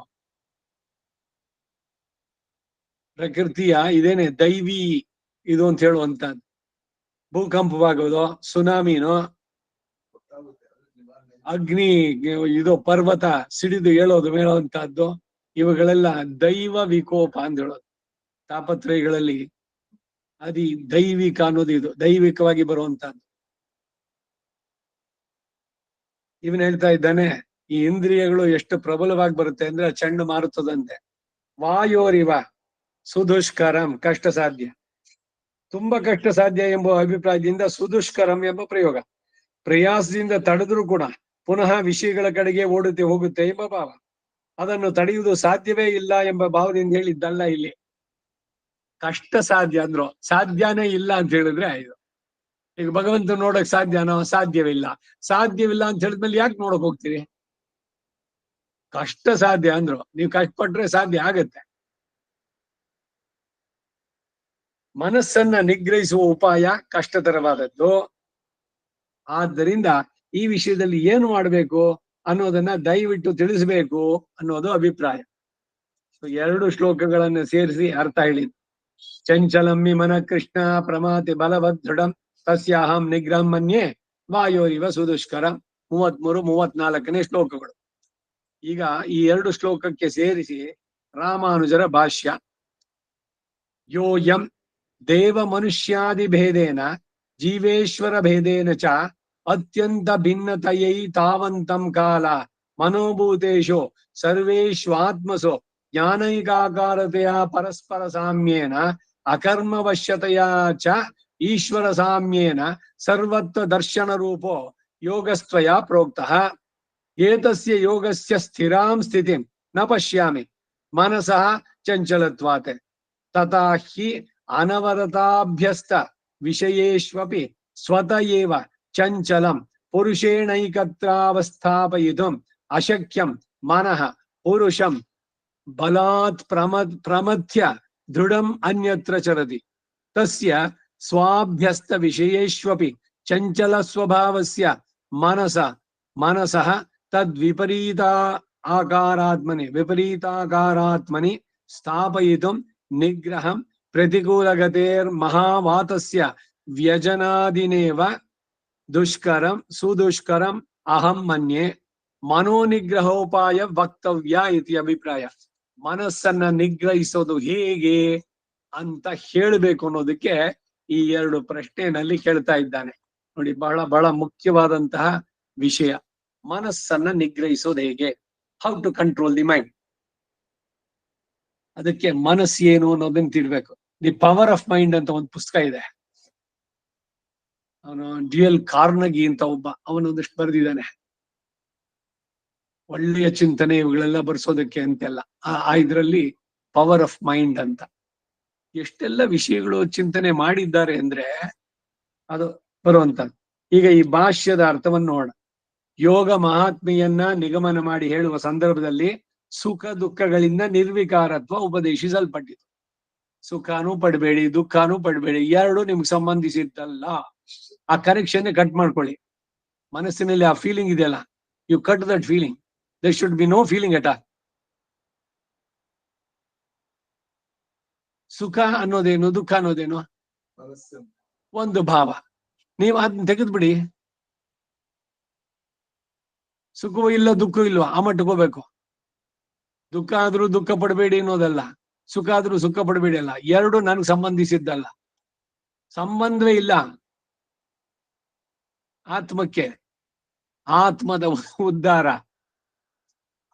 ಪ್ರಕೃತಿಯ ಇದೇನೆ ದೈವಿ ಇದು ಅಂತ ಹೇಳುವಂತದ್ದು. ಭೂಕಂಪವಾಗೋದು, ಸುನಾಮಿನೋ, ಅಗ್ನಿ ಇದು ಪರ್ವತ ಸಿಡಿದು ಹೇಳುವಂತಹದ್ದು, ಇವುಗಳೆಲ್ಲ ದೈವ ವಿಕೋಪ ಅಂತ ಹೇಳೋದು. ತಾಪತ್ರಯಗಳಲ್ಲಿ ಅದಿ ದೈವಿಕ ಅನ್ನೋದು, ಇದು ದೈವಿಕವಾಗಿ ಬರುವಂತಹದ್ದು. ಇವನ್ ಹೇಳ್ತಾ ಇದ್ದಾನೆ, ಈ ಇಂದ್ರಿಯಗಳು ಎಷ್ಟು ಪ್ರಬಲವಾಗಿ ಬರುತ್ತೆ ಅಂದ್ರೆ ಚಂಡಮಾರುತದಂತೆ. ವಾಯೋರಿವ ಸುದುಷ್ಕರಂ, ಕಷ್ಟ ಸಾಧ್ಯ, ತುಂಬಾ ಕಷ್ಟ ಸಾಧ್ಯ ಎಂಬ ಅಭಿಪ್ರಾಯದಿಂದ ಸುದುಷ್ಕರಂ ಎಂಬ ಪ್ರಯೋಗ. ಪ್ರಯಾಸದಿಂದ ತಡೆದ್ರೂ ಕೂಡ ಪುನಃ ವಿಷಯಗಳ ಕಡೆಗೆ ಹೋಗುತ್ತೆ ಎಂಬ ಭಾವ. ಅದನ್ನು ತಡೆಯುವುದು ಸಾಧ್ಯವೇ ಇಲ್ಲ ಎಂಬ ಭಾವದಿಂದ ಹೇಳಿದ್ದಲ್ಲ ಇಲ್ಲಿ. ಕಷ್ಟ ಸಾಧ್ಯ ಅಂದ್ರು, ಸಾಧ್ಯನೇ ಇಲ್ಲ ಅಂತ ಹೇಳಿದ್ರೆ ಇದು. ಈಗ ಭಗವಂತ ನೋಡಕ್ ಸಾಧ್ಯನೋ? ಸಾಧ್ಯವಿಲ್ಲ. ಸಾಧ್ಯವಿಲ್ಲ ಅಂತ ಹೇಳಿದ್ಮೇಲೆ ಯಾಕೆ ನೋಡಕ್ ಹೋಗ್ತೀರಿ? ಕಷ್ಟ ಸಾಧ್ಯ ಅಂದ್ರು, ನೀವು ಕಷ್ಟಪಟ್ರೆ ಸಾಧ್ಯ ಆಗತ್ತೆ. ಮನಸ್ಸನ್ನ ನಿಗ್ರಹಿಸುವ ಉಪಾಯ ಕಷ್ಟತರವಾದದ್ದು. ಆದ್ದರಿಂದ ಈ ವಿಷಯದಲ್ಲಿ ಏನು ಮಾಡಬೇಕು ಅನ್ನೋದನ್ನ ದಯವಿಟ್ಟು ತಿಳಿಸಬೇಕು ಅನ್ನೋದು ಅಭಿಪ್ರಾಯ. ಎರಡು ಶ್ಲೋಕಗಳನ್ನು ಸೇರಿಸಿ ಅರ್ಥ ಹೇಳಿ. ಚಂಚಲಮ್ಮಿ ಮನ ಕೃಷ್ಣ ಪ್ರಮಾತಿ ಬಲವದ್ ದೃಢಂ ತಸ್ಯಾಹಂ ನಿಗ್ರಹಂ ಮನ್ಯೆ ವಾಯೋರಿವ ಸುದುಷ್ಕರ. 33-34ನೇ ಶ್ಲೋಕಗಳು. ಈಗ ಈ ಎರಡು ಶ್ಲೋಕಕ್ಕೆ ಸೇರಿಸಿ ರಾಮಾನುಜರ ಭಾಷ್ಯ. ಯೋಯಂ ದೇವ ಮನುಷ್ಯಾದಿ ಭೇದೇನ ಜೀವೇಶ್ವರ ಭೇದೇನ ಚ ಅತ್ಯಂತ ಭಿನ್ನತಯೈ ತಾವಂತಂ ಕಾಲ ಮನೋಭೂತೇಶು ಸರ್ವೇಶ್ವಾತ್ಮಸು ಜ್ಞಾನೈಕಾಕಾರತೆಯ ಪರಸ್ಪರ ಸಾಮ್ಯೇನ ಅಕರ್ಮವಶ್ಯತೆಯ ಚ ಈಶ್ವರ ಸಾಮ್ಯೇನ ಸರ್ವತ್ವ ದರ್ಶನ ರೂಪೋ ಯೋಗಸ್ತ್ವಯ ಪ್ರೋಕ್ತಃ. ಏತಸ್ಯ ಯೋಗಸ್ಯ ಸ್ಥಿರಾಂ ಸ್ಥಿತಿಂ ನ ಪಶ್ಯಾಮಿ ಮನಸಃ ಚಂಚಲತ್ವಾತ್ ತಥಾ ಹಿ ಅನವರತಾಭ್ಯಸ್ತ ವಿಷಯೇಷ್ವಪಿ ಸ್ವತಃ ಏವ ಚಂಚಲಂ ಪುರುಷೇಣೈಕತ್ರಾವಸ್ಥಾಪಯಿತುಂ ಅಶಕ್ಯಂ ಮನಃ ಪುರುಷಂ ಬಲಾತ್ ಪ್ರಮಥ್ಯ ದೃಢಂ ಅನ್ಯತ್ರ ಚರತಿ. ತಸ್ಯ ಸ್ವಾಭ್ಯಸ್ತ ವಿಷಯೇಷ್ವಪಿ ಚಂಚಲ ಸ್ವಭಾವಸ್ಯ ಮನಸಃ ತದ್ವಿಪರೀತಾಕಾರಾತ್ಮನಿ ಸ್ಥಾಪಯಿತುಂ ನಿಗ್ರಹಂ ಪ್ರತಿಕೂಲಗತೇರ್ ಮಹಾವಾತಸ್ಯ ವ್ಯಜನಾದಿನೇವ ದುಷ್ಕರಂ ಸುದುಷ್ಕರಂ ಅಹಂ ಮನ್ಯೆ ಮನೋನಿಗ್ರಹೋಪಾಯ ವಕ್ತವ್ಯ ಇತಿ ಅಭಿಪ್ರಾಯ. ಮನಸ್ಸನ್ನ ನಿಗ್ರಹಿಸೋದು ಹೇಗೆ ಅಂತ ಹೇಳಬೇಕು ಅನ್ನೋದಕ್ಕೆ ಈ ಎರಡು ಪ್ರಶ್ನೆಯಲ್ಲಿ ಕೇಳ್ತಾ ಇದ್ದಾನೆ. ನೋಡಿ, ಬಹಳ ಬಹಳ ಮುಖ್ಯವಾದಂತಹ ವಿಷಯ. ಮನಸ್ಸನ್ನ ನಿಗ್ರಹಿಸೋದು ಹೇಗೆ? How to control the mind. ಅದಕ್ಕೆ ಮನಸ್ಸು ಏನು ಅನ್ನೋದನ್ನ ತಿಳ್ಬೇಕು. ದಿ ಪವರ್ ಆಫ್ ಮೈಂಡ್ ಅಂತ ಒಂದು ಪುಸ್ತಕ ಇದೆ. ಅವನು ಡ್ಯುಯಲ್ ಕಾರ್ನಗಿ ಅಂತ ಒಬ್ಬ, ಅವನೊಂದಷ್ಟು ಬರೆದಿದ್ದಾನೆ. ಒಳ್ಳೆಯ ಚಿಂತನೆ ಇವುಗಳೆಲ್ಲ ಬರ್ಸೋದಕ್ಕೆ ಅಂತೆಲ್ಲ. ಇದ್ರಲ್ಲಿ ಪವರ್ ಆಫ್ ಮೈಂಡ್ ಅಂತ ಎಷ್ಟೆಲ್ಲ ವಿಷಯಗಳು ಚಿಂತನೆ ಮಾಡಿದ್ದಾರೆ ಅಂದ್ರೆ ಅದು ಬರುವಂತದ್ದು. ಈಗ ಈ ಭಾಷ್ಯದ ಅರ್ಥವನ್ನು ನೋಡ. ಯೋಗ ಮಹಾತ್ಮೆಯನ್ನ ನಿಗಮನ ಮಾಡಿ ಹೇಳುವ ಸಂದರ್ಭದಲ್ಲಿ ಸುಖ ದುಃಖಗಳಿಂದ ನಿರ್ವಿಕಾರತ್ವ ಉಪದೇಶಿಸಲ್ಪಟ್ಟಿತು. ಸುಖನೂ ಪಡಬೇಡಿ, ದುಃಖನೂ ಪಡಬೇಡಿ, ಎರಡು ನಿಮ್ಗೆ ಸಂಬಂಧಿಸಿದ್ದಲ್ಲ. ಆ ಕನೆಕ್ಷನ್ ಕಟ್ ಮಾಡ್ಕೊಳ್ಳಿ. ಮನಸ್ಸಿನಲ್ಲಿ ಆ ಫೀಲಿಂಗ್ ಇದೆಯಲ್ಲ, you cut that feeling. There should be no feeling at all. ಸುಖ ಅನ್ನೋದೇನು, ದುಃಖ ಅನ್ನೋದೇನು? ಒಂದು ಭಾವ. ನೀವು ಅದನ್ನ ತೆಗೆದ್ಬಿಡಿ. ಸುಖವೂ ಇಲ್ಲ, ದುಃಖವೂ ಇಲ್ವಾ, ಆ ಮಟ್ಟಕೋಬೇಕು. ದುಃಖ ಆದ್ರೂ ದುಃಖ ಪಡಬೇಡಿ ಅನ್ನೋದಲ್ಲ, ಸುಖ ಆದ್ರೂ ಸುಖ ಪಡಬೇಡಿ ಅಲ್ಲ. ಎರಡು ನನ್ಗೆ ಸಂಬಂಧಿಸಿದ್ದಲ್ಲ, ಸಂಬಂಧವೇ ಇಲ್ಲ. ಆತ್ಮಕ್ಕೆ, ಆತ್ಮದ ಉದ್ಧಾರ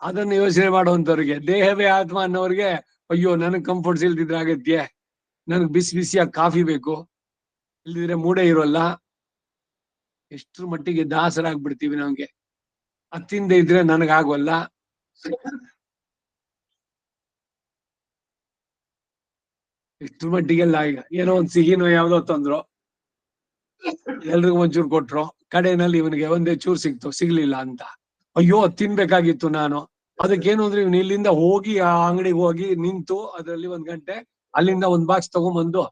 ಅದನ್ನು ಯೋಚನೆ ಮಾಡುವಂತವ್ರಿಗೆ, ದೇಹವೇ ಆತ್ಮ ಅನ್ನೋರಿಗೆ ಅಯ್ಯೋ ನನಗ್ ಕಂಫರ್ಟ್ಸ್ ಇಲ್ದಿದ್ರೆ ಆಗತ್ಯ, ನನಗ್ ಬಿಸಿ ಬಿಸಿಯಾಗಿ ಕಾಫಿ ಬೇಕು, ಇಲ್ದಿದ್ರೆ ಮೂಡೇ ಇರೋಲ್ಲ. ಎಷ್ಟ್ರ ಮಟ್ಟಿಗೆ ದಾಸರಾಗ್ಬಿಡ್ತೀವಿ. ನಮ್ಗೆ ಅತ್ತಿಂದ ಇದ್ರೆ ನನಗಾಗೋಲ್ಲ. ಎಷ್ಟ್ರ ಮಟ್ಟಿಗೆಲ್ಲ ಈಗ ಏನೋ ಒಂದ್ ಸಿಹಿನೋ ಯಾವ್ದೋ ತಂದ್ರು, ಎಲ್ರಿಗೂ ಒಂಚೂರು ಕೊಟ್ರು, ಕಡೆನಲ್ಲಿ ಇವನಿಗೆ ಒಂದೇ ಚೂರು ಸಿಕ್ತು, ಸಿಗ್ಲಿಲ್ಲ ಅಂತ ಅಯ್ಯೋ ತಿನ್ಬೇಕಾಗಿತ್ತು ನಾನು. ಅದಕ್ಕೇನು ಅಂದ್ರೆ ಇವನು ಇಲ್ಲಿಂದ ಹೋಗಿ ಆ ಅಂಗಡಿಗೆ ಹೋಗಿ ನಿಂತು ಅದರಲ್ಲಿ 1 ಗಂಟೆ, ಅಲ್ಲಿಂದ ಒಂದು ಬಾಕ್ಸ್ ತಗೊಂಡ್ಬಂದು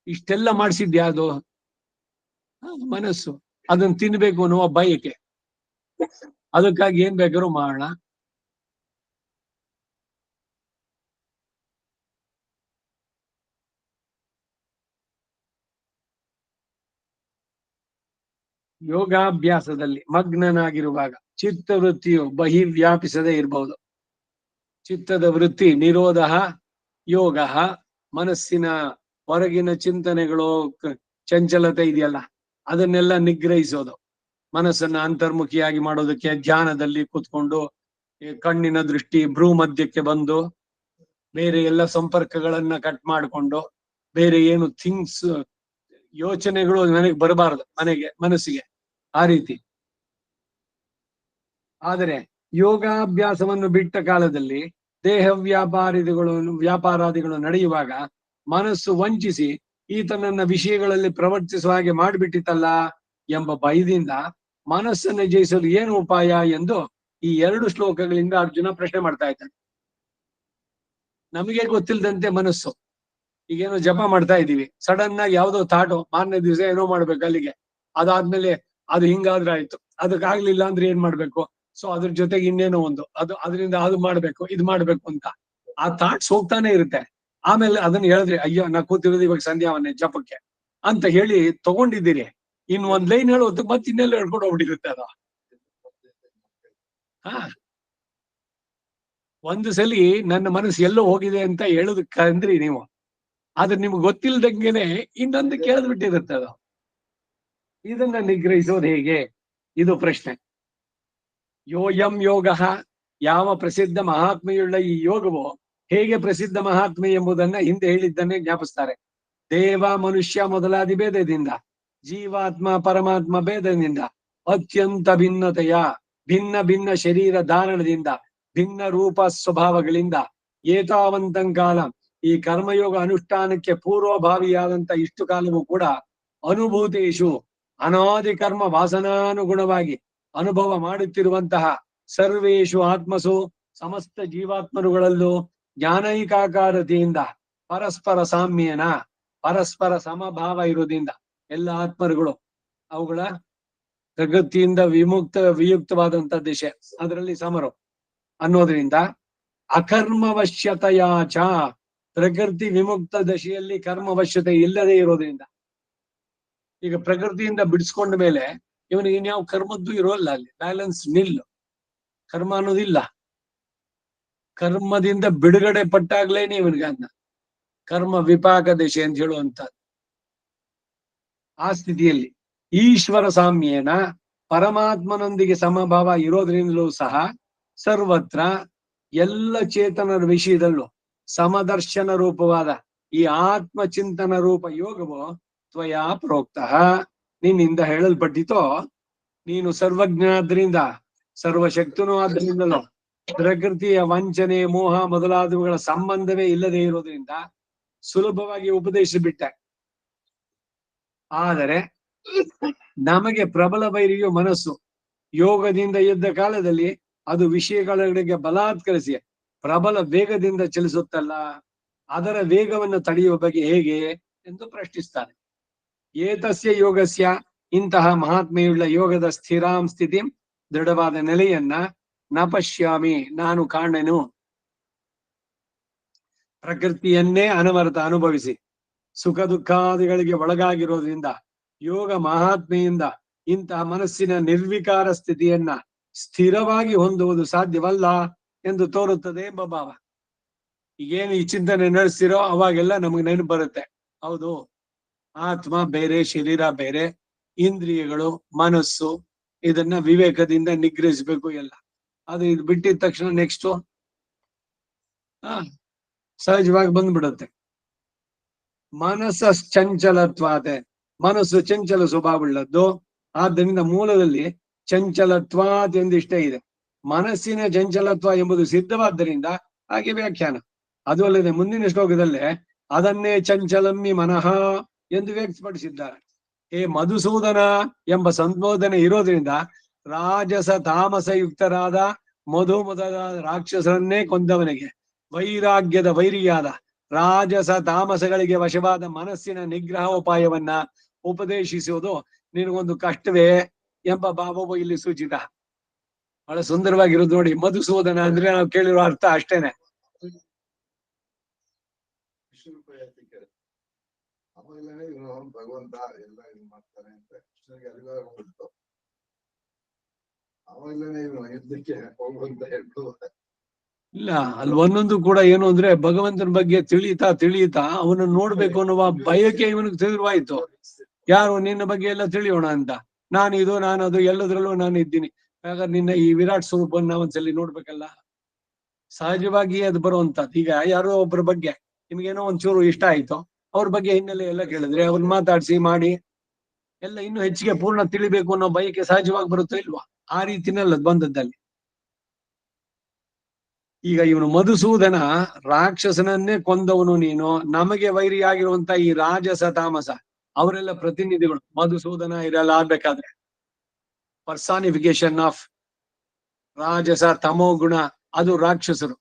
ಇಷ್ಟೆಲ್ಲ ಮಾಡಿಸಿದ್ಯಾವುದು? ಮನಸ್ಸು. ಅದನ್ನ ತಿನ್ಬೇಕು ಅನ್ನುವ ಬಯಕೆ. ಅದಕ್ಕಾಗಿ ಏನ್ ಬೇಕಾದ್ರೂ ಮಾಡೋಣ. ಯೋಗಾಭ್ಯಾಸದಲ್ಲಿ ಮಗ್ನನಾಗಿರುವಾಗ ಚಿತ್ತವೃತ್ತಿಯು ಬಹಿರ್ವ್ಯಾಪಿಸದೇ ಇರಬಹುದು. ಚಿತ್ತದ ವೃತ್ತಿ ನಿರೋಧ ಯೋಗ. ಮನಸ್ಸಿನ ಹೊರಗಿನ ಚಿಂತನೆಗಳು, ಚಂಚಲತೆ ಇದೆಯಲ್ಲ, ಅದನ್ನೆಲ್ಲ ನಿಗ್ರಹಿಸೋದು. ಮನಸ್ಸನ್ನ ಅಂತರ್ಮುಖಿಯಾಗಿ ಮಾಡೋದಕ್ಕೆ ಧ್ಯಾನದಲ್ಲಿ ಕೂತ್ಕೊಂಡು ಕಣ್ಣಿನ ದೃಷ್ಟಿ ಭ್ರೂ ಮಧ್ಯಕ್ಕೆ ಬಂದು ಬೇರೆ ಎಲ್ಲ ಸಂಪರ್ಕಗಳನ್ನ ಕಟ್ ಮಾಡಿಕೊಂಡು ಬೇರೆ ಏನು ಥಿಂಗ್ಸ್ ಯೋಚನೆಗಳು ನನಗೆ ಬರಬಾರದು ಮನಸ್ಸಿಗೆ, ಆ ರೀತಿ. ಆದರೆ ಯೋಗಾಭ್ಯಾಸವನ್ನು ಬಿಟ್ಟ ಕಾಲದಲ್ಲಿ ದೇಹ ವ್ಯಾಪಾರಾದಿಗಳು ನಡೆಯುವಾಗ ಮನಸ್ಸು ವಂಚಿಸಿ ಈತನನ್ನ ವಿಷಯಗಳಲ್ಲಿ ಪ್ರವರ್ತಿಸುವ ಹಾಗೆ ಮಾಡಿಬಿಟ್ಟಿತಲ್ಲ ಎಂಬ ಭಯದಿಂದ ಮನಸ್ಸನ್ನು ಜಯಿಸಲು ಏನು ಉಪಾಯ ಎಂದು ಈ 2 ಶ್ಲೋಕಗಳಿಂದ ಅರ್ಜುನ ಪ್ರಶ್ನೆ ಮಾಡ್ತಾ ಇದ್ದಾನೆ. ನಮಗೆ ಗೊತ್ತಿಲ್ಲದಂತೆ ಮನಸ್ಸು, ಈಗೇನೋ ಜಪ ಮಾಡ್ತಾ ಇದೀವಿ, ಸಡನ್ ಆಗಿ ಯಾವ್ದೋ ಥಾಟು, ಮಾರನೇ ದಿವಸ ಏನೋ ಮಾಡ್ಬೇಕು ಅಲ್ಲಿಗೆ, ಅದಾದ್ಮೇಲೆ ಅದು ಹಿಂಗಾದ್ರೆ ಆಯ್ತು, ಅದಕ್ಕಾಗ್ಲಿಲ್ಲ ಅಂದ್ರೆ ಏನ್ ಮಾಡ್ಬೇಕು, ಸೊ ಅದ್ರ ಜೊತೆಗೆ ಇನ್ನೇನೋ ಒಂದು, ಅದರಿಂದ ಅದು ಮಾಡ್ಬೇಕು, ಇದು ಮಾಡ್ಬೇಕು ಅಂತ ಆ ಥಾಟ್ಸ್ ಹೋಗ್ತಾನೆ ಇರುತ್ತೆ. ಆಮೇಲೆ ಅದನ್ನ ಹೇಳಿದ್ರೆ ಅಯ್ಯೋ ನಾ ಕೂತಿರೋದು ಇವಾಗ ಸಂಧ್ಯಾವನ್ನೇ ಜಪಕ್ಕೆ ಅಂತ ಹೇಳಿ ತಗೊಂಡಿದ್ದೀರಿ, ಇನ್ ಒಂದ್ ಲೈನ್ ಹೇಳೋದು ಮತ್ತೆ ಇನ್ನೆಲ್ಲ ಹೇಳ್ಕೊಂಡು ಹೋಗ್ಬಿಟ್ಟಿರುತ್ತೆ ಅದು. ಒಂದು ಸಲಿ ನನ್ನ ಮನಸ್ಸು ಎಲ್ಲೋ ಹೋಗಿದೆ ಅಂತ ಹೇಳೋದಕ್ಕಂದ್ರಿ ನೀವು, ಆದ್ರೆ ನಿಮ್ಗೆ ಗೊತ್ತಿಲ್ದಂಗೆನೆ ಇನ್ನೊಂದು ಕೇಳಿದ್ಬಿಟ್ಟಿರುತ್ತೆ ಅದು. ಇದನ್ನ ನಿಗ್ರಹಿಸೋದು ಹೇಗೆ? ಇದು ಪ್ರಶ್ನೆ. ಯೋಯಂ ಯೋಗ, ಯಾವ ಪ್ರಸಿದ್ಧ ಮಹಾತ್ಮೆಯುಳ್ಳ ಈ ಯೋಗವು ಹೇಗೆ ಪ್ರಸಿದ್ಧ ಮಹಾತ್ಮೆ ಎಂಬುದನ್ನ ಹಿಂದೆ ಹೇಳಿದ್ದನ್ನೇ ಜ್ಞಾಪಿಸ್ತಾರೆ. ದೇವ ಮನುಷ್ಯ ಮೊದಲಾದಿ ಭೇದದಿಂದ, ಜೀವಾತ್ಮ ಪರಮಾತ್ಮ ಭೇದದಿಂದ, ಅತ್ಯಂತ ಭಿನ್ನತೆಯ ಭಿನ್ನ ಭಿನ್ನ ಶರೀರ ಧಾರಣದಿಂದ, ಭಿನ್ನ ರೂಪ ಸ್ವಭಾವಗಳಿಂದ ಏತಾವಂತಂಕಾಲ ಈ ಕರ್ಮಯೋಗ ಅನುಷ್ಠಾನಕ್ಕೆ ಪೂರ್ವಭಾವಿಯಾದಂತ ಇಷ್ಟು ಕಾಲವೂ ಕೂಡ ಅನುಭೂತೇಶು ಅನಾದಿ ಕರ್ಮ ವಾಸನಾನುಗುಣವಾಗಿ ಅನುಭವ ಮಾಡುತ್ತಿರುವಂತಹ ಸರ್ವೇಶು ಆತ್ಮಸು ಸಮಸ್ತ ಜೀವಾತ್ಮರುಗಳಲ್ಲೂ ಜ್ಞಾನೈಕಾಕಾರತೆಯಿಂದ ಪರಸ್ಪರ ಸಾಮ್ಯನ ಪರಸ್ಪರ ಸಮಭಾವ ಇರುವುದರಿಂದ ಎಲ್ಲ ಆತ್ಮರುಗಳು ಅವುಗಳ ಪ್ರಗತಿಯಿಂದ ವಿಯುಕ್ತವಾದಂತ ದಿಶೆ, ಅದರಲ್ಲಿ ಸಮರು ಅನ್ನೋದ್ರಿಂದ ಅಕರ್ಮವಶ್ಯತೆಯಾಚ, ಪ್ರಕೃತಿ ವಿಮುಕ್ತ ದಶೆಯಲ್ಲಿ ಕರ್ಮವಶ್ಯತೆ ಇಲ್ಲದೆ ಇರೋದ್ರಿಂದ. ಈಗ ಪ್ರಕೃತಿಯಿಂದ ಬಿಡಿಸ್ಕೊಂಡ ಮೇಲೆ ಇವನಿಗೆ ಇನ್ಯಾವ ಕರ್ಮದ್ದು ಇರೋಲ್ಲ, ಅಲ್ಲಿ ಬ್ಯಾಲೆನ್ಸ್ ನಿಲ್, ಕರ್ಮ ಅನ್ನೋದಿಲ್ಲ. ಕರ್ಮದಿಂದ ಬಿಡುಗಡೆ ಪಟ್ಟಾಗ್ಲೇನೆ ಇವನಿಗೆ ಅನ್ನ ಕರ್ಮ ವಿಪಾಕ ದಶೆ ಅಂತ ಹೇಳುವಂತದ್ದು. ಆ ಸ್ಥಿತಿಯಲ್ಲಿ ಈಶ್ವರ ಸಾಮ್ಯೇನ, ಪರಮಾತ್ಮನೊಂದಿಗೆ ಸಮಭಾವ ಇರೋದ್ರಿಂದಲೂ ಸಹ ಸರ್ವತ್ರ ಎಲ್ಲ ಚೇತನರ ವಿಷಯದಲ್ಲೂ ಸಮದರ್ಶನ ರೂಪವಾದ ಈ ಆತ್ಮಚಿಂತನ ರೂಪ ಯೋಗವು ತ್ವಯಾ ಪ್ರೋಕ್ತ, ನಿನ್ನಿಂದ ಹೇಳಲ್ಪಟ್ಟಿತೋ. ನೀನು ಸರ್ವಜ್ಞಾದ್ರಿಂದ ಸರ್ವಶಕ್ತನೂ ಆದ್ರಿಂದಲೂ ಪ್ರಕೃತಿಯ ವಂಚನೆ ಮೋಹ ಮೊದಲಾದವುಗಳ ಸಂಬಂಧವೇ ಇಲ್ಲದೆ ಇರೋದ್ರಿಂದ ಸುಲಭವಾಗಿ ಉಪದೇಶಿಸಿಬಿಟ್ಟೆ. ಆದರೆ ನಮಗೆ ಪ್ರಬಲ ವೈರಿಯು ಮನಸ್ಸು. ಯೋಗದಿಂದ ಇದ್ದ ಕಾಲದಲ್ಲಿ ಅದು ವಿಷಯಗಳಿಗೆ ಬಲಾತ್ಕರಿಸಿ ಪ್ರಬಲ ವೇಗದಿಂದ ಚಲಿಸುತ್ತಲ್ಲ, ಅದರ ವೇಗವನ್ನು ತಡೆಯುವ ಬಗ್ಗೆ ಹೇಗೆ ಎಂದು ಪ್ರಶ್ನಿಸ್ತಾನೆ. ಏತಸ್ಯ ಯೋಗಸ್ಯ, ಇಂತಹ ಮಹಾತ್ಮೆಯುಳ್ಳ ಯೋಗದ ಸ್ಥಿರಾಂ ಸ್ಥಿತಿ, ದೃಢವಾದ ನೆಲೆಯನ್ನ ನ ಪಶ್ಯಾಮಿ, ನಾನು ಕಾಣೆನು. ಪ್ರಕೃತಿಯನ್ನೇ ಅನವರತ ಅನುಭವಿಸಿ ಸುಖ ದುಃಖಾದಿಗಳಿಗೆ ಒಳಗಾಗಿರೋದ್ರಿಂದ ಯೋಗ ಮಹಾತ್ಮೆಯಿಂದ ಇಂತಹ ಮನಸ್ಸಿನ ನಿರ್ವಿಕಾರ ಸ್ಥಿತಿಯನ್ನ ಸ್ಥಿರವಾಗಿ ಹೊಂದುವುದು ಸಾಧ್ಯವಲ್ಲ ಎಂದು ತೋರುತ್ತದೆ ಎಂಬ ಭಾವ. ಈಗೇನು ಈ ಚಿಂತನೆ ನಡೆಸ್ತಿರೋ ಅವಾಗೆಲ್ಲ ನಮಗೆ ನೆನಪು ಬರುತ್ತೆ. ಹೌದು, ಆತ್ಮ ಬೇರೆ, ಶರೀರ ಬೇರೆ, ಇಂದ್ರಿಯಗಳು, ಮನಸ್ಸು, ಇದನ್ನ ವಿವೇಕದಿಂದ ನಿಗ್ರಹಿಸಬೇಕು ಎಲ್ಲ. ಅದು ಇದು ಬಿಟ್ಟಿದ ತಕ್ಷಣ ನೆಕ್ಸ್ಟ್ ಸಹಜವಾಗಿ ಬಂದ್ಬಿಡುತ್ತೆ. ಮನಸ್ಸಶ್ಚಂಚಲತ್ವಾತೆ, ಮನಸ್ಸು ಚಂಚಲ ಸ್ವಭಾವವುಳ್ಳದ್ದು. ಆದ್ದರಿಂದ ಮೂಲದಲ್ಲಿ ಚಂಚಲತ್ವಾತ್ ಎಂದಿಷ್ಟೇ ಇದೆ. ಮನಸ್ಸಿನ ಚಂಚಲತ್ವ ಎಂಬುದು ಸಿದ್ಧವಾದ್ದರಿಂದ ಹಾಗೆ ವ್ಯಾಖ್ಯಾನ. ಅದು ಅಲ್ಲದೆ ಮುಂದಿನ ಶ್ಲೋಕದಲ್ಲೇ ಅದನ್ನೇ ಚಂಚಲಮ್ಮಿ ಮನಃ ಎಂದು ವ್ಯಕ್ತಪಡಿಸಿದ್ದಾರೆ. ಹೇ ಮಧುಸೂದನ ಎಂಬ ಸಂಬೋಧನೆ ಇರೋದ್ರಿಂದ ರಾಜಸ ತಾಮಸ ಯುಕ್ತರಾದ ಮಧು ಮೊದಲಾದ ರಾಕ್ಷಸರನ್ನೇ ಕೊಂದವನಿಗೆ ವೈರಾಗ್ಯದ ವೈರಿಯಾದ ರಾಜಸ ತಾಮಸಗಳಿಗೆ ವಶವಾದ ಮನಸ್ಸಿನ ನಿಗ್ರಹ ಉಪಾಯವನ್ನ ಉಪದೇಶಿಸುವುದು ನಿನಗೊಂದು ಕಷ್ಟವೇ ಎಂಬ ಭಾವವು ಇಲ್ಲಿ ಸೂಚಿತ. ಬಹಳ ಸುಂದರವಾಗಿರೋದು ನೋಡಿ. ಮಧುಸೂದನ ಅಂದ್ರೆ ನಾವು ಕೇಳಿರೋ ಅರ್ಥ ಅಷ್ಟೇನೆ. ಭಗವಂತ ಎಲ್ಲ ಇದು ಮಾಡ್ತಾನೆ ಅಂತ ಕೃಷ್ಣನಿಗೆ ಅರಿವಾಗ್ಬಿಡ್ತು. ಅವಾಗಲೇ ಇವನು ಯುದ್ಧಕ್ಕೆ ಹೋಗುವಂತ ಹೇಳ್ಬೋದು. ಇಲ್ಲ, ಅಲ್ಲಿ ಒಂದೊಂದು ಕೂಡ ಏನು ಅಂದ್ರೆ ಭಗವಂತನ ಬಗ್ಗೆ ತಿಳಿಯುತ್ತಾ ಅವನನ್ನು ನೋಡ್ಬೇಕು ಅನ್ನುವ ಬಯಕೆ ಇವನಿಗೆ ತಿಳಿವಾಯ್ತು. ಯಾರು ನಿನ್ನ ಬಗ್ಗೆ ಎಲ್ಲ ತಿಳಿಯೋಣ ಅಂತ, ನಾನು ಅದು ಎಲ್ಲದರಲ್ಲೂ ನಾನು ಇದ್ದೀನಿ. ಹಾಗಾದ್ರೆ ನಿನ್ನ ಈ ವಿರಾಟ್ ಸ್ವರೂಪನ್ನ ಒಂದ್ಸಲಿ ನೋಡ್ಬೇಕಲ್ಲ. ಸಹಜವಾಗಿ ಅದು ಬರುವಂತದ್ದು. ಈಗ ಯಾರೋ ಒಬ್ಬರ ಬಗ್ಗೆ ನಿಮ್ಗೇನೋ ಒಂಚೂರು ಇಷ್ಟ ಆಯ್ತು, ಅವ್ರ ಬಗ್ಗೆ ಹಿನ್ನೆಲೆ ಎಲ್ಲ ಕೇಳಿದ್ರೆ ಅವ್ರನ್ನ ಮಾತಾಡ್ಸಿ ಮಾಡಿ ಎಲ್ಲ ಇನ್ನೂ ಹೆಚ್ಚಿಗೆ ಪೂರ್ಣ ತಿಳಿಬೇಕು ಅನ್ನೋ ಬಯಕೆ ಸಹಜವಾಗಿ ಬರುತ್ತೋ ಇಲ್ವಾ? ಆ ರೀತಿನೆಲ್ಲ ಬಂದದ್ದಲ್ಲಿ. ಈಗ ಇವನು ಮಧುಸೂದನ ರಾಕ್ಷಸನನ್ನೇ ಕೊಂದವನು ನೀನು. ನಮಗೆ ವೈರಿಯಾಗಿರುವಂತ ಈ ರಾಜಸ ತಾಮಸ ಅವರೆಲ್ಲ ಪ್ರತಿನಿಧಿಗಳು. ಮಧುಸೂದನ ಇರೆಲ್ಲ ಆಗ್ಬೇಕಾದ್ರೆ ಪರ್ಸಾನಿಫಿಕೇಶನ್ ಆಫ್ ರಾಜಸ ತಮೋ ಗುಣ, ಅದು ರಾಕ್ಷಸರು.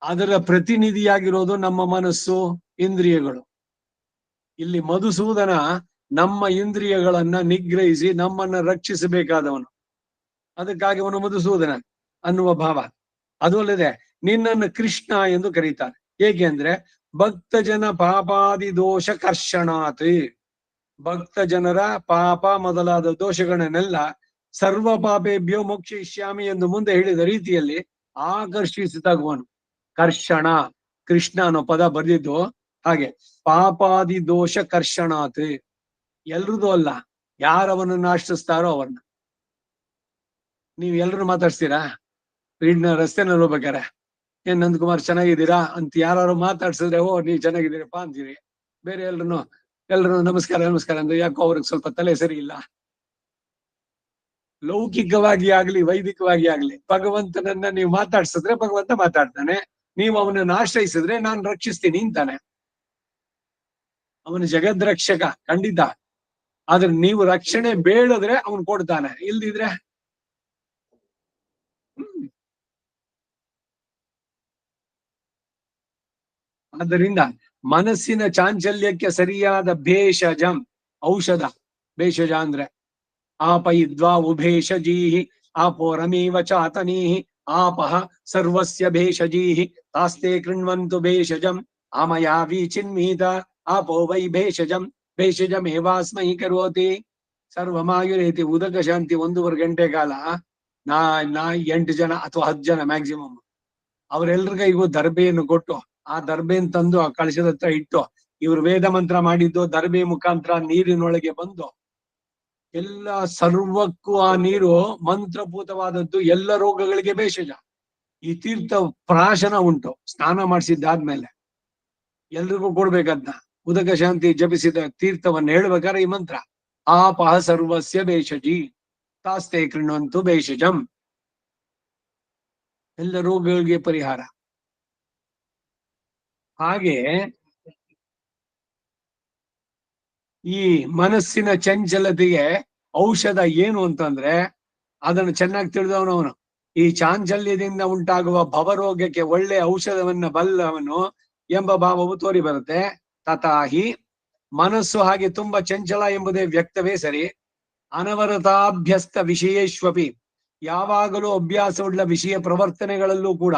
ಅದರ ಪ್ರತಿನಿಧಿಯಾಗಿರೋದು ನಮ್ಮ ಮನಸ್ಸು, ಇಂದ್ರಿಯಗಳು. ಇಲ್ಲಿ ಮಧುಸೂದನ ನಮ್ಮ ಇಂದ್ರಿಯಗಳನ್ನ ನಿಗ್ರಹಿಸಿ ನಮ್ಮನ್ನ ರಕ್ಷಿಸಬೇಕಾದವನು. ಅದಕ್ಕಾಗಿ ಅವನು ಮಧುಸೂದನ ಅನ್ನುವ ಭಾವ. ಅದು ಅಲ್ಲದೆ ನಿನ್ನನ್ನು ಕೃಷ್ಣ ಎಂದು ಕರೀತಾರೆ. ಹೇಗೆ ಅಂದ್ರೆ ಭಕ್ತ ಜನ ಪಾಪಾದಿ ದೋಷ ಕರ್ಷಣಾತ್, ಭಕ್ತ ಜನರ ಪಾಪ ಮೊದಲಾದ ದೋಷಗಳನ್ನೆಲ್ಲ ಸರ್ವ ಪಾಪೇಭ್ಯೋ ಮೋಕ್ಷಯಿಷ್ಯಾಮಿ ಎಂದು ಮುಂದೆ ಹೇಳಿದ ರೀತಿಯಲ್ಲಿ ಆಕರ್ಷಿಸಿದಾಗುವನು. ಕರ್ಷಣ, ಕೃಷ್ಣ ಅನ್ನೋ ಪದ ಬರೆದಿದ್ದು ಹಾಗೆ. ಪಾಪಾದಿ ದೋಷ ಕರ್ಷಣಾತ್, ಎಲ್ರದ್ದು ಅಲ್ಲ, ಯಾರವನನ್ನು ಆಶ್ರಯಿಸ್ತಾರೋ ಅವ್ರನ್ನ. ನೀವ್ ಎಲ್ರು ಮಾತಾಡ್ಸ್ತೀರಾ? ರಸ್ತೆನಲ್ಲಿ ಹೋಗ್ಬೇಕಾರೆ ಏನ್ ನಂದಕುಮಾರ್ ಚೆನ್ನಾಗಿದ್ದೀರಾ ಅಂತ ಯಾರು ಮಾತಾಡ್ಸಿದ್ರೆ ಓ ನೀವ್ ಚೆನ್ನಾಗಿದ್ದೀರಪ್ಪ ಅಂತೀರಿ. ಬೇರೆ ಎಲ್ರು ನಮಸ್ಕಾರ ಅಂದ್ರೆ ಯಾಕೋ ಅವ್ರಿಗೆ ಸ್ವಲ್ಪ ತಲೆ ಸರಿ ಇಲ್ಲ. ಲೌಕಿಕವಾಗಿ ಆಗ್ಲಿ ವೈದಿಕವಾಗಿ ಆಗ್ಲಿ ಭಗವಂತನನ್ನ ನೀವು ಮಾತಾಡ್ಸಿದ್ರೆ ಭಗವಂತ ಮಾತಾಡ್ತಾನೆ. ನೀವು ಅವನನ್ನು ಆಶ್ರಯಿಸಿದ್ರೆ ನಾನು ರಕ್ಷಿಸ್ತೀನಿ ಅಂತಾನೆ. ಅವನು ಜಗದ್ರಕ್ಷಕ ಖಂಡಿತ. ಆದ್ರೆ ನೀವು ರಕ್ಷಣೆ ಬೇಡದ್ರೆ ಅವನು ಕೊಡ್ತಾನೆ, ಇಲ್ದಿದ್ರೆ ಆದ್ದರಿಂದ ಮನಸ್ಸಿನ ಚಾಂಚಲ್ಯಕ್ಕೆ ಸರಿಯಾದ ಭೇಷಜಂ ಔಷಧ. ಭೇಷಜ ಅಂದ್ರೆ ಆಪಯಿದ್ವಾ ಉಭೇಷಜೀಹಿ ಆಪೋರಮೇವ ಚಾತನೀಹಿ ಆಪಃ ಸರ್ವಸ್ಯ ಭೇಷಜೀಃ ತಾಸ್ತೆ ಕೃಣ್ವಂತು ಭೇಷಜಂ ಆಮಯಾವಿ ಚಿನ್ಮೀತ ಆಪೋ ವೈ ಭೇಷಜಮೇವಾಸ್ಮೈ ಕರೋತಿ ಸರ್ವಮಾಯುರೇತಿ. ಉದಕ ಶಾಂತಿ 1.5 ಗಂಟೆ ಕಾಲ ನಾ 8 ಜನ ಅಥವಾ 10 ಜನ ಮ್ಯಾಕ್ಸಿಮಮ್ ಅವರೆಲ್ಲರಿಗೂ ದರ್ಬೆಯನ್ನು ಕೊಟ್ಟು ಆ ದರ್ಬೆಯನ್ನು ತಂದು ಆ ಕಳಶದ ಹತ್ರ ಇಟ್ಟು ಇವರು ವೇದ ಮಂತ್ರ ಮಾಡಿದ್ದು ದರ್ಬೆ ಮುಖಾಂತರ ನೀರಿನೊಳಗೆ ಬಂದು ಎಲ್ಲ ಸರ್ವಕ್ಕೂ ಆ ನೀರು ಮಂತ್ರಭೂತವಾದದ್ದು. ಎಲ್ಲ ರೋಗಗಳಿಗೆ ಭೇಷಜ. ಈ ತೀರ್ಥ ಪ್ರಾಶನ ಉಂಟು. ಸ್ನಾನ ಮಾಡಿಸಿದ್ದಾದ್ಮೇಲೆ ಎಲ್ರಿಗೂ ಕೊಡ್ಬೇಕದ್ನ. ಉದಕ ಶಾಂತಿ ಜಪಿಸಿದ ತೀರ್ಥವನ್ನು ಹೇಳ್ಬೇಕಾದ್ರೆ ಈ ಮಂತ್ರ ಆಪಹ ಸರ್ವಸ್ಯ ಭೇಷಜಿ ತಾಸ್ತೆ ಕೃಣ್ವಂತು ಭೇಷಜಂ. ಎಲ್ಲ ರೋಗಗಳಿಗೆ ಪರಿಹಾರ. ಹಾಗೆ ಈ ಮನಸ್ಸಿನ ಚಂಚಲತೆಗೆ ಔಷಧ ಏನು ಅಂತಂದ್ರೆ ಅದನ್ನು ಚೆನ್ನಾಗಿ ತಿಳಿದವನವನು. ಈ ಚಾಂಚಲ್ಯದಿಂದ ಉಂಟಾಗುವ ಭವರೋಗಕ್ಕೆ ಒಳ್ಳೆ ಔಷಧವನ್ನ ಬಲ್ಲವನು ಎಂಬ ಭಾವವು ತೋರಿ ಬರುತ್ತೆ. ತಥಾಹಿ ಮನಸ್ಸು ಹಾಗೆ ತುಂಬಾ ಚಂಚಲ ಎಂಬುದೇ ವ್ಯಕ್ತವೇ ಸರಿ. ಅನವರತಾಭ್ಯಸ್ತ ವಿಷಯೇಶ್ವಪಿ ಯಾವಾಗಲೂ ಅಭ್ಯಾಸವುಳ್ಳ ವಿಷಯ ಪ್ರವರ್ತನೆಗಳಲ್ಲೂ ಕೂಡ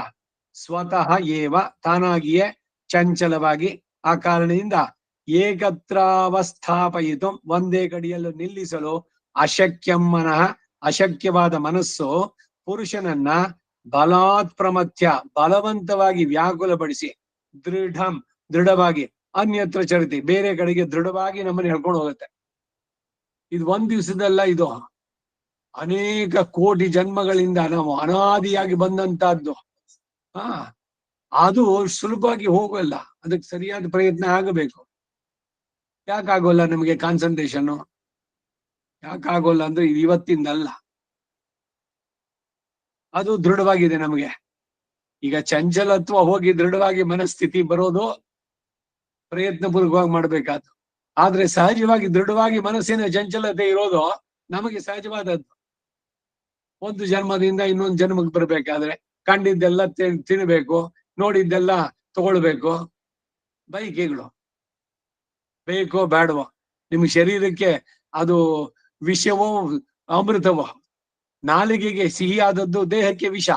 ಸ್ವತಃ ಏವ ತಾನಾಗಿಯೇ ಚಂಚಲವಾಗಿ ಆ ಕಾರಣದಿಂದ ಏಕತ್ರಾವಸ್ಥಾಪಯಿತು ಒಂದೇ ಕಡೆಯಲ್ಲೂ ನಿಲ್ಲಿಸಲು ಅಶಕ್ಯಂ ಮನಃ ಅಶಕ್ಯವಾದ ಮನಸ್ಸು ಪುರುಷನನ್ನ ಬಲಾತ್ ಪ್ರಮಥ್ಯ ಬಲವಂತವಾಗಿ ವ್ಯಾಕುಲಪಡಿಸಿ ದೃಢವಾಗಿ ಅನ್ಯತ್ರ ಚರಿತಿ ಬೇರೆ ಕಡೆಗೆ ದೃಢವಾಗಿ ನಮ್ಮನ್ನು ಹೇಳ್ಕೊಂಡು ಹೋಗುತ್ತೆ. ಇದು ಒಂದ್ ದಿವಸದಲ್ಲ, ಇದು ಅನೇಕ ಕೋಟಿ ಜನ್ಮಗಳಿಂದ ನಾವು ಅನಾದಿಯಾಗಿ ಬಂದಂತಹದ್ದು. ಅದು ಸುಲಭವಾಗಿ ಹೋಗಲ್ಲ. ಅದಕ್ಕೆ ಸರಿಯಾದ ಪ್ರಯತ್ನ ಆಗಬೇಕು. ಯಾಕಾಗೋಲ್ಲ ನಮಗೆ ಕಾನ್ಸಂಟ್ರೇಷನ್? ಯಾಕಾಗೋಲ್ಲ ಅಂದ್ರೆ ಇವತ್ತಿಂದಲ್ಲ, ಅದು ದೃಢವಾಗಿದೆ ನಮಗೆ. ಈಗ ಚಂಚಲತ್ವ ಹೋಗಿ ದೃಢವಾಗಿ ಮನಸ್ಥಿತಿ ಬರೋದು ಪ್ರಯತ್ನ ಪೂರ್ವಕವಾಗಿ ಮಾಡ್ಬೇಕಾದ್ದು. ಆದ್ರೆ ಸಹಜವಾಗಿ ದೃಢವಾಗಿ ಮನಸ್ಸಿನ ಚಂಚಲತೆ ಇರೋದು ನಮಗೆ ಸಹಜವಾದದ್ದು. ಒಂದು ಜನ್ಮದಿಂದ ಇನ್ನೊಂದು ಜನ್ಮಕ್ಕೆ ಬರ್ಬೇಕಾದ್ರೆ ಕಂಡಿದ್ದೆಲ್ಲ ತಿನ್ಬೇಕು, ನೋಡಿದ್ದೆಲ್ಲ ತಗೊಳ್ಬೇಕು. ಬೈಕೆಗಳು ಬೇಕೋ ಬೇಡವೋ, ನಿಮ್ ಶರೀರಕ್ಕೆ ಅದು ವಿಷವೋ ಅಮೃತವೋ. ನಾಲಿಗೆಗೆ ಸಿಹಿಯಾದದ್ದು ದೇಹಕ್ಕೆ ವಿಷ.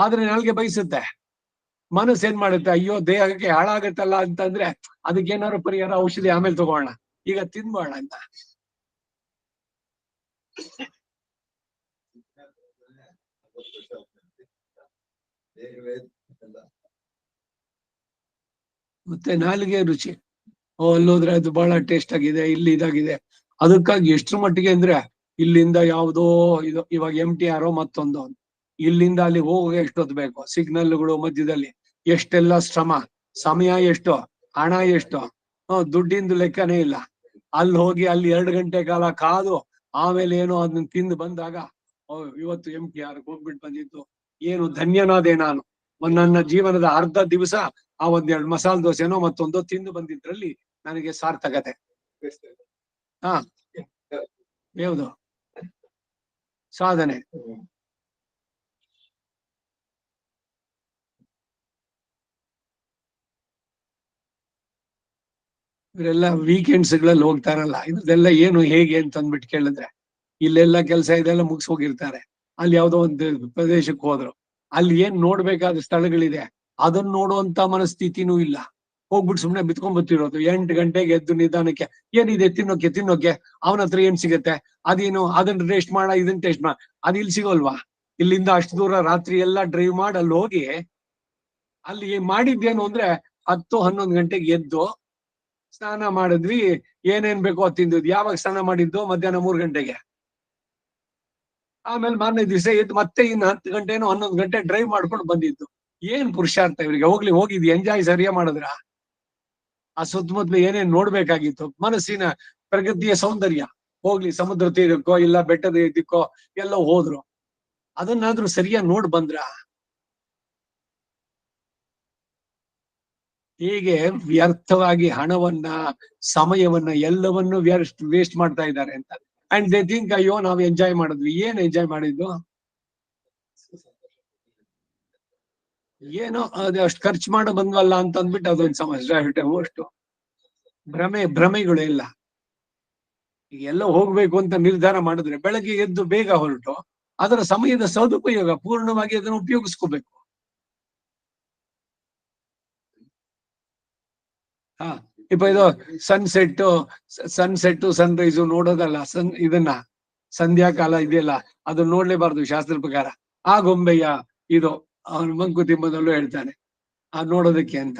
ಆದ್ರೆ ನಾಲಿಗೆ ಬಯಸುತ್ತೆ. ಮನಸ್ಸು ಏನ್ ಮಾಡುತ್ತೆ, ಅಯ್ಯೋ ದೇಹಕ್ಕೆ ಹಾಳಾಗತ್ತಲ್ಲ ಅಂತಂದ್ರೆ ಅದಕ್ಕೇನಾದ್ರು ಪರಿಹಾರ ಔಷಧಿ ಆಮೇಲೆ ತಗೋಣ, ಈಗ ತಿನ್ಬೋಣ ಅಂತ. ಮತ್ತೆ ನಾಲಿಗೆ ರುಚಿ, ಅಲ್ಲೋದ್ರೆ ಅದು ಬಹಳ ಟೇಸ್ಟ್ ಆಗಿದೆ, ಇಲ್ಲಿ ಇದಾಗಿದೆ. ಅದಕ್ಕಾಗಿ ಎಷ್ಟ್ರ ಮಟ್ಟಿಗೆ ಅಂದ್ರೆ ಇಲ್ಲಿಂದ ಯಾವುದೋ ಇದು ಇವಾಗ MTR ಮತ್ತೊಂದು, ಇಲ್ಲಿಂದ ಅಲ್ಲಿ ಹೋಗುವ ಎಷ್ಟೊತ್ತು ಬೇಕು, ಸಿಗ್ನಲ್ಗಳು ಮಧ್ಯದಲ್ಲಿ ಎಷ್ಟೆಲ್ಲ ಶ್ರಮ, ಸಮಯ ಎಷ್ಟು, ಹಣ ಎಷ್ಟು, ದುಡ್ಡಿಂದು ಲೆಕ್ಕನೇ ಇಲ್ಲ. ಅಲ್ಲಿ ಹೋಗಿ ಅಲ್ಲಿ 2 ಗಂಟೆ ಕಾಲ ಕಾದು ಆಮೇಲೆ ಏನೋ ಅದನ್ನ ತಿಂದು ಬಂದಾಗ ಇವತ್ತು MTR ಹೋಗ್ಬಿಟ್ಟು ಬಂದಿದ್ದು ಏನು ಧನ್ಯನಾದೆ ನಾನು. ನನ್ನ ಜೀವನದ ಅರ್ಧ ದಿವಸ ಆ 1-2 ಮಸಾಲೆ ದೋಸೆನೋ ಮತ್ತೊಂದೋ ತಿಂದು ಬಂದಿದ್ರಲ್ಲಿ ನನಗೆ ಸಾರ್ಥಕತೆ. ಯಾವುದು ಸಾಧನೆ. ಇವರೆಲ್ಲ ವೀಕೆಂಡ್ಸ್ ಗಳಲ್ಲಿ ಹೋಗ್ತಾರಲ್ಲ, ಇದೆಲ್ಲ ಏನು ಹೇಗೆ ಅಂತ ಅಂದ್ಬಿಟ್ಟು ಕೇಳಿದ್ರೆ ಇಲ್ಲೆಲ್ಲ ಕೆಲಸ ಇದೆಲ್ಲ ಮುಗಿಸ್ ಹೋಗಿರ್ತಾರೆ. ಅಲ್ಲಿ ಯಾವ್ದೋ ಒಂದು ಪ್ರದೇಶಕ್ಕೆ ಹೋದ್ರು, ಅಲ್ಲಿ ಏನ್ ನೋಡ್ಬೇಕಾದ ಸ್ಥಳಗಳಿದೆ ಅದನ್ನ ನೋಡುವಂತ ಮನಸ್ಥಿತಿನೂ ಇಲ್ಲ. ಹೋಗ್ಬಿಟ್ಟು ಸುಮ್ನೆ ಬಿತ್ಕೊಂಡ್ ಬರ್ತಿರೋದು. 8 ಗಂಟೆಗೆ ಎದ್ದು ನಿಧಾನಕ್ಕೆ ಏನಿದೆ ತಿನ್ನೋಕೆ ಅವನ ಹತ್ರ ಏನ್ ಸಿಗತ್ತೆ, ಅದೇನು ಅದನ್ನ ಟೇಸ್ಟ್ ಮಾಡ, ಇದನ್ನ ಟೇಸ್ಟ್ ಮಾಡ, ಅದು ಇಲ್ಲಿ ಸಿಗೋಲ್ವಾ? ಇಲ್ಲಿಂದ ಅಷ್ಟು ದೂರ ರಾತ್ರಿ ಎಲ್ಲ ಡ್ರೈವ್ ಮಾಡಿ ಅಲ್ಲಿ ಹೋಗಿ ಅಲ್ಲಿ ಮಾಡಿದ್ದೇನು ಅಂದ್ರೆ 10-11 ಗಂಟೆಗೆ ಎದ್ದು ಸ್ನಾನ ಮಾಡಿದ್ವಿ, ಏನೇನ್ ಬೇಕೋ ತಿಂದಿದ್ವಿ. ಯಾವಾಗ ಸ್ನಾನ ಮಾಡಿದ್ದು? ಮಧ್ಯಾಹ್ನ 3 ಗಂಟೆಗೆ. ಆಮೇಲೆ ಮಾರನೇ ದಿವಸ ಎದ್ದು ಮತ್ತೆ ಇನ್ನು 10 ಗಂಟೆನೋ 11 ಗಂಟೆ ಡ್ರೈವ್ ಮಾಡ್ಕೊಂಡು ಬಂದಿದ್ದು. ಏನ್ ಪುರುಷಾರ್ಥ ಇವರಿಗೆ. ಹೋಗಿದ್ ಎಂಜಾಯ್ ಸರಿಯಾ ಮಾಡಿದ್ರ? ಆ ಸುತ್ತಮುತ್ತಲು ಏನೇನ್ ನೋಡ್ಬೇಕಾಗಿತ್ತು, ಮನಸ್ಸಿನ ಪ್ರಗತಿಯ ಸೌಂದರ್ಯ. ಹೋಗ್ಲಿ ಸಮುದ್ರ ತೀರಕ್ಕೋ ಇಲ್ಲ ಬೆಟ್ಟದ ಇದಕ್ಕೋ ಎಲ್ಲ ಹೋದ್ರು, ಅದನ್ನಾದ್ರೂ ಸರಿಯಾಗಿ ನೋಡ್ ಬಂದ್ರ? ಹೀಗೆ ವ್ಯರ್ಥವಾಗಿ ಹಣವನ್ನ, ಸಮಯವನ್ನ ಎಲ್ಲವನ್ನೂ ವೇಸ್ಟ್ ಮಾಡ್ತಾ ಇದ್ದಾರೆ ಅಂತ. ಅಂಡ್ ದೇ ಥಿಂಕ್ ಅಯ್ಯೋ ನಾವು ಎಂಜಾಯ್ ಮಾಡಿದ್ವಿ. ಏನ್ ಎಂಜಾಯ್ ಮಾಡಿದ್ದು? ಏನೋ ಅದು ಅಷ್ಟು ಖರ್ಚು ಮಾಡ ಬಂದ್ವಲ್ಲ ಅಂತ ಅಂದ್ಬಿಟ್ಟು ಅದೊಂದು ಸಮಸ್ಯೆ. ಅಷ್ಟು ಭ್ರಮೆಗಳು ಇಲ್ಲ. ಈಗ ಎಲ್ಲ ಹೋಗ್ಬೇಕು ಅಂತ ನಿರ್ಧಾರ ಮಾಡಿದ್ರೆ ಬೆಳಗ್ಗೆ ಎದ್ದು ಬೇಗ ಹೊರಟು ಅದರ ಸಮಯದ ಸದುಪಯೋಗ ಪೂರ್ಣವಾಗಿ ಅದನ್ನು ಉಪಯೋಗಿಸ್ಕೋಬೇಕು. ಹಾ, ಇಪ್ಪ ಇದು ಸನ್ಸೆಟ್ ಸನ್ರೈಸು ನೋಡೋದಲ್ಲ, ಇದನ್ನ ಸಂಧ್ಯಾಕಾಲ ಇದೆಯಲ್ಲ ಅದನ್ನ ನೋಡ್ಲೇಬಾರ್ದು ಶಾಸ್ತ್ರ ಪ್ರಕಾರ. ಆ ಗೊಂಬೆಯ ಇದು ಅವನು ಮಂಕುತಿಮ್ಮದಲ್ಲೂ ಹೇಳ್ತಾನೆ ಆ ನೋಡೋದಕ್ಕೆ ಅಂತ.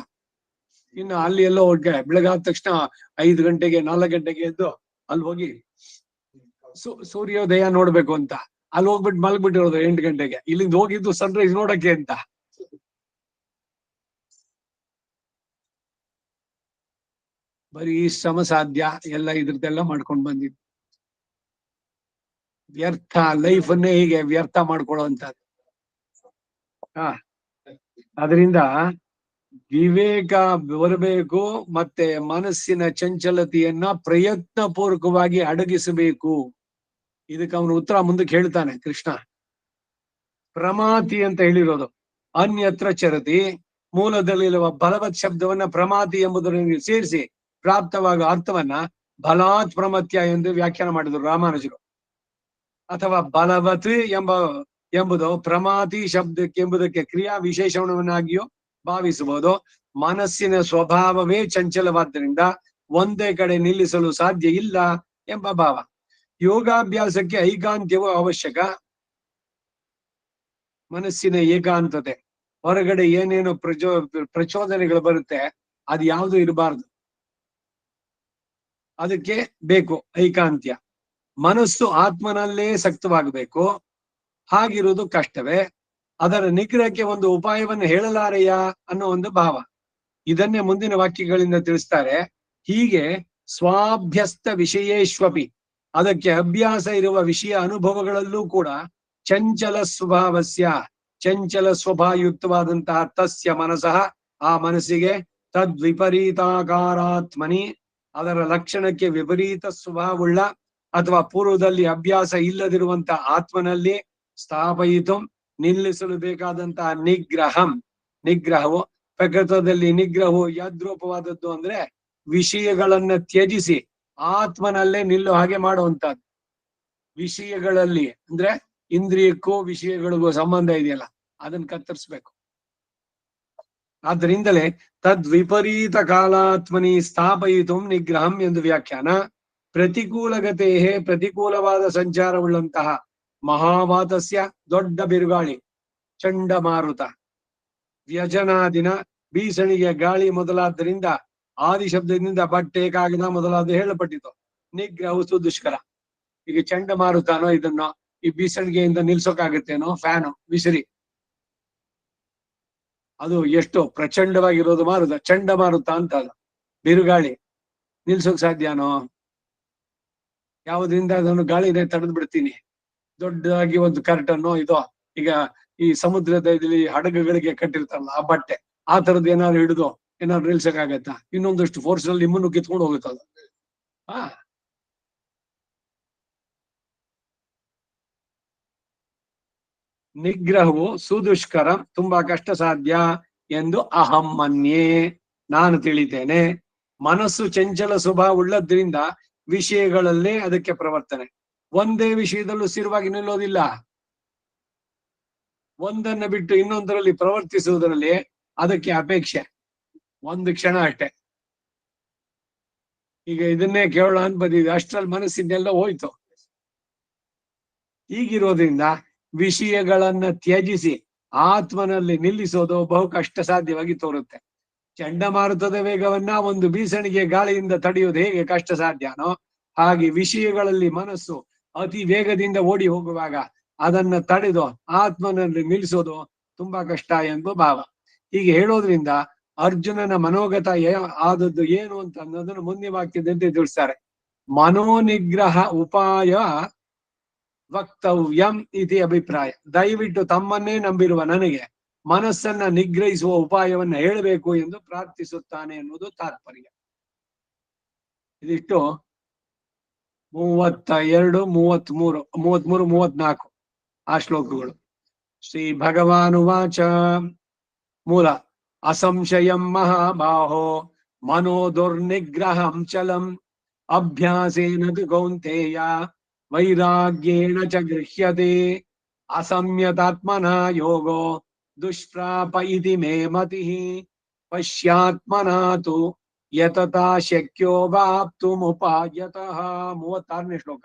ಇನ್ನು ಅಲ್ಲಿ ಎಲ್ಲೋ ಬೆಳಗಾದ ತಕ್ಷಣ 5 ಗಂಟೆಗೆ 4 ಗಂಟೆಗೆ ಎದ್ದು ಅಲ್ಲಿ ಹೋಗಿ ಸೂರ್ಯೋದಯ ನೋಡ್ಬೇಕು ಅಂತ ಅಲ್ಲಿ ಹೋಗ್ಬಿಟ್ಟು ಮಲ್ಗ್ಬಿಟ್ಟಿರೋದು 8 ಗಂಟೆಗೆ. ಇಲ್ಲಿಂದ ಹೋಗಿದ್ದು ಸನ್ರೈಸ್ ನೋಡಕ್ಕೆ ಅಂತ. ಬರೀ ಶ್ರಮ ಸಾಧ್ಯ ಎಲ್ಲ ಇದ್ರದ್ದೆಲ್ಲ ಮಾಡ್ಕೊಂಡು ಬಂದಿದ್ದು ವ್ಯರ್ಥ. ಲೈಫನ್ನೇ ಹೀಗೆ ವ್ಯರ್ಥ ಮಾಡ್ಕೊಳ್ಳುವಂಥದ್ದು. ಅದರಿಂದ ವಿವೇಕ ಬರಬೇಕು, ಮತ್ತೆ ಮನಸ್ಸಿನ ಚಂಚಲತೆಯನ್ನ ಪ್ರಯತ್ನ ಪೂರ್ವಕವಾಗಿ ಅಡಗಿಸಬೇಕು. ಇದಕ್ಕೆ ಅವನು ಉತ್ತರ ಮುಂದಕ್ಕೆ ಹೇಳ್ತಾನೆ ಕೃಷ್ಣ. ಪ್ರಮಾತಿ ಅಂತ ಹೇಳಿರೋದು ಅನ್ಯತ್ರ ಚರತಿ, ಮೂಲದಲ್ಲಿರುವ ಬಲವತ್ ಶಬ್ದವನ್ನ ಪ್ರಮಾತಿ ಎಂಬುದರಲ್ಲಿ ಸೇರಿಸಿ ಪ್ರಾಪ್ತವಾಗುವ ಅರ್ಥವನ್ನ ಬಲಾತ್ ಪ್ರಮತ್ಯ ಎಂದು ವ್ಯಾಖ್ಯಾನ ಮಾಡಿದರು ರಾಮಾನುಜರು. ಅಥವಾ ಬಲವತ್ ಎಂಬುದು ಪ್ರಮಾತಿ ಶಬ್ದಕ್ಕೆ ಎಂಬುದಕ್ಕೆ ಕ್ರಿಯಾ ವಿಶೇಷಣವನ್ನಾಗಿಯೂ ಭಾವಿಸಬಹುದು. ಮನಸ್ಸಿನ ಸ್ವಭಾವವೇ ಚಂಚಲವಾದ್ದರಿಂದ ಒಂದೇ ಕಡೆ ನಿಲ್ಲಿಸಲು ಸಾಧ್ಯ ಇಲ್ಲ ಎಂಬ ಭಾವ. ಯೋಗಾಭ್ಯಾಸಕ್ಕೆ ಐಕಾಂತ್ಯವೂ ಅವಶ್ಯಕ. ಮನಸ್ಸಿನ ಏಕಾಂತತೆ, ಹೊರಗಡೆ ಏನೇನು ಪ್ರಚೋದನೆಗಳು ಬರುತ್ತೆ ಅದು ಯಾವುದು ಇರಬಾರ್ದು, ಅದಕ್ಕೆ ಬೇಕು ಐಕಾಂತ್ಯ. ಮನಸ್ಸು ಆತ್ಮನಲ್ಲೇ ಸಕ್ತವಾಗಬೇಕು. ಹಾಗಿರುವುದು ಕಷ್ಟವೇ. ಅದರ ನಿಗ್ರಹಕ್ಕೆ ಒಂದು ಉಪಾಯವನ್ನು ಹೇಳಲಾರೆಯ ಅನ್ನೋ ಒಂದು ಭಾವ. ಇದನ್ನೇ ಮುಂದಿನ ವಾಕ್ಯಗಳಿಂದ ತಿಳಿಸ್ತಾರೆ. ಹೀಗೆ ಸ್ವಾಭ್ಯಸ್ತ ವಿಷಯೇಶ್ವಪಿ, ಅದಕ್ಕೆ ಅಭ್ಯಾಸ ಇರುವ ವಿಷಯ ಅನುಭವಗಳಲ್ಲೂ ಕೂಡ ಚಂಚಲ ಸ್ವಭಾವಸ್ಯ, ಚಂಚಲ ಸ್ವಭಾವಯುಕ್ತವಾದಂತಹ ತಸ್ಯ ಮನಸಃ, ಆ ಮನಸ್ಸಿಗೆ ತದ್ವಿಪರೀತಾಕಾರಾತ್ಮನಿ, ಅದರ ಲಕ್ಷಣಕ್ಕೆ ವಿಪರೀತ ಸ್ವಭಾವವುಳ್ಳ ಅಥವಾ ಪೂರ್ವದಲ್ಲಿ ಅಭ್ಯಾಸ ಇಲ್ಲದಿರುವಂತಹ ಆತ್ಮನಲ್ಲಿ ಸ್ಥಾಪಯಿತು ನಿಲ್ಲಿಸಲು ಬೇಕಾದಂತಹ ನಿಗ್ರಹವು ಪ್ರಕೃತದಲ್ಲಿ ನಿಗ್ರಹವು ಯದ್ರೂಪವಾದದ್ದು ಅಂದ್ರೆ ವಿಷಯಗಳನ್ನ ತ್ಯಜಿಸಿ ಆತ್ಮನಲ್ಲೇ ನಿಲ್ಲೋ ಹಾಗೆ ಮಾಡುವಂತಹದ್ದು. ವಿಷಯಗಳಲ್ಲಿ ಅಂದ್ರೆ ಇಂದ್ರಿಯಕ್ಕೂ ವಿಷಯಗಳಿಗೂ ಸಂಬಂಧ ಇದೆಯಲ್ಲ, ಅದನ್ನ ಕತ್ತರಿಸ್ಬೇಕು. ಆದ್ದರಿಂದಲೇ ತದ್ವಿಪರೀತ ಕಾಲಾತ್ಮನಿ ಸ್ಥಾಪಯಿತು ನಿಗ್ರಹಂ ಎಂದು ವ್ಯಾಖ್ಯಾನ. ಪ್ರತಿಕೂಲಗತೆ, ಪ್ರತಿಕೂಲವಾದ ಸಂಚಾರವುಳ್ಳಂತಹ ಮಹಾವಾತಸ್ಯ, ದೊಡ್ಡ ಬಿರುಗಾಳಿ, ಚಂಡಮಾರುತ, ವ್ಯಜನಾದಿನ, ಬೀಸಣಿಗೆ ಗಾಳಿ ಮೊದಲಾದ್ದರಿಂದ ಆದಿಶಬ್ದದಿಂದ ಬಟ್ಟೆ ಕಾಗದ ಮೊದಲಾದ ಹೇಳಲ್ಪಟ್ಟಿತು. ನಿಗ್ರಹವು ಸುದುಷ್ಕರ. ಈಗ ಚಂಡಮಾರುತನೋ ಇದನ್ನೋ ಈ ಬೀಸಣಿಗೆಯಿಂದ ನಿಲ್ಸೋಕಾಗತ್ತೇನೋ? ಫ್ಯಾನು ವಿಸಿರಿ, ಅದು ಎಷ್ಟು ಪ್ರಚಂಡವಾಗಿರೋದು ಮಾರುತ, ಚಂಡಮಾರುತ ಅಂತ ಅದು. ಬಿರುಗಾಳಿ ನಿಲ್ಸೋಕ್ ಸಾಧ್ಯನೋ? ಯಾವುದರಿಂದ ಅದನ್ನು ಗಾಳಿನೇ ತಡೆದು ಬಿಡ್ತೀನಿ. ದೊಡ್ಡದಾಗಿ ಒಂದು ಕರ್ಟನ್ನು ಇದೋ, ಈಗ ಈ ಸಮುದ್ರದಲ್ಲಿ ಹಡಗುಗಳಿಗೆ ಕಟ್ಟಿರ್ತಾರಲ್ಲ ಆ ಬಟ್ಟೆ, ಆ ತರದ್ದು ಏನಾದ್ರು ಹಿಡಿದು ಏನಾದ್ರು ನಿಲ್ಸಕ್ಕಾಗತ್ತಾ? ಇನ್ನೊಂದಷ್ಟು ಫೋರ್ಸ್ ಅಲ್ಲಿ ನಿಮ್ಮನ್ನು ಕಿತ್ಕೊಂಡು ಹೋಗುತ್ತದ. ನಿಗ್ರಹವು ಸುದುಷ್ಕರ, ತುಂಬಾ ಕಷ್ಟ ಸಾಧ್ಯ ಎಂದು ಅಹಂ ಮನ್ಯೆ, ನಾನು ತಿಳಿತೇನೆ. ಮನಸ್ಸು ಚಂಚಲ ಸ್ವಭಾವ ಉಳ್ಳದ್ರಿಂದ ವಿಷಯಗಳಲ್ಲೇ ಅದಕ್ಕೆ ಪ್ರವರ್ತನೆ. ಒಂದೇ ವಿಷಯದಲ್ಲೂ ಸ್ಥಿರವಾಗಿ ನಿಲ್ಲೋದಿಲ್ಲ. ಒಂದನ್ನ ಬಿಟ್ಟು ಇನ್ನೊಂದರಲ್ಲಿ ಪ್ರವರ್ತಿಸುವುದರಲ್ಲಿ ಅದಕ್ಕೆ ಅಪೇಕ್ಷೆ ಒಂದು ಕ್ಷಣ ಅಷ್ಟೇ. ಈಗ ಇದನ್ನೇ ಕೇಳೋಣ ಅಂತ ಬಂದಿದೆ, ಅಷ್ಟ್ರಲ್ಲಿ ಮನಸ್ಸಿನೆಲ್ಲ ಹೋಯ್ತು. ಹೀಗಿರೋದ್ರಿಂದ ವಿಷಯಗಳನ್ನ ತ್ಯಜಿಸಿ ಆತ್ಮನಲ್ಲಿ ನಿಲ್ಲಿಸೋದು ಬಹು ಕಷ್ಟ ಸಾಧ್ಯವಾಗಿ ತೋರುತ್ತೆ. ಚಂಡಮಾರುತದ ವೇಗವನ್ನ ಒಂದು ಬೀಸಣಿಗೆ ಗಾಳಿಯಿಂದ ತಡೆಯೋದು ಹೇಗೆ ಕಷ್ಟ ಸಾಧ್ಯನೋ, ಹಾಗೆ ವಿಷಯಗಳಲ್ಲಿ ಮನಸ್ಸು ಅತಿ ವೇಗದಿಂದ ಓಡಿ ಹೋಗುವಾಗ ಅದನ್ನ ತಡೆದು ಆತ್ಮನಲ್ಲಿ ನಿಲ್ಲಿಸೋದು ತುಂಬಾ ಕಷ್ಟ ಎಂಬ ಭಾವ. ಹೀಗೆ ಹೇಳೋದ್ರಿಂದ ಅರ್ಜುನನ ಮನೋಗತ ಆದದ್ದು ಏನು ಅಂತ ಅನ್ನೋದನ್ನು ಮುಂದೆ ವಾಕ್ಯದಂತೆ ತಿಳಿಸ್ತಾರೆ. ಮನೋನಿಗ್ರಹ ಉಪಾಯ ವಕ್ತವ್ಯಂ ಇತಿ ಅಭಿಪ್ರಾಯ. ದಯವಿಟ್ಟು ತಮ್ಮನ್ನೇ ನಂಬಿರುವ ನನಗೆ ಮನಸ್ಸನ್ನ ನಿಗ್ರಹಿಸುವ ಉಪಾಯವನ್ನ ಹೇಳಬೇಕು ಎಂದು ಪ್ರಾರ್ಥಿಸುತ್ತಾನೆ ಎನ್ನುವುದು ತಾತ್ಪರ್ಯ. ಇದಿಷ್ಟು 32, 33, 34 ಆ ಶ್ಲೋಕಗಳು. ಶ್ರೀ ಭಗವಾನುವಾಚ. ಮೂಲ ಅಸಂಶಯಂ ಮಹಾಬಾಹೋ ಮನೋ ದುರ್ನಿಗ್ರಹಂ ಚಲಂ ಅಭ್ಯಾಸೇನ ತು ಕೌಂತೇಯ ವೈರಾಗ್ಯೇಣ ಚ ಗೃಹ್ಯತೆ ಅಸಂಯತಾತ್ಮನ ಯೋಗೋ ದುಷ್ಪ್ರಾಪ ಇತಿ ಮೇ ಮತಿ ಪಶ್ಯಾತ್ಮನ ತು ಯತತಾ ಶಕ್ಯೋ ವಾಪ್ತು ಮುಪಾಯತಃ. 36ನೇ ಶ್ಲೋಕ,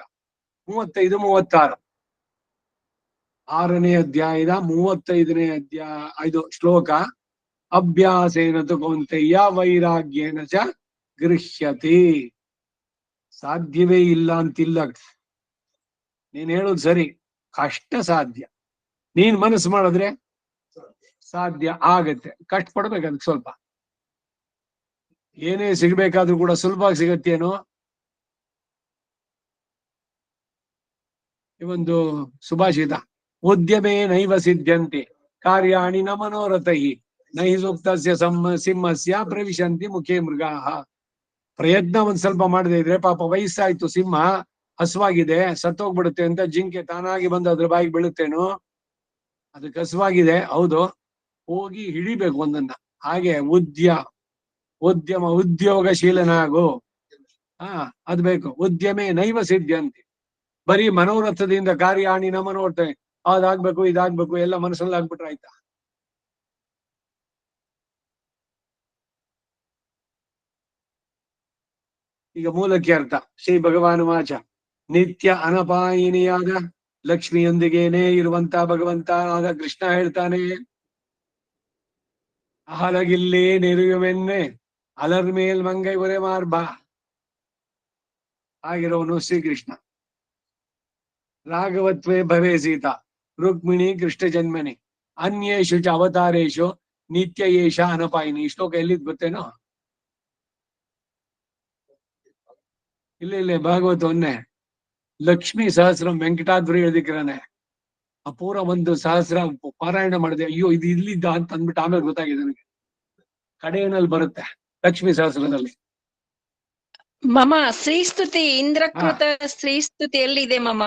35, 36. 6ನೇ ಅಧ್ಯಾಯದ 35ನೇ ಇದು ಶ್ಲೋಕ. ಅಭ್ಯಾಸೇನ ತು ಕೌಂತೆಯ ವೈರಾಗ್ಯೇನ ಚ ಗೃಹ್ಯತೆ. ಸಾಧ್ಯವೇ ಇಲ್ಲ ಅಂತಿಲ್ಲ. ನೀನ್ ಹೇಳೋದು ಸರಿ, ಕಷ್ಟ ಸಾಧ್ಯ. ನೀನ್ ಮನಸ್ಸು ಮಾಡಿದ್ರೆ ಸಾಧ್ಯ ಆಗತ್ತೆ. ಕಷ್ಟಪಡ್ಬೇಕು ಅದಕ್ಕೆ ಸ್ವಲ್ಪ. ಏನೇ ಸಿಗ್ಬೇಕಾದ್ರೂ ಕೂಡ ಸುಲಭವಾಗಿ ಸಿಗತ್ತೇನೋ. ಈ ಒಂದು ಸುಭಾಷಿತ, ಉದ್ಯಮೇ ನೈವ ಸಿದ್ಧಂತೆ ಕಾರ್ಯಾಣಿ ನ ಮನೋರಥೈ ನೈ ಸೂಕ್ತಸ್ಯ ಸಿಂಹಸ್ಯ ಪ್ರವಿಶಂತಿ ಮುಖೇ ಮೃಗಾಹ. ಪ್ರಯತ್ನ ಒಂದ್ ಸ್ವಲ್ಪ ಮಾಡದೇ ಇದ್ರೆ, ಪಾಪ ವಯಸ್ಸಾಯ್ತು, ಸಿಂಹ ಹಸುವಾಗಿದೆ, ಸತ್ತೋಗ್ಬಿಡುತ್ತೆ ಅಂತ ಜಿಂಕೆ ತಾನಾಗಿ ಬಂದು ಅದ್ರ ಬಾಯಿಗೆ ಬೀಳುತ್ತೇನೋ. ಅದಕ್ಕೆ ಹಸುವಾಗಿದೆ, ಹೌದು, ಹೋಗಿ ಹಿಡಿಬೇಕು ಒಂದನ್ನ. ಹಾಗೆ ಉದ್ಯಮ ಉದ್ಯೋಗಶೀಲನಾಗು. ಅದ್ ಬೇಕು. ಉದ್ಯಮೇ ನೈವ ಸಿದ್ಧಂತೆ. ಬರೀ ಮನೋರಥದಿಂದ ಕಾರ್ಯಾಣಿ ನ ಮನೋರಥ, ಅದಾಗ್ಬೇಕು ಇದಾಗ್ಬೇಕು ಎಲ್ಲ ಮನಸ್ಸಲ್ಲಿ ಆಗ್ಬಿಟ್ರೆ ಆಯ್ತಾ? ಈಗ ಮೂಲಕ್ಕೆ ಅರ್ಥ. ಶ್ರೀ ಭಗವಾನ್ ವಾಚ, ನಿತ್ಯ ಅನಪಾಯಿನಿಯಾದ ಲಕ್ಷ್ಮಿಯೊಂದಿಗೇನೆ ಇರುವಂತ ಭಗವಂತ ಆದ ಕೃಷ್ಣ ಹೇಳ್ತಾನೆ, ಅಹಲಗಿಲ್ಲೇ ನೆರುವೆನ್ನೆ ಅಲರ್ಮೇಲ್ ಮಂಗೈ ಒರೆ ಮಾರ್ಬ. ಆಗಿರೋನು ಶ್ರೀಕೃಷ್ಣ. ರಾಘವತ್ವೇ ಭವೇ ಸೀತಾ ರುಕ್ಮಿಣಿ ಕೃಷ್ಣ ಜನ್ಮನಿ ಅನ್ಯೇಷು ಚ ಅವತಾರೇಶು ನಿತ್ಯ ಏಷ ಅನಪಾಯಿನಿ. ಶ್ಲೋಕ ಎಲ್ಲಿದ್ ಗೊತ್ತೇನೋ? ಇಲ್ಲ ಭಾಗವತವನ್ನೇ. ಲಕ್ಷ್ಮೀ ಸಹಸ್ರ ವೆಂಕಟಾದ್ರಿ ಹೇಳಿಕ್ರಾನೆ ಅಪೂರ ಒಂದು ಸಹಸ್ರ ಪಾರಾಯಣ ಮಾಡಿದೆ. ಅಯ್ಯೋ, ಇದು ಇಲ್ಲಿದ್ದ ಅಂತ ಅಂದ್ಬಿಟ್ಟು ಆಮೇಲೆ ಗೊತ್ತಾಗಿದೆ ನನಗೆ. ಕಡೆಯಲ್ಲಿ ಬರುತ್ತೆ ಲಕ್ಷ್ಮೀ ಸಹಸ್ರದಲ್ಲಿ. ಮಮ ಶ್ರೀಸ್ತುತಿ, ಇಂದ್ರಕೃತ ಶ್ರೀಸ್ತುತಿ ಎಲ್ಲಿದೆ ಮಮ?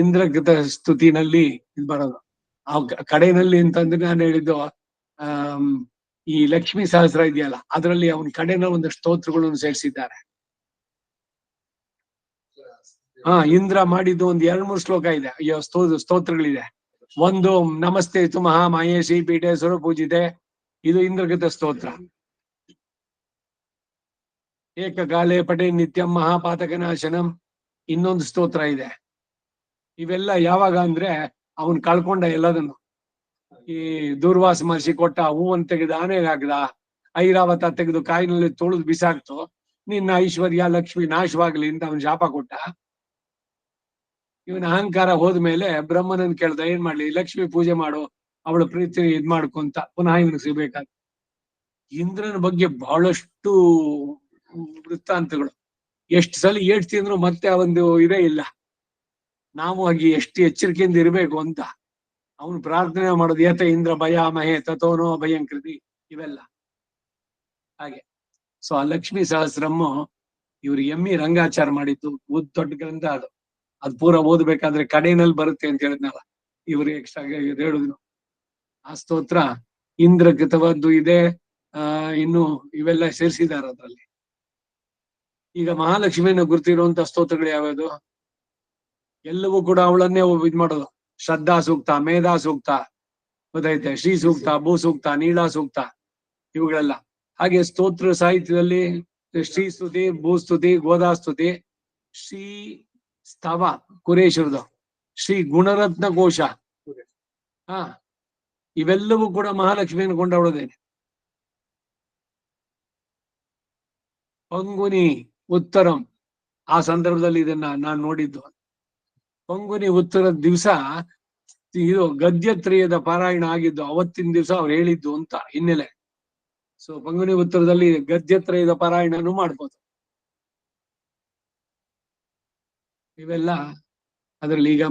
ಇಂದ್ರಕೃತ ಸ್ತುತಿನಲ್ಲಿ ಇದು ಬರೋದು. ಆ ಕಡೆಯಲ್ಲಿ ಅಂತಂದ್ರೆ ನಾನು ಹೇಳಿದ್ದು, ಈ ಲಕ್ಷ್ಮೀ ಸಹಸ್ರ ಇದೆಯಲ್ಲ, ಅದರಲ್ಲಿ ಅವನ ಕಡೆನ ಒಂದು ಸ್ತೋತ್ರಗಳನ್ನು ಸೇರಿಸಿದ್ದಾರೆ. ಇಂದ್ರ ಮಾಡಿದ್ದು ಒಂದು 2-3 ಶ್ಲೋಕ ಇದೆ, ಸ್ತೋತ್ರಗಳಿದೆ. ಒಂದು ನಮಸ್ತೆ ತು ಮಹಾಮಾಯೇಶಿ ಪೀಠೆ ಸ್ವರಪೂಜಿತೆ, ಇದು ಇಂದ್ರಕೃತ ಸ್ತೋತ್ರ. ಏಕಕಾಲೇ ಪಟೇ ನಿತ್ಯಂ ಮಹಾಪಾತಕನಾಶನಂ, ಇನ್ನೊಂದು ಸ್ತೋತ್ರ ಇದೆ. ಇವೆಲ್ಲ ಯಾವಾಗ ಅಂದ್ರೆ ಅವನ್ ಕಳ್ಕೊಂಡ ಎಲ್ಲದನ್ನು. ಈ ದೂರ್ವಾಸ ಮಹರ್ಷಿ ಕೊಟ್ಟ ಹೂವನ್ನು ತೆಗೆದು ಆನೆಗೆ ಹಾಕ್ದ, ಐರಾವತ ತೆಗೆದು ಕಾಯಿನಲ್ಲಿ ತೊಳೆದು ಬಿಸಾಕ್ತು, ನಿನ್ನ ಐಶ್ವರ್ಯ ಲಕ್ಷ್ಮಿ ನಾಶವಾಗ್ಲಿ ಅಂತ ಅವನ್ ಶಾಪ ಕೊಟ್ಟ. ಇವನ ಅಹಂಕಾರ ಹೋದ್ಮೇಲೆ ಬ್ರಹ್ಮನನ್ ಕೇಳ್ದ, ಏನ್ ಮಾಡ್ಲಿ, ಲಕ್ಷ್ಮಿ ಪೂಜೆ ಮಾಡು, ಅವಳ ಪ್ರೀತಿ ಇದ್ ಮಾಡ್ಕೊಂತ ಪುನಃ ಇವನಿಗೆ ಸಿಗ್ಬೇಕಾದ. ಇಂದ್ರನ ಬಗ್ಗೆ ಬಹಳಷ್ಟು ವೃತ್ತಾಂತಗಳು. ಎಷ್ಟು ಸಲ ಏಡ್ತಿದ್ರು ಮತ್ತೆ ಒಂದು ಇದೇ ಇಲ್ಲ. ನಾವು ಹಾಗೆ ಎಷ್ಟು ಎಚ್ಚರಿಕೆಯಿಂದ ಇರಬೇಕು ಅಂತ ಅವನು ಪ್ರಾರ್ಥನೆ ಮಾಡೋದು. ಏತ ಇಂದ್ರ ಭಯಾಮಹೇ ತಥೋನೋ ಭಯಂಕೃತಿ, ಇವೆಲ್ಲ ಹಾಗೆ. ಸೊ ಆ ಲಕ್ಷ್ಮೀ ಸಹಸ್ರಮ್ಮು ಇವ್ರು ರಂಗಾಚಾರ ಮಾಡಿದ್ದು ದೊಡ್ಡ ಗ್ರಂಥ ಅದು. ಅದು ಪೂರ ಓದ್ಬೇಕಾದ್ರೆ ಕಡೆಯಲ್ಲಿ ಬರುತ್ತೆ ಅಂತ ಹೇಳಿದ್ನಲ್ಲ, ಇವ್ರು ಎಕ್ಸ್ಟ್ರಾ ಹೇಳಿದ್ರು. ಆ ಸ್ತೋತ್ರ ಇಂದ್ರಕೃತವಾದ್ದು ಇದೆ. ಇನ್ನು ಇವೆಲ್ಲ ಸೇರಿಸಿದ್ದಾರೆ ಅದ್ರಲ್ಲಿ. ಈಗ ಮಹಾಲಕ್ಷ್ಮಿಯನ್ನು ಗುರ್ತಿರುವಂತ ಸ್ತೋತ್ರಗಳು ಯಾವ್ಯಾವುದು? ಎಲ್ಲವೂ ಕೂಡ ಅವಳನ್ನೇ ಇದ್ ಮಾಡೋದು. ಶ್ರದ್ಧಾ ಸೂಕ್ತ, ಮೇಧಾ ಸೂಕ್ತ, ಗೊತ್ತೈತೆ, ಶ್ರೀ ಸೂಕ್ತ, ಭೂ ಸೂಕ್ತ, ನೀಳಾ ಸೂಕ್ತ, ಇವುಗಳೆಲ್ಲ. ಹಾಗೆ ಸ್ತೋತ್ರ ಸಾಹಿತ್ಯದಲ್ಲಿ ಶ್ರೀ ಸ್ತುತಿ, ಭೂಸ್ತುತಿ, ಗೋದಾಸ್ತುತಿ, ಶ್ರೀ ಸ್ತವ ಕುರೇಶ್ವರದು, ಶ್ರೀ ಗುಣರತ್ನ ಕೋಶ, ಇವೆಲ್ಲವೂ ಕೂಡ ಮಹಾಲಕ್ಷ್ಮಿಯನ್ನು ಕೊಂಡವಳದೇನೆ. ಪಂಗುನಿ ಉತ್ತರಂ, ಆ ಸಂದರ್ಭದಲ್ಲಿ ಇದನ್ನ ನಾನು ನೋಡಿದ್ದು. ಪಂಗುನಿ ಉತ್ತರದ ದಿವಸ ಇದು ಗದ್ಯತ್ರಯದ ಪಾರಾಯಣ ಆಗಿದ್ದು, ಅವತ್ತಿನ ದಿವಸ ಅವ್ರು ಹೇಳಿದ್ದು ಅಂತ ಹಿನ್ನೆಲೆ. ಸೊ ಪಂಗುನಿ ಉತ್ತರದಲ್ಲಿ ಗದ್ಯತ್ರಯದ ಪಾರಾಯಣನು ಮಾಡ್ಬೋದು. ಇವೆಲ್ಲ ಅದ್ರಲ್ಲಿ ಈಗ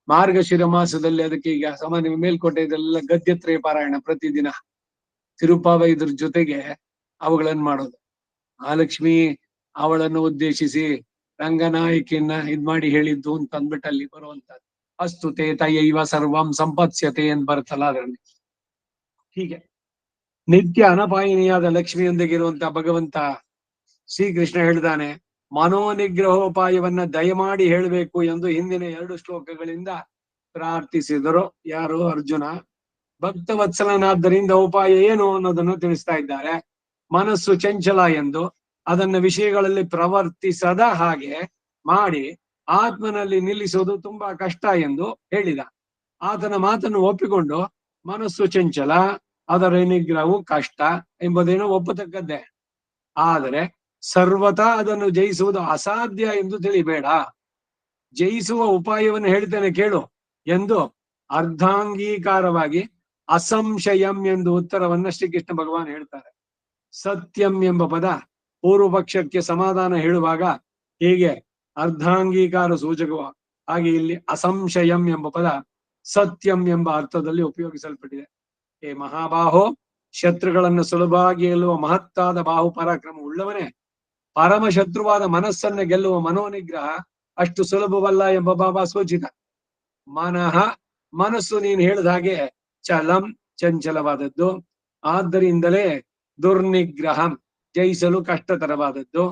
ಮಾರ್ಗಶಿರ ಮಾಸದಲ್ಲಿ ಅದಕ್ಕೆ ಈಗ ಸಾಮಾನ್ಯ ಮೇಲ್ಕೋಟೆ ಇದೆಲ್ಲ ಗದ್ಯತ್ರಯ ಪಾರಾಯಣ ಪ್ರತಿದಿನ ತಿರುಪಾವ ಇದ್ರ ಜೊತೆಗೆ ಅವುಗಳನ್ನ ಮಾಡೋದು. ಮಹಾಲಕ್ಷ್ಮಿ ಅವಳನ್ನು ಉದ್ದೇಶಿಸಿ ರಂಗನಾಯಕಿಯನ್ನ ಇದ್ ಮಾಡಿ ಹೇಳಿದ್ದು ಅಂತ ಅಂದ್ಬಿಟ್ಟು ಅಲ್ಲಿ ಬರುವಂತದ್ದು. ಅಸ್ತುತೆ ತಯೈವ ಸರ್ವಂ ಸಂಪತ್ಸ್ಯತೆ ಅಂತ ಬರುತ್ತಲ್ಲ ಅದರಲ್ಲಿ. ಹೀಗೆ ನಿತ್ಯ ಅನಪಾಯಿನಿಯಾದ ಲಕ್ಷ್ಮಿಯೊಂದಿಗೆ ಇರುವಂತ ಭಗವಂತ ಶ್ರೀಕೃಷ್ಣ ಹೇಳ್ತಾನೆ, ಮನೋನಿಗ್ರಹೋಪಾಯವನ್ನ ದಯಮಾಡಿ ಹೇಳಬೇಕು ಎಂದು ಹಿಂದಿನ 2 ಶ್ಲೋಕಗಳಿಂದ ಪ್ರಾರ್ಥಿಸಿದರು. ಯಾರು? ಅರ್ಜುನ. ಭಕ್ತವತ್ಸಲನಾದ್ದರಿಂದ ಉಪಾಯ ಏನು ಅನ್ನೋದನ್ನು ತಿಳಿಸ್ತಾ ಇದ್ದಾರೆ. ಮನಸ್ಸು ಚಂಚಲ ಎಂದು, ಅದನ್ನ ವಿಷಯಗಳಲ್ಲಿ ಪ್ರವರ್ತಿಸದ ಹಾಗೆ ಮಾಡಿ ಆತ್ಮನಲ್ಲಿ ನಿಲ್ಲಿಸುವುದು ತುಂಬಾ ಕಷ್ಟ ಎಂದು ಹೇಳಿದ. ಆತನ ಮಾತನ್ನು ಒಪ್ಪಿಕೊಂಡು ಮನಸ್ಸು ಚಂಚಲ, ಅದರ ನಿಗ್ರಹವು ಕಷ್ಟ ಎಂಬುದೇನೋ ಒಪ್ಪತಕ್ಕದ್ದೇ. ಆದರೆ ಸರ್ವತಾ ಅದನ್ನು ಜಯಿಸುವುದು ಅಸಾಧ್ಯ ಎಂದು ತಿಳಿಬೇಡ. ಜಯಿಸುವ ಉಪಾಯವನ್ನು ಹೇಳ್ತೇನೆ ಕೇಳು ಎಂದು ಅರ್ಧಾಂಗೀಕಾರವಾಗಿ ಅಸಂಶಯಂ ಎಂದು ಉತ್ತರವನ್ನ ಶ್ರೀಕೃಷ್ಣ ಭಗವಾನ್ ಹೇಳ್ತಾರೆ. ಸತ್ಯಂ ಎಂಬ ಪದ ಪೂರ್ವ ಪಕ್ಷಕ್ಕೆ ಸಮಾಧಾನ ಹೇಳುವಾಗ ಹೀಗೆ ಅರ್ಧಾಂಗೀಕಾರ ಸೂಚಕವ, ಹಾಗೆ ಇಲ್ಲಿ ಅಸಂಶಯಂ ಎಂಬ ಪದ ಸತ್ಯಂ ಎಂಬ ಅರ್ಥದಲ್ಲಿ ಉಪಯೋಗಿಸಲ್ಪಟ್ಟಿದೆ. ಹೇ ಮಹಾಬಾಹೋ, ಶತ್ರುಗಳನ್ನು ಸುಲಭವಾಗಿ ಗೆಲ್ಲುವ ಮಹತ್ತಾದ ಬಾಹು ಪರಾಕ್ರಮ ಉಳ್ಳವನೇ, ಪರಮ ಶತ್ರುವಾದ ಮನಸ್ಸನ್ನ ಗೆಲ್ಲುವ ಮನೋನಿಗ್ರಹ ಅಷ್ಟು ಸುಲಭವಲ್ಲ ಎಂಬ ಭಾವ ಸೂಚಿತ. ಮನಸ್ಸು ನೀನು ಹೇಳಿದ ಹಾಗೆ ಚಲಂ, ಚಂಚಲವಾದದ್ದು. ಆದ್ದರಿಂದಲೇ ದುರ್ನಿಗ್ರಹಂ, ಜಯಿಸಲು ಕಷ್ಟತರವಾದದ್ದು.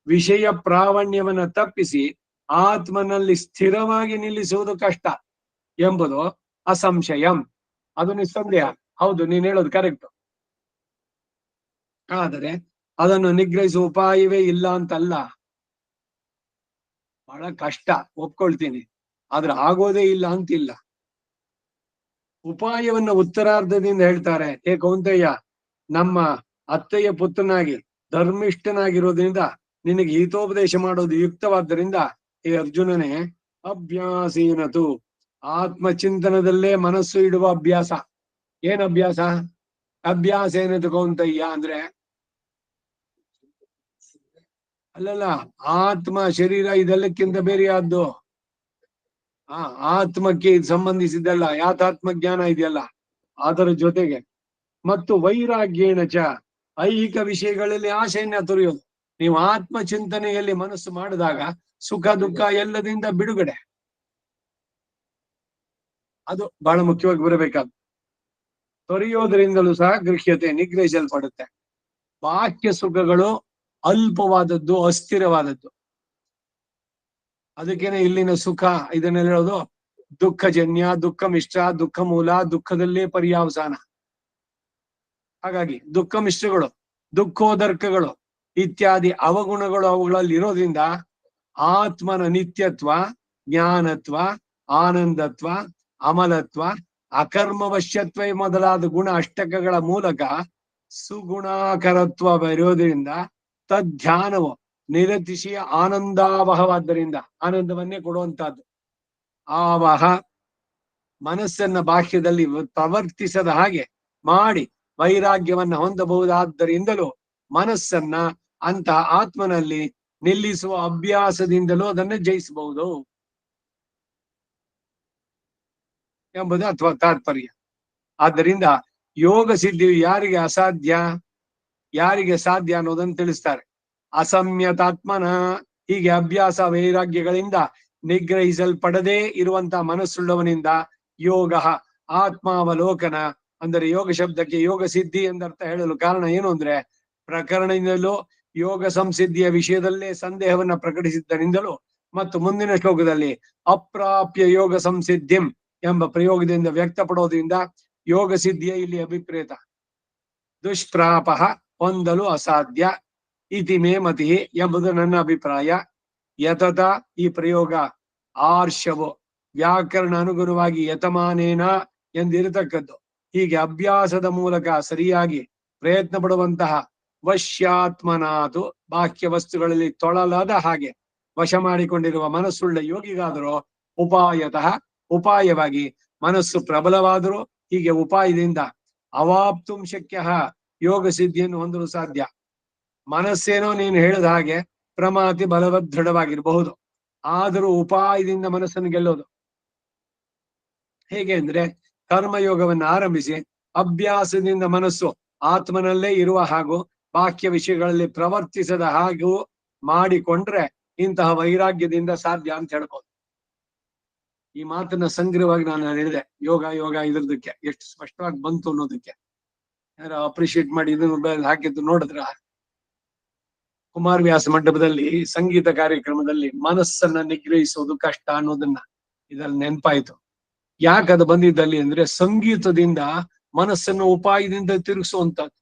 ವಿಷಯ ಪ್ರಾವಣ್ಯವನ್ನ ತಪ್ಪಿಸಿ ಆತ್ಮನಲ್ಲಿ ಸ್ಥಿರವಾಗಿ ನಿಲ್ಲಿಸುವುದು ಕಷ್ಟ ಎಂಬುದು ಅಸಂಶಯಂ. ಅದು ನಿಸ್ಸಂದೇಹ, ಹೌದು, ನೀನ್ ಹೇಳೋದು ಕರೆಕ್ಟ್. ಆದರೆ ಅದನ್ನು ನಿಗ್ರಹಿಸುವ ಉಪಾಯವೇ ಇಲ್ಲ ಅಂತಲ್ಲ, ಬಹಳ ಕಷ್ಟ, ಒಪ್ಕೊಳ್ತೀನಿ. ಆದ್ರೆ ಆಗೋದೇ ಇಲ್ಲ ಅಂತಿಲ್ಲ. ಉಪಾಯವನ್ನ ಉತ್ತರಾರ್ಧದಿಂದ ಹೇಳ್ತಾರೆ. ಹೇ ಕೌಂತೆಯ, ನಮ್ಮ ಅತ್ತೆಯ ಪುತ್ರನಾಗಿ ಧರ್ಮಿಷ್ಠನಾಗಿರೋದ್ರಿಂದ ನಿನಗೆ ಹಿತೋಪದೇಶ ಮಾಡೋದು ಯುಕ್ತವಾದ್ದರಿಂದ ಹೇ ಅರ್ಜುನನೇ, ಅಭ್ಯಾಸೀನತು, ಆತ್ಮಚಿಂತನದಲ್ಲೇ ಮನಸ್ಸು ಇಡುವ ಅಭ್ಯಾಸ. ಏನ್ ಅಭ್ಯಾಸ? ಅಭ್ಯಾಸ ಏನದು ಕೌಂತಯ್ಯ ಅಂದ್ರೆ, ಅಲ್ಲಲ್ಲ, ಆತ್ಮ ಶರೀರ ಇದೆಲ್ಲಕ್ಕಿಂತ ಬೇರೆಯಾದ್ದು. ಆತ್ಮಕ್ಕೆ ಇದು ಸಂಬಂಧಿಸಿದ್ದಲ್ಲ, ಯಾತಾತ್ಮ ಜ್ಞಾನ ಇದೆಯಲ್ಲ ಅದರ ಜೊತೆಗೆ. ಮತ್ತು ವೈರಾಗ್ಯೇಣ ಚ, ಐಹಿಕ ವಿಷಯಗಳಲ್ಲಿ ಆಸೆಯನ್ನ ತೊರೆಯೋದು. ನೀವು ಆತ್ಮ ಚಿಂತನೆಯಲ್ಲಿ ಮನಸ್ಸು ಮಾಡಿದಾಗ ಸುಖ ದುಃಖ ಎಲ್ಲದಿಂದ ಬಿಡುಗಡೆ, ಅದು ಬಹಳ ಮುಖ್ಯವಾಗಿ ಬರಬೇಕಾದ. ತೊರೆಯೋದ್ರಿಂದಲೂ ಸಹ ಗೃಹ್ಯತೆ, ನಿಗ್ರಹಿಸಲ್ಪಡುತ್ತೆ. ಬಾಹ್ಯ ಸುಖಗಳು ಅಲ್ಪವಾದದ್ದು, ಅಸ್ಥಿರವಾದದ್ದು. ಅದಕ್ಕೇನೆ ಇಲ್ಲಿನ ಸುಖ ಇದನ್ನೆಲ್ಲ ಹೇಳೋದು ದುಃಖಜನ್ಯ, ದುಃಖ ಮಿಶ್ರ, ದುಃಖ ಮೂಲ, ದುಃಖದಲ್ಲೇ ಪರ್ಯಾವಸಾನ. ಹಾಗಾಗಿ ದುಃಖ ಮಿಶ್ರಗಳು, ದುಃಖೋದರ್ಕಗಳು ಇತ್ಯಾದಿ ಅವಗುಣಗಳು ಅವುಗಳಲ್ಲಿ ಇರೋದ್ರಿಂದ ಆತ್ಮನ ನಿತ್ಯತ್ವ, ಜ್ಞಾನತ್ವ, ಆನಂದತ್ವ, ಅಮಲತ್ವ, ಅಕರ್ಮವಶ್ಯತ್ವ ಮೊದಲಾದ ಗುಣ ಅಷ್ಟಕಗಳ ಮೂಲಕ ಸುಗುಣಾಕರತ್ವ ಬರೋದ್ರಿಂದ ತದ್ಧ್ಯಾನವು ನಿರತಿಶಯ ಆನಂದಾವಹವಾದ್ದರಿಂದ, ಆನಂದವನ್ನೇ ಕೊಡುವಂತಹದ್ದು. ಆವಹ ಮನಸ್ಸನ್ನ ಬಾಹ್ಯದಲ್ಲಿ ಪ್ರವರ್ತಿಸದ ಹಾಗೆ ಮಾಡಿ ವೈರಾಗ್ಯವನ್ನ ಹೊಂದಬಹುದಾದ್ದರಿಂದಲೂ ಮನಸ್ಸನ್ನ ಅಂತಹ ಆತ್ಮನಲ್ಲಿ ನಿಲ್ಲಿಸುವ ಅಭ್ಯಾಸದಿಂದಲೂ ಅದನ್ನು ಜಯಿಸಬಹುದು ಎಂಬುದು ಅಥವಾ ತಾತ್ಪರ್ಯ. ಆದ್ದರಿಂದ ಯೋಗ ಸಿದ್ಧಿಯು ಯಾರಿಗೆ ಅಸಾಧ್ಯ, ಯಾರಿಗೆ ಸಾಧ್ಯ ಅನ್ನೋದನ್ನು ತಿಳಿಸ್ತಾರೆ. ಅಸಮ್ಯತಾತ್ಮನ, ಹೀಗೆ ಅಭ್ಯಾಸ ವೈರಾಗ್ಯಗಳಿಂದ ನಿಗ್ರಹಿಸಲ್ಪಡದೇ ಇರುವಂತಹ ಮನಸ್ಸುಳ್ಳವನಿಂದ ಯೋಗ, ಆತ್ಮಾವಲೋಕನ, ಅಂದರೆ ಯೋಗ ಶಬ್ದಕ್ಕೆ ಯೋಗ ಸಿದ್ಧಿ ಎಂದರ್ಥ ಹೇಳಲು ಕಾರಣ ಏನು ಅಂದ್ರೆ, ಪ್ರಕರಣದಿಂದಲೂ ಯೋಗ ಸಂಸಿದ್ಧಿಯ ವಿಷಯದಲ್ಲೇ ಸಂದೇಹವನ್ನ ಪ್ರಕಟಿಸಿದ್ದರಿಂದಲೂ ಮತ್ತು ಮುಂದಿನ ಶ್ಲೋಕದಲ್ಲಿ ಅಪ್ರಾಪ್ಯ ಯೋಗ ಸಂಸಿದ್ಧಿಂ ಎಂಬ ಪ್ರಯೋಗದಿಂದ ವ್ಯಕ್ತಪಡೋದ್ರಿಂದ ಯೋಗ ಸಿದ್ಧಿಯ ಇಲ್ಲಿ ಅಭಿಪ್ರೇತ. ದುಷ್ಪ್ರಾಪ, ಹೊಂದಲು ಅಸಾಧ್ಯ, ಇತಿ ಮೇ ಮತಿ ಎಂಬುದು ನನ್ನ ಅಭಿಪ್ರಾಯ. ಯತತ, ಈ ಪ್ರಯೋಗ ಆರ್ಷವು ವ್ಯಾಕರಣ ಅನುಗುಣವಾಗಿ ಯತಮಾನೇನ ಎಂದಿರತಕ್ಕದ್ದು. ಹೀಗೆ ಅಭ್ಯಾಸದ ಮೂಲಕ ಸರಿಯಾಗಿ ಪ್ರಯತ್ನ ಪಡುವಂತಹ ವಶ್ಯಾತ್ಮನಾತು, ಬಾಹ್ಯ ವಸ್ತುಗಳಲ್ಲಿ ತೊಳಲಾದ ಹಾಗೆ ವಶ ಮಾಡಿಕೊಂಡಿರುವ ಮನಸ್ಸುಳ್ಳ ಯೋಗಿಗಾದರೂ ಉಪಾಯತಃ, ಉಪಾಯವಾಗಿ ಮನಸ್ಸು ಪ್ರಬಲವಾದರೂ ಹೀಗೆ ಉಪಾಯದಿಂದ ಅವಾಪ್ತುಂ ಶಕ್ಯ, ಯೋಗ ಸಿದ್ಧಿಯನ್ನು ಹೊಂದಲು ಸಾಧ್ಯ. ಮನಸ್ಸೇನೋ ನೀನು ಹೇಳಿದ ಹಾಗೆ ಪ್ರಮಾತಿ ಬಲವದೃಢವಾಗಿರಬಹುದು, ಆದರೂ ಉಪಾಯದಿಂದ ಮನಸ್ಸನ್ನು ಗೆಲ್ಲೋದು ಹೇಗೆ ಅಂದ್ರೆ, ಕರ್ಮಯೋಗವನ್ನು ಆರಂಭಿಸಿ ಅಭ್ಯಾಸದಿಂದ ಮನಸ್ಸು ಆತ್ಮನಲ್ಲೇ ಇರುವ ಹಾಗೂ ಬಾಹ್ಯ ವಿಷಯಗಳಲ್ಲಿ ಪ್ರವರ್ತಿಸದ ಹಾಗೂ ಮಾಡಿಕೊಂಡ್ರೆ ಇಂತಹ ವೈರಾಗ್ಯದಿಂದ ಸಾಧ್ಯ ಅಂತ ಹೇಳ್ಬೋದು. ಈ ಮಾತನ್ನ ಸಂಗ್ರಹವಾಗಿ ನಾನು ಹೇಳಿದೆ. ಯೋಗ ಯೋಗ ಇದ್ರದಕ್ಕೆ ಎಷ್ಟು ಸ್ಪಷ್ಟವಾಗಿ ಬಂತು ಅನ್ನೋದಕ್ಕೆ ಯಾರು ಅಪ್ರಿಶಿಯೇಟ್ ಮಾಡಿ ಇದನ್ನು ಹಾಕಿದ್ದು ನೋಡಿದ್ರ ಕುಮಾರವ್ಯಾಸ ಮಂಟಪದಲ್ಲಿ ಸಂಗೀತ ಕಾರ್ಯಕ್ರಮದಲ್ಲಿ ಮನಸ್ಸನ್ನ ನಿಗ್ರಹಿಸೋದು ಕಷ್ಟ ಅನ್ನೋದನ್ನ ಇದ್ರಲ್ಲಿ ನೆನಪಾಯ್ತು. ಯಾಕದು ಬಂದಿದ್ದಲ್ಲಿ ಅಂದ್ರೆ ಸಂಗೀತದಿಂದ ಮನಸ್ಸನ್ನು ಉಪಾಯದಿಂದ ತಿರುಗಿಸುವಂತದ್ದು.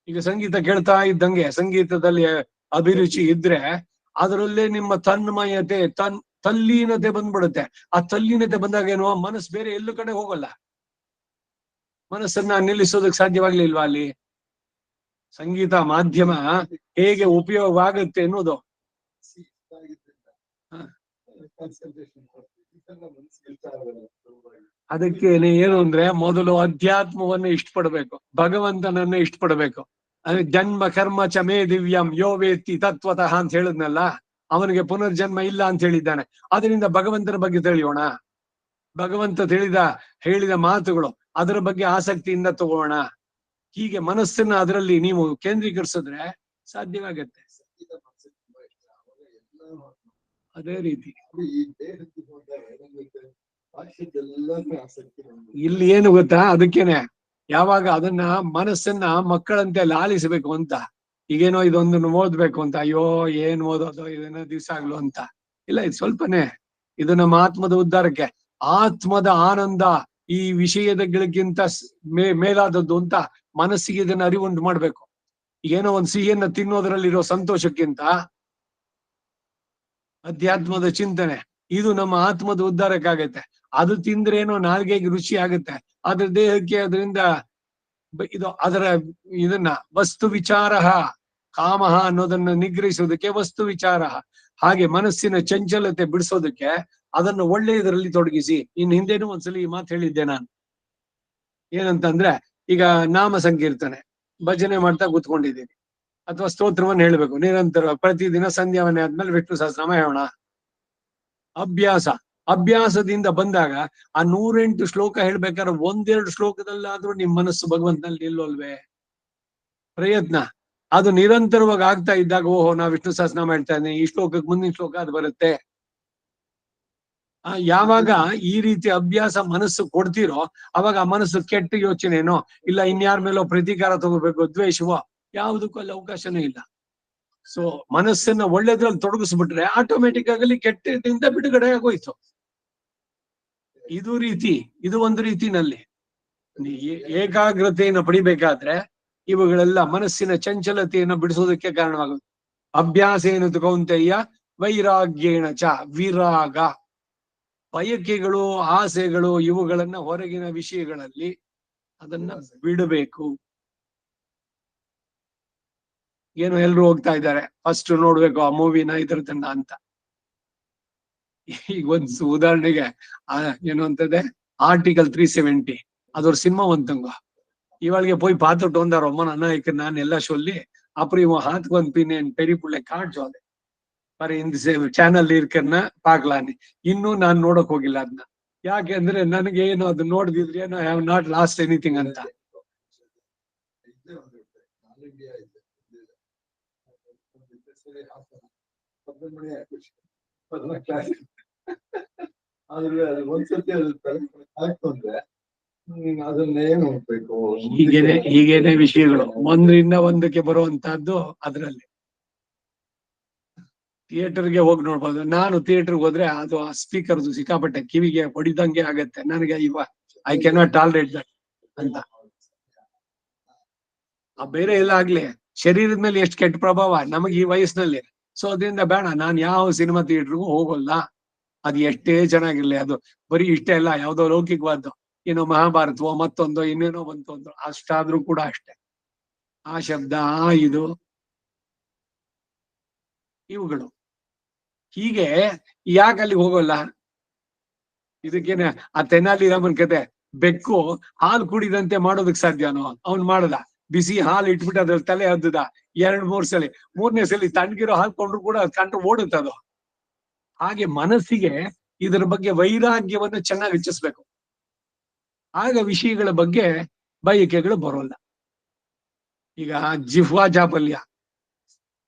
ಈಗ ಸಂಗೀತ ಕೇಳ್ತಾ ಇದ್ದಂಗೆ ಸಂಗೀತದಲ್ಲಿ ಅಭಿರುಚಿ ಇದ್ರೆ ಅದರಲ್ಲೇ ನಿಮ್ಮ ತನ್ಮಯತೆ ತಲ್ಲೀನತೆ ಬಂದ್ಬಿಡುತ್ತೆ. ಆ ತಲ್ಲೀನತೆ ಬಂದಾಗ ಏನೋ ಮನಸ್ಸು ಬೇರೆ ಎಲ್ಲೂ ಕಡೆ ಹೋಗಲ್ಲ. ಮನಸ್ಸನ್ನ ನಿಲ್ಲಿಸೋದಕ್ಕೆ ಸಾಧ್ಯವಾಗ್ಲಿಲ್ವಾ ಅಲ್ಲಿ? ಸಂಗೀತ ಮಾಧ್ಯಮ ಹೇಗೆ ಉಪಯೋಗ ಆಗುತ್ತೆ ಅನ್ನೋದು. ಅದಕ್ಕೇನೆ ಏನು ಅಂದ್ರೆ ಮೊದಲು ಅಧ್ಯಾತ್ಮವನ್ನ ಇಷ್ಟಪಡ್ಬೇಕು, ಭಗವಂತನನ್ನ ಇಷ್ಟಪಡ್ಬೇಕು. ಅಂದ್ರೆ ಜನ್ಮ ಕರ್ಮ ಚ ಮೇ ದಿವ್ಯಂ ಯೋ ವೇತ್ತಿ ತತ್ವತಃ ಅಂತ ಹೇಳಿದ್ನಲ್ಲ, ಅವನಿಗೆ ಪುನರ್ಜನ್ಮ ಇಲ್ಲ ಅಂತ ಹೇಳಿದ್ದಾನೆ. ಅದರಿಂದ ಭಗವಂತನ ಬಗ್ಗೆ ತಿಳಿಯೋಣ, ಭಗವಂತ ಹೇಳಿದ ಮಾತುಗಳು ಅದರ ಬಗ್ಗೆ ಆಸಕ್ತಿಯಿಂದ ತಗೋಣ. ಹೀಗೆ ಮನಸ್ಸನ್ನ ಅದರಲ್ಲಿ ನೀವು ಕೇಂದ್ರೀಕರಿಸಿದ್ರೆ ಸಾಧ್ಯವಾಗತ್ತೆ. ಅದೇ ರೀತಿ ಇಲ್ಲಿ ಏನು ಗೊತ್ತಾ, ಅದಕ್ಕೇನೆ ಯಾವಾಗ ಅದನ್ನ ಮನಸ್ಸನ್ನ ಮಕ್ಕಳಂತೆ ಲಾಲಿಸಬೇಕು ಅಂತ. ಈಗೇನೋ ಇದೊಂದನ್ನು ಓದ್ಬೇಕು ಅಂತ, ಅಯ್ಯೋ ಏನ್ ಓದೋದು ಇದನ್ನ ದಿವ್ಸ ಆಗ್ಲು ಅಂತ ಇಲ್ಲ. ಇದು ಸ್ವಲ್ಪನೇ ಇದು ನಮ್ಮ ಆತ್ಮದ ಉದ್ಧಾರಕ್ಕೆ, ಆತ್ಮದ ಆನಂದ ಈ ವಿಷಯದಗಳಿಗಿಂತ ಮೇಲಾದದ್ದು ಅಂತ ಮನಸ್ಸಿಗೆ ಇದನ್ನ ಅರಿವುಂಟು ಮಾಡ್ಬೇಕು. ಏನೋ ಒಂದು ಸಿಹಿಯನ್ನ ತಿನ್ನೋದ್ರಲ್ಲಿರೋ ಸಂತೋಷಕ್ಕಿಂತ ಅಧ್ಯಾತ್ಮದ ಚಿಂತನೆ ಇದು ನಮ್ಮ ಆತ್ಮದ ಉದ್ಧಾರಕ್ಕಾಗತ್ತೆ. ಅದು ತಿಂದ್ರೇನೋ ನಾಲ್ಗೆಗೆ ರುಚಿ ಆಗುತ್ತೆ, ಅದ್ರ ದೇಹಕ್ಕೆ ಅದರಿಂದ ಇದನ್ನ ವಸ್ತು ವಿಚಾರ ಕಾಮಹ ಅನ್ನೋದನ್ನ ನಿಗ್ರಹಿಸೋದಕ್ಕೆ ವಸ್ತು ವಿಚಾರ. ಹಾಗೆ ಮನಸ್ಸಿನ ಚಂಚಲತೆ ಬಿಡಿಸೋದಕ್ಕೆ ಅದನ್ನು ಒಳ್ಳೆಯದರಲ್ಲಿ ತೊಡಗಿಸಿ. ಇನ್ ಹಿಂದೆನೂ ಒಂದ್ಸಲಿ ಈ ಮಾತು ಹೇಳಿದ್ದೆ ನಾನು. ಏನಂತಂದ್ರೆ, ಈಗ ನಾಮ ಸಂಕೀರ್ತನೆ ಭಜನೆ ಮಾಡ್ತಾ ಕೂತ್ಕೊಂಡಿದ್ದೀನಿ, ಅಥವಾ ಸ್ತೋತ್ರವನ್ನು ಹೇಳ್ಬೇಕು ನಿರಂತರ ಪ್ರತಿದಿನ ಸಂಧ್ಯಾವನೆ ಆದ್ಮೇಲೆ ವಿಷ್ಣು ಸಹಸ್ರನಾಮ ಹೇಳೋಣ. ಅಭ್ಯಾಸದಿಂದ ಬಂದಾಗ ಆ 108 ಶ್ಲೋಕ ಹೇಳ್ಬೇಕಾದ್ರೆ 1-2 ಶ್ಲೋಕದಲ್ಲಾದ್ರೂ ನಿಮ್ ಮನಸ್ಸು ಭಗವಂತನಲ್ಲಿ ನಿಲ್ಲೋಲ್ವೇ? ಪ್ರಯತ್ನ ಅದು ನಿರಂತರವಾಗಿ ಆಗ್ತಾ ಇದ್ದಾಗ, ಓಹೋ ನಾ ವಿಷ್ಣು ಸಹಸ್ರನಾಮ ಹೇಳ್ತಾ ಇದ್ದೀನಿ, ಈ ಶ್ಲೋಕಕ್ಕೆ ಮುಂದಿನ ಶ್ಲೋಕ ಅದು ಬರುತ್ತೆ. ಯಾವಾಗ ಈ ರೀತಿ ಅಭ್ಯಾಸ ಮನಸ್ಸು ಕೊಡ್ತೀರೋ ಅವಾಗ ಆ ಮನಸ್ಸು ಕೆಟ್ಟ ಯೋಚನೆನೋ ಇಲ್ಲ ಇನ್ಯಾರ ಮೇಲೋ ಪ್ರತೀಕಾರ ತಗೋಬೇಕು ದ್ವೇಷವೋ ಯಾವುದಕ್ಕೂ ಅಲ್ಲಿ ಅವಕಾಶನೇ ಇಲ್ಲ. ಸೊ ಮನಸ್ಸನ್ನ ಒಳ್ಳೆದ್ರಲ್ಲಿ ತೊಡಗಿಸ್ಬಿಟ್ರೆ ಆಟೋಮೆಟಿಕ್ ಆಗಲಿ ಕೆಟ್ಟದಿಂದ ಬಿಡುಗಡೆ ಆಗೋಯ್ತು. ಇದು ಒಂದು ರೀತಿನಲ್ಲಿ ಏಕಾಗ್ರತೆಯನ್ನು ಪಡಿಬೇಕಾದ್ರೆ ಇವುಗಳೆಲ್ಲ ಮನಸ್ಸಿನ ಚಂಚಲತೆಯನ್ನು ಬಿಡಿಸೋದಕ್ಕೆ ಕಾರಣವಾಗುತ್ತೆ. ಅಭ್ಯಾಸ ಏನು ಕೌಂತೆಯ್ಯ ವೈರಾಗ್ಯೇಣ ಚ ವಿರಾಗ. ಬಯಕೆಗಳು ಆಸೆಗಳು ಇವುಗಳನ್ನ ಹೊರಗಿನ ವಿಷಯಗಳಲ್ಲಿ ಅದನ್ನ ಬಿಡಬೇಕು. ಏನು ಎಲ್ರು ಹೋಗ್ತಾ ಇದ್ದಾರೆ ಫಸ್ಟ್ ನೋಡ್ಬೇಕು ಆ ಮೂವಿನ ಇದ್ರದನ್ನ ಅಂತ. ಈಗ ಒಂದ್ ಉದಾಹರಣೆಗೆ ಏನು ಅಂತದೆ ಆರ್ಟಿಕಲ್ 370 ಅದೊರ ಸಿನಿಮಾ ಒಂದಂಗ இவளுக்கு போய் பார்த்துட்டு வந்தா ரொம்ப நல்லா இருக்கு. நான் எல்லாம் சொல்லி அப்புறம் இவன் ஹாத்துக்கு வந்து பின்ன பெரிய பிள்ளை காட்டுச்சோம் அது பாரு இந்த ಚಾನಲ್ ಇರ್ಕನ್ನ ಪಾಕ್ಲಾನಿ. ಇನ್ನೂ ನಾನು ನೋಡಕ್ ಹೋಗಿಲ್ಲ ಅದನ್ನ. ಯಾಕೆ ಅಂದ್ರೆ ನನಗೆ ಏನು ಅದು ನೋಡಿದ್ರೆ ಏನೋ I have not last anything ಅಂತ. ಹೀಗೇನೆ ವಿಷಯಗಳು ಒಂದ್ರಿಂದ ಒಂದಕ್ಕೆ ಬರುವಂತಹದ್ದು. ಅದ್ರಲ್ಲಿ ಥಿಯೇಟರ್ಗೆ ಹೋಗಿ ನೋಡ್ಬೋದು. ನಾನು ಥಿಯೇಟರ್ಗೆ ಹೋದ್ರೆ ಅದು ಆ ಸ್ಪೀಕರ್ದು ಸಿಕ್ಕಾಪಟ್ಟೆ ಕಿವಿಗೆ ಹೊಡಿದಂಗೆ ಆಗತ್ತೆ ನನಗೆ. ಐ ಕ್ಯಾನಾಟ್ ಟಾಲರೇಟ್ ದಟ್ ಅಂತ. ಬೇರೆ ಎಲ್ಲ ಆಗ್ಲಿ ಶರೀರದ ಮೇಲೆ ಎಷ್ಟು ಕೆಟ್ಟ ಪ್ರಭಾವ ನಮಗೆ ಈ ವಯಸ್ಸಿನಲ್ಲಿ. ಸೊ ಅದರಿಂದ ಬೇಡ, ನಾನು ಯಾವ ಸಿನಿಮಾ ಥಿಯೇಟರ್ಗೂ ಹೋಗಲ್ಲ. ಅದು ಎಷ್ಟೇ ಚೆನ್ನಾಗಿರ್ಲಿ, ಅದು ಬರೀ ಇಷ್ಟೇ ಅಲ್ಲ, ಯಾವ್ದೋ ಲೌಕಿಕವಾದ್ದು ಏನೋ ಮಹಾಭಾರತವೋ ಮತ್ತೊಂದೋ ಇನ್ನೇನೋ ಬಂತು ಅಷ್ಟಾದ್ರೂ ಕೂಡ ಅಷ್ಟೇ. ಆ ಶಬ್ದ ಇದು ಇವುಗಳು ಹೀಗೆ ಯಾಕೆ ಅಲ್ಲಿ ಹೋಗೋಲ್ಲ? ಇದಕ್ಕೇನೆ ಆ ತೆನಾಲಿ ರಾಮನ್ ಕತೆ, ಬೆಕ್ಕು ಹಾಲು ಕುಡಿದಂತೆ ಮಾಡೋದಕ್ ಸಾಧ್ಯನೋ? ಅವ್ನ್ ಮಾಡದ, ಬಿಸಿ ಹಾಲು ಇಟ್ಬಿಟ್ಟು ಅದ್ರಲ್ಲಿ ತಲೆ ಹದ್ದದ 2-3 ಸಲ, 3ನೇ ಸಲ ತಣ್ಣಗಿರೋ ಹಾಲು ಕೊಂಡ್ರು ಕೂಡ ಅದ್ ಕಂಡು ಓಡುತ್ತದು. ಹಾಗೆ ಮನಸ್ಸಿಗೆ ಇದರ ಬಗ್ಗೆ ವೈರಾಗ್ಯವನ್ನು ಚೆನ್ನಾಗಿ ಹೆಚ್ಚಿಸ್ಬೇಕು. ಆಗ ವಿಷಯಗಳ ಬಗ್ಗೆ ಬಯಕೆಗಳು ಬರೋಲ್ಲ. ಈಗ ಜಿಹ್ವಾ ಚಾಪಲ್ಯ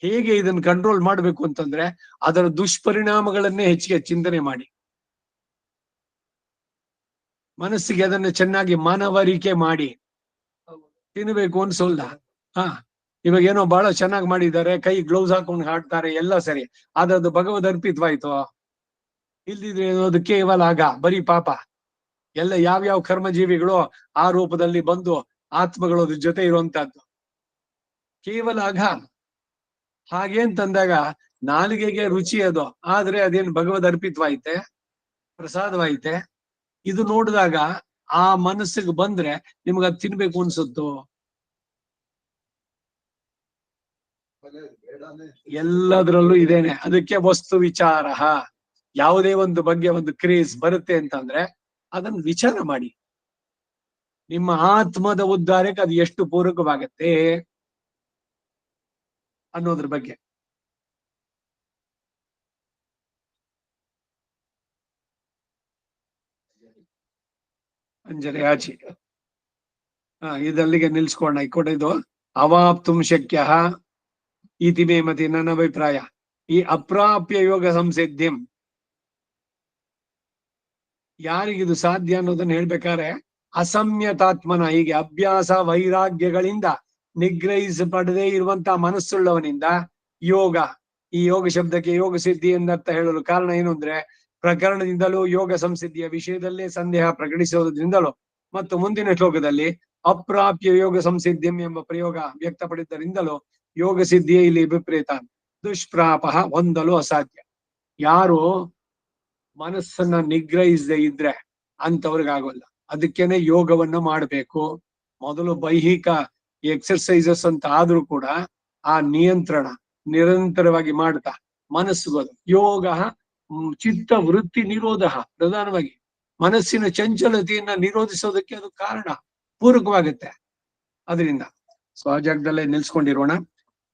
ಹೇಗೆ ಇದನ್ನ ಕಂಟ್ರೋಲ್ ಮಾಡ್ಬೇಕು ಅಂತಂದ್ರೆ ಅದರ ದುಷ್ಪರಿಣಾಮಗಳನ್ನೇ ಹೆಚ್ಚಿಗೆ ಚಿಂತನೆ ಮಾಡಿ ಮನಸ್ಸಿಗೆ ಅದನ್ನ ಚೆನ್ನಾಗಿ ಮನವರಿಕೆ ಮಾಡಿ ತಿನ್ನಬೇಕು ಅನ್ಸೋಲ್ಲ. ಇವಾಗ ಏನೋ ಬಹಳ ಚೆನ್ನಾಗಿ ಮಾಡಿದ್ದಾರೆ, ಕೈ ಗ್ಲೌಸ್ ಹಾಕೊಂಡು ಹಾಡ್ತಾರೆ, ಎಲ್ಲ ಸರಿ. ಆದ್ರೆ ಅದು ಭಗವದ್ ಅರ್ಪಿತವಾಯ್ತು? ಇಲ್ದಿದ್ರೆ ಅದು ಕೇವಲ ಆಗ ಬರೀ ಪಾಪ. ಎಲ್ಲ ಯಾವ್ಯಾವ ಕರ್ಮಜೀವಿಗಳು ಆ ರೂಪದಲ್ಲಿ ಬಂದು ಆತ್ಮಗಳು ಅದ್ರ ಜೊತೆ ಇರುವಂತಹದ್ದು ಕೇವಲ ಆಗ. ಹಾಗೆ ಅಂತಂದಾಗ ನಾಲಿಗೆಗೆ ರುಚಿ ಅದು, ಆದ್ರೆ ಅದೇನು ಭಗವದ್ ಅರ್ಪಿತವಾಯ್ತೆ, ಪ್ರಸಾದವಾಯ್ತೆ? ಇದು ನೋಡಿದಾಗ ಆ ಮನಸ್ಸಿಗೆ ಬಂದ್ರೆ ನಿಮ್ಗೆ ಅದ್ ತಿನ್ಬೇಕು ಅನ್ಸುತ್ತೋ? ಎಲ್ಲದರಲ್ಲೂ ಇದೇನೆ. ಅದಕ್ಕೆ ವಸ್ತು ವಿಚಾರ. ಯಾವುದೇ ಒಂದು ಬಗ್ಗೆ ಒಂದು ಕ್ರೇಜ್ ಬರುತ್ತೆ ಅಂತಂದ್ರೆ ಅದನ್ನ ವಿಚಾರ ಮಾಡಿ. ನಿಮ್ಮ ಆತ್ಮದ ಉದ್ಧಾರಕ್ಕೆ ಅದು ಎಷ್ಟು ಪೂರಕವಾಗತ್ತೆ ಅನ್ನೋದ್ರ ಬಗ್ಗೆ. ಅಂಜಲಿ ಆಚೆ ಇದಲ್ಲಿಗೆ ನಿಲ್ಸ್ಕೊಂಡ ಇದು ಅವಾಪ್ತುಂ ಶಕ್ಯ ಇತಿ ಮೇ ಮತಿ, ನನ್ನ ಅಭಿಪ್ರಾಯ. ಈ ಅಪ್ರಾಪ್ಯ ಯೋಗ ಸಂಸಿದ್ಧಿಂ ಯಾರಿಗಿದು ಸಾಧ್ಯ ಅನ್ನೋದನ್ನ ಹೇಳ್ಬೇಕಾದ್ರೆ ಅಸಂಯತಾತ್ಮನ, ಹೀಗೆ ಅಭ್ಯಾಸ ವೈರಾಗ್ಯಗಳಿಂದ ನಿಗ್ರಹಿಸಪಡದೆ ಇರುವಂತಹ ಮನಸ್ಸುಳ್ಳವನಿಂದ ಯೋಗ, ಈ ಯೋಗ ಶಬ್ದಕ್ಕೆ ಯೋಗ ಸಿದ್ಧಿ ಎಂದರ್ಥ ಹೇಳಲು ಕಾರಣ ಏನು ಅಂದ್ರೆ, ಪ್ರಕರಣದಿಂದಲೂ ಯೋಗ ಸಂಸಿದ್ಧಿಯ ವಿಷಯದಲ್ಲೇ ಸಂದೇಹ ಪ್ರಕಟಿಸುವುದರಿಂದಲೂ ಮತ್ತು ಮುಂದಿನ ಶ್ಲೋಕದಲ್ಲಿ ಅಪ್ರಾಪ್ಯ ಯೋಗ ಸಂಸಿದ್ಧಿಂ ಎಂಬ ಪ್ರಯೋಗ ವ್ಯಕ್ತಪಡಿದ್ದರಿಂದಲೂ ಯೋಗ ಸಿದ್ಧಿಯೇ ಇಲ್ಲಿ ವಿಪರೀತ. ದುಷ್ಪ್ರಾಪ, ಹೊಂದಲು ಅಸಾಧ್ಯ. ಯಾರು ಮನಸ್ಸನ್ನ ನಿಗ್ರಹಿಸದೆ ಇದ್ರೆ ಅಂತವ್ರಿಗಾಗೋಲ್ಲ. ಅದಕ್ಕೇನೆ ಯೋಗವನ್ನ ಮಾಡ್ಬೇಕು. ಮೊದಲು ಬೈಹಿಕ ಎಕ್ಸರ್ಸೈಸಸ್ ಅಂತ ಆದ್ರೂ ಕೂಡ ಆ ನಿಯಂತ್ರಣ ನಿರಂತರವಾಗಿ ಮಾಡ್ತಾ ಮನಸ್ಸುಗಳು ಯೋಗ ಚಿತ್ತ ವೃತ್ತಿ ನಿರೋಧ, ಪ್ರಧಾನವಾಗಿ ಮನಸ್ಸಿನ ಚಂಚಲತೆಯನ್ನ ನಿರೋಧಿಸೋದಕ್ಕೆ ಅದು ಕಾರಣ, ಪೂರಕವಾಗುತ್ತೆ. ಅದರಿಂದ ಸ್ವಜಾಗದಲ್ಲೇ ನಿಲ್ಸ್ಕೊಂಡಿರೋಣ.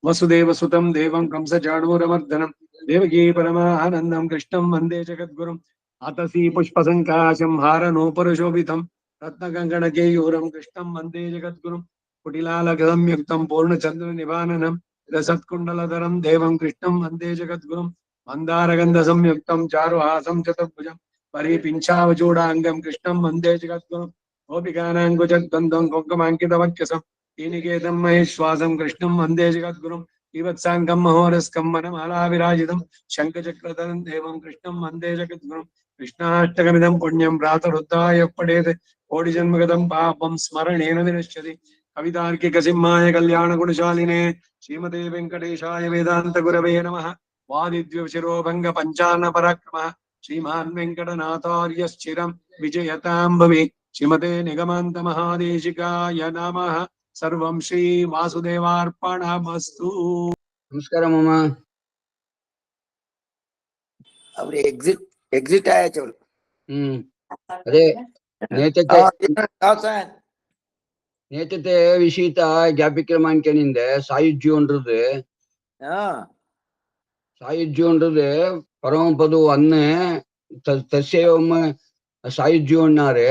ವಸುದೇವ ಸುತಂ ದೇವಂ ಕಂಸ ಜಾಣೂರಮರ್ದನಂ ದೇವಕೀ ಪರಮಾನಂದಂ ಕೃಷ್ಣಂ ವಂದೇ ಜಗದ್ಗುರುಂ ಅತಸಿ ಪುಷ್ಪ ಸಂಕಾಶಂ ಹಾರನೋಪರಶೋಭಿತಂ ರತ್ನಗಂಗಣ ಕೇಯೂರಂ ಕೃಷ್ಣಂ ವಂದೇ ಜಗದ್ಗುರುಂ ಕುಟಿಲಾಲಗಮ್ಯುಕ್ತಂ ಪೂರ್ಣಚಂದ್ರ ನಿವಾನನಂ ರಸತ್ಕುಂಡಲಧರಂ ದೇವಂ ಕೃಷ್ಣಂ ವಂದೇ ಜಗದ್ಗುರುಂ ಮಂದಾರಗಂಧ ಸಂಯುಕ್ತಂ ಚಾರುಹಾಸಂ ಚತುರ್ಭುಜಂ ಪರಿಪಿಂಚಾವಚೂಡಾಂಗಂ ಕೃಷ್ಣಂ ವಂದೇ ಜಗದ್ಗುರುಂ ಗೋಪಿಕಾನಾಂಗುಜದ್ವಂದ್ವಂ ಕುಂಕುಮಾಂಕಿತವಕ್ಷಸಂ ಶ್ರೀನಿಕೇತಂ ಮಹೇಶ್ವಾಸಂ ಕೃಷ್ಣಂ ವಂದೇ ಜಗದ್ಗುರುಂ ೀವತ್ಸಾಂಗಂ ಮಹೋರಸ್ಕಂ ವನಮಾಲಾ ವಿರಾಜಿತಂ ಶಂಖಚಕ್ರಧರಂ ದೇವಂ ಕೃಷ್ಣಂ ವಂದೇ ಜಗದ್ಗುರುಂ ಕೃಷ್ಣಾಷ್ಟಕಮಿದಂ ಪುಣ್ಯಂ ಪ್ರಾತರುದ್ಧಾಯ ಪಡೇತ್ ಕೋಟಿ ಜನ್ಮಗತಂ ಪಾಪಂ ಸ್ಮರಣೇನ ವಿನಶ್ಯತಿ. ಕವಿತಾರ್ಕಿಕ ಸಿಂಹಾಯ ಕಲ್ಯಾಣ ಗುಣಶಾಲಿನೇ ಶ್ರೀಮತೆ ವೆಂಕಟೇಶಾಯ ವೇದಾಂತ ಗುರವೇ ನಮಃ. ವಾದಿದ್ವ್ಯಶಿರೋಭಂಗ ಪಂಚಾನ ಪರಾಕ್ರಮ ಶ್ರೀಮಾನ್ ವೆಂಕಟನಾಥಾರ್ಯಶ್ಚಿರಂ ವಿಜಯತಾಂ ಭವೆ. ಶ್ರೀಮತೆ ನಿಗಮಾಂತ ಮಹಾದೇಶಿಕಾಯ ನಮಃ. ಸರ್ವಂ ಶ್ರೀ ವಾಸುದೇವಾರ್ಪಣಮಸ್ತು. ನಮಸ್ಕಾರ ಮಾಮ. ಅವ್ರು ಎಕ್ಸಿಟ್ ಆಯ್ತು ಅವ್ರು. ಅದೇ ನೇತತೆ அவரு நேத்தத்தை விஷயத்த ஜாபிக்கிறமான்கேனிந்த சாயுஜ்யம்ன்றது சாயுஜ்யம்ன்றது பரமபது அன்னு தஸ்யவம் சாயுஜ்யம்னாரு.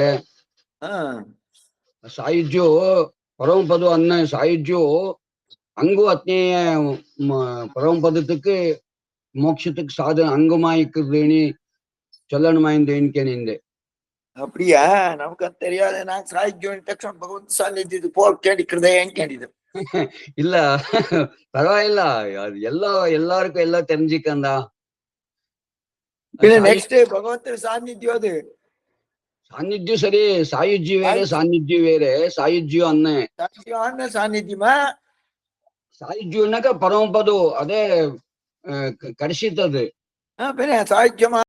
சாயுஜ்யோ பரமபது அன்னு சாயுஜ்யோ அங்கு அத்னேய பரமபதத்துக்கு மோட்சத்துக்கு சாதன அங்கமாயிக்குதுன்னு சொல்லணுமாய்ந்தேன்கேனிந்த. அப்படியா? நமக்கு அது தெரியாது. நான் சாயுஜ்யம் தಕ್ಷಣ ಭಗವಂತ ಸಾನ್ನಿಧ್ಯದ ಪೋರ್ ಕೇಳಿக்கிறದೇನ್ ಕೇಳಿದ್ರು. இல்ல பரவாயில்ல, அது எல்லாருக்கும் எல்லாம் தெரிஞ்சுக்கண்டா. ನೆಕ್ಸ್ಟ್ ಭಗವಂತನ ಸಾನ್ನಿಧ್ಯ ಅದು ಸಾನ್ನಿಧ್ಯ ಸರಿ, ಸಾಯುಜ್ಯ ಬೇರೆ ಸಾನ್ನಿಧ್ಯ ಬೇರೆ. ಸಾಯುಜ್ಯ ಅನ್ನೆ ಸಾಯುಜ್ಯ ಸಾನ್ನಿಧ್ಯமா ಸಾಯುಜ್ಯನಾಗ ಪರಮಪದು ಅದೇ ಕಡಿಸಿತದು. ಸಾಯುಜ್ಯಮ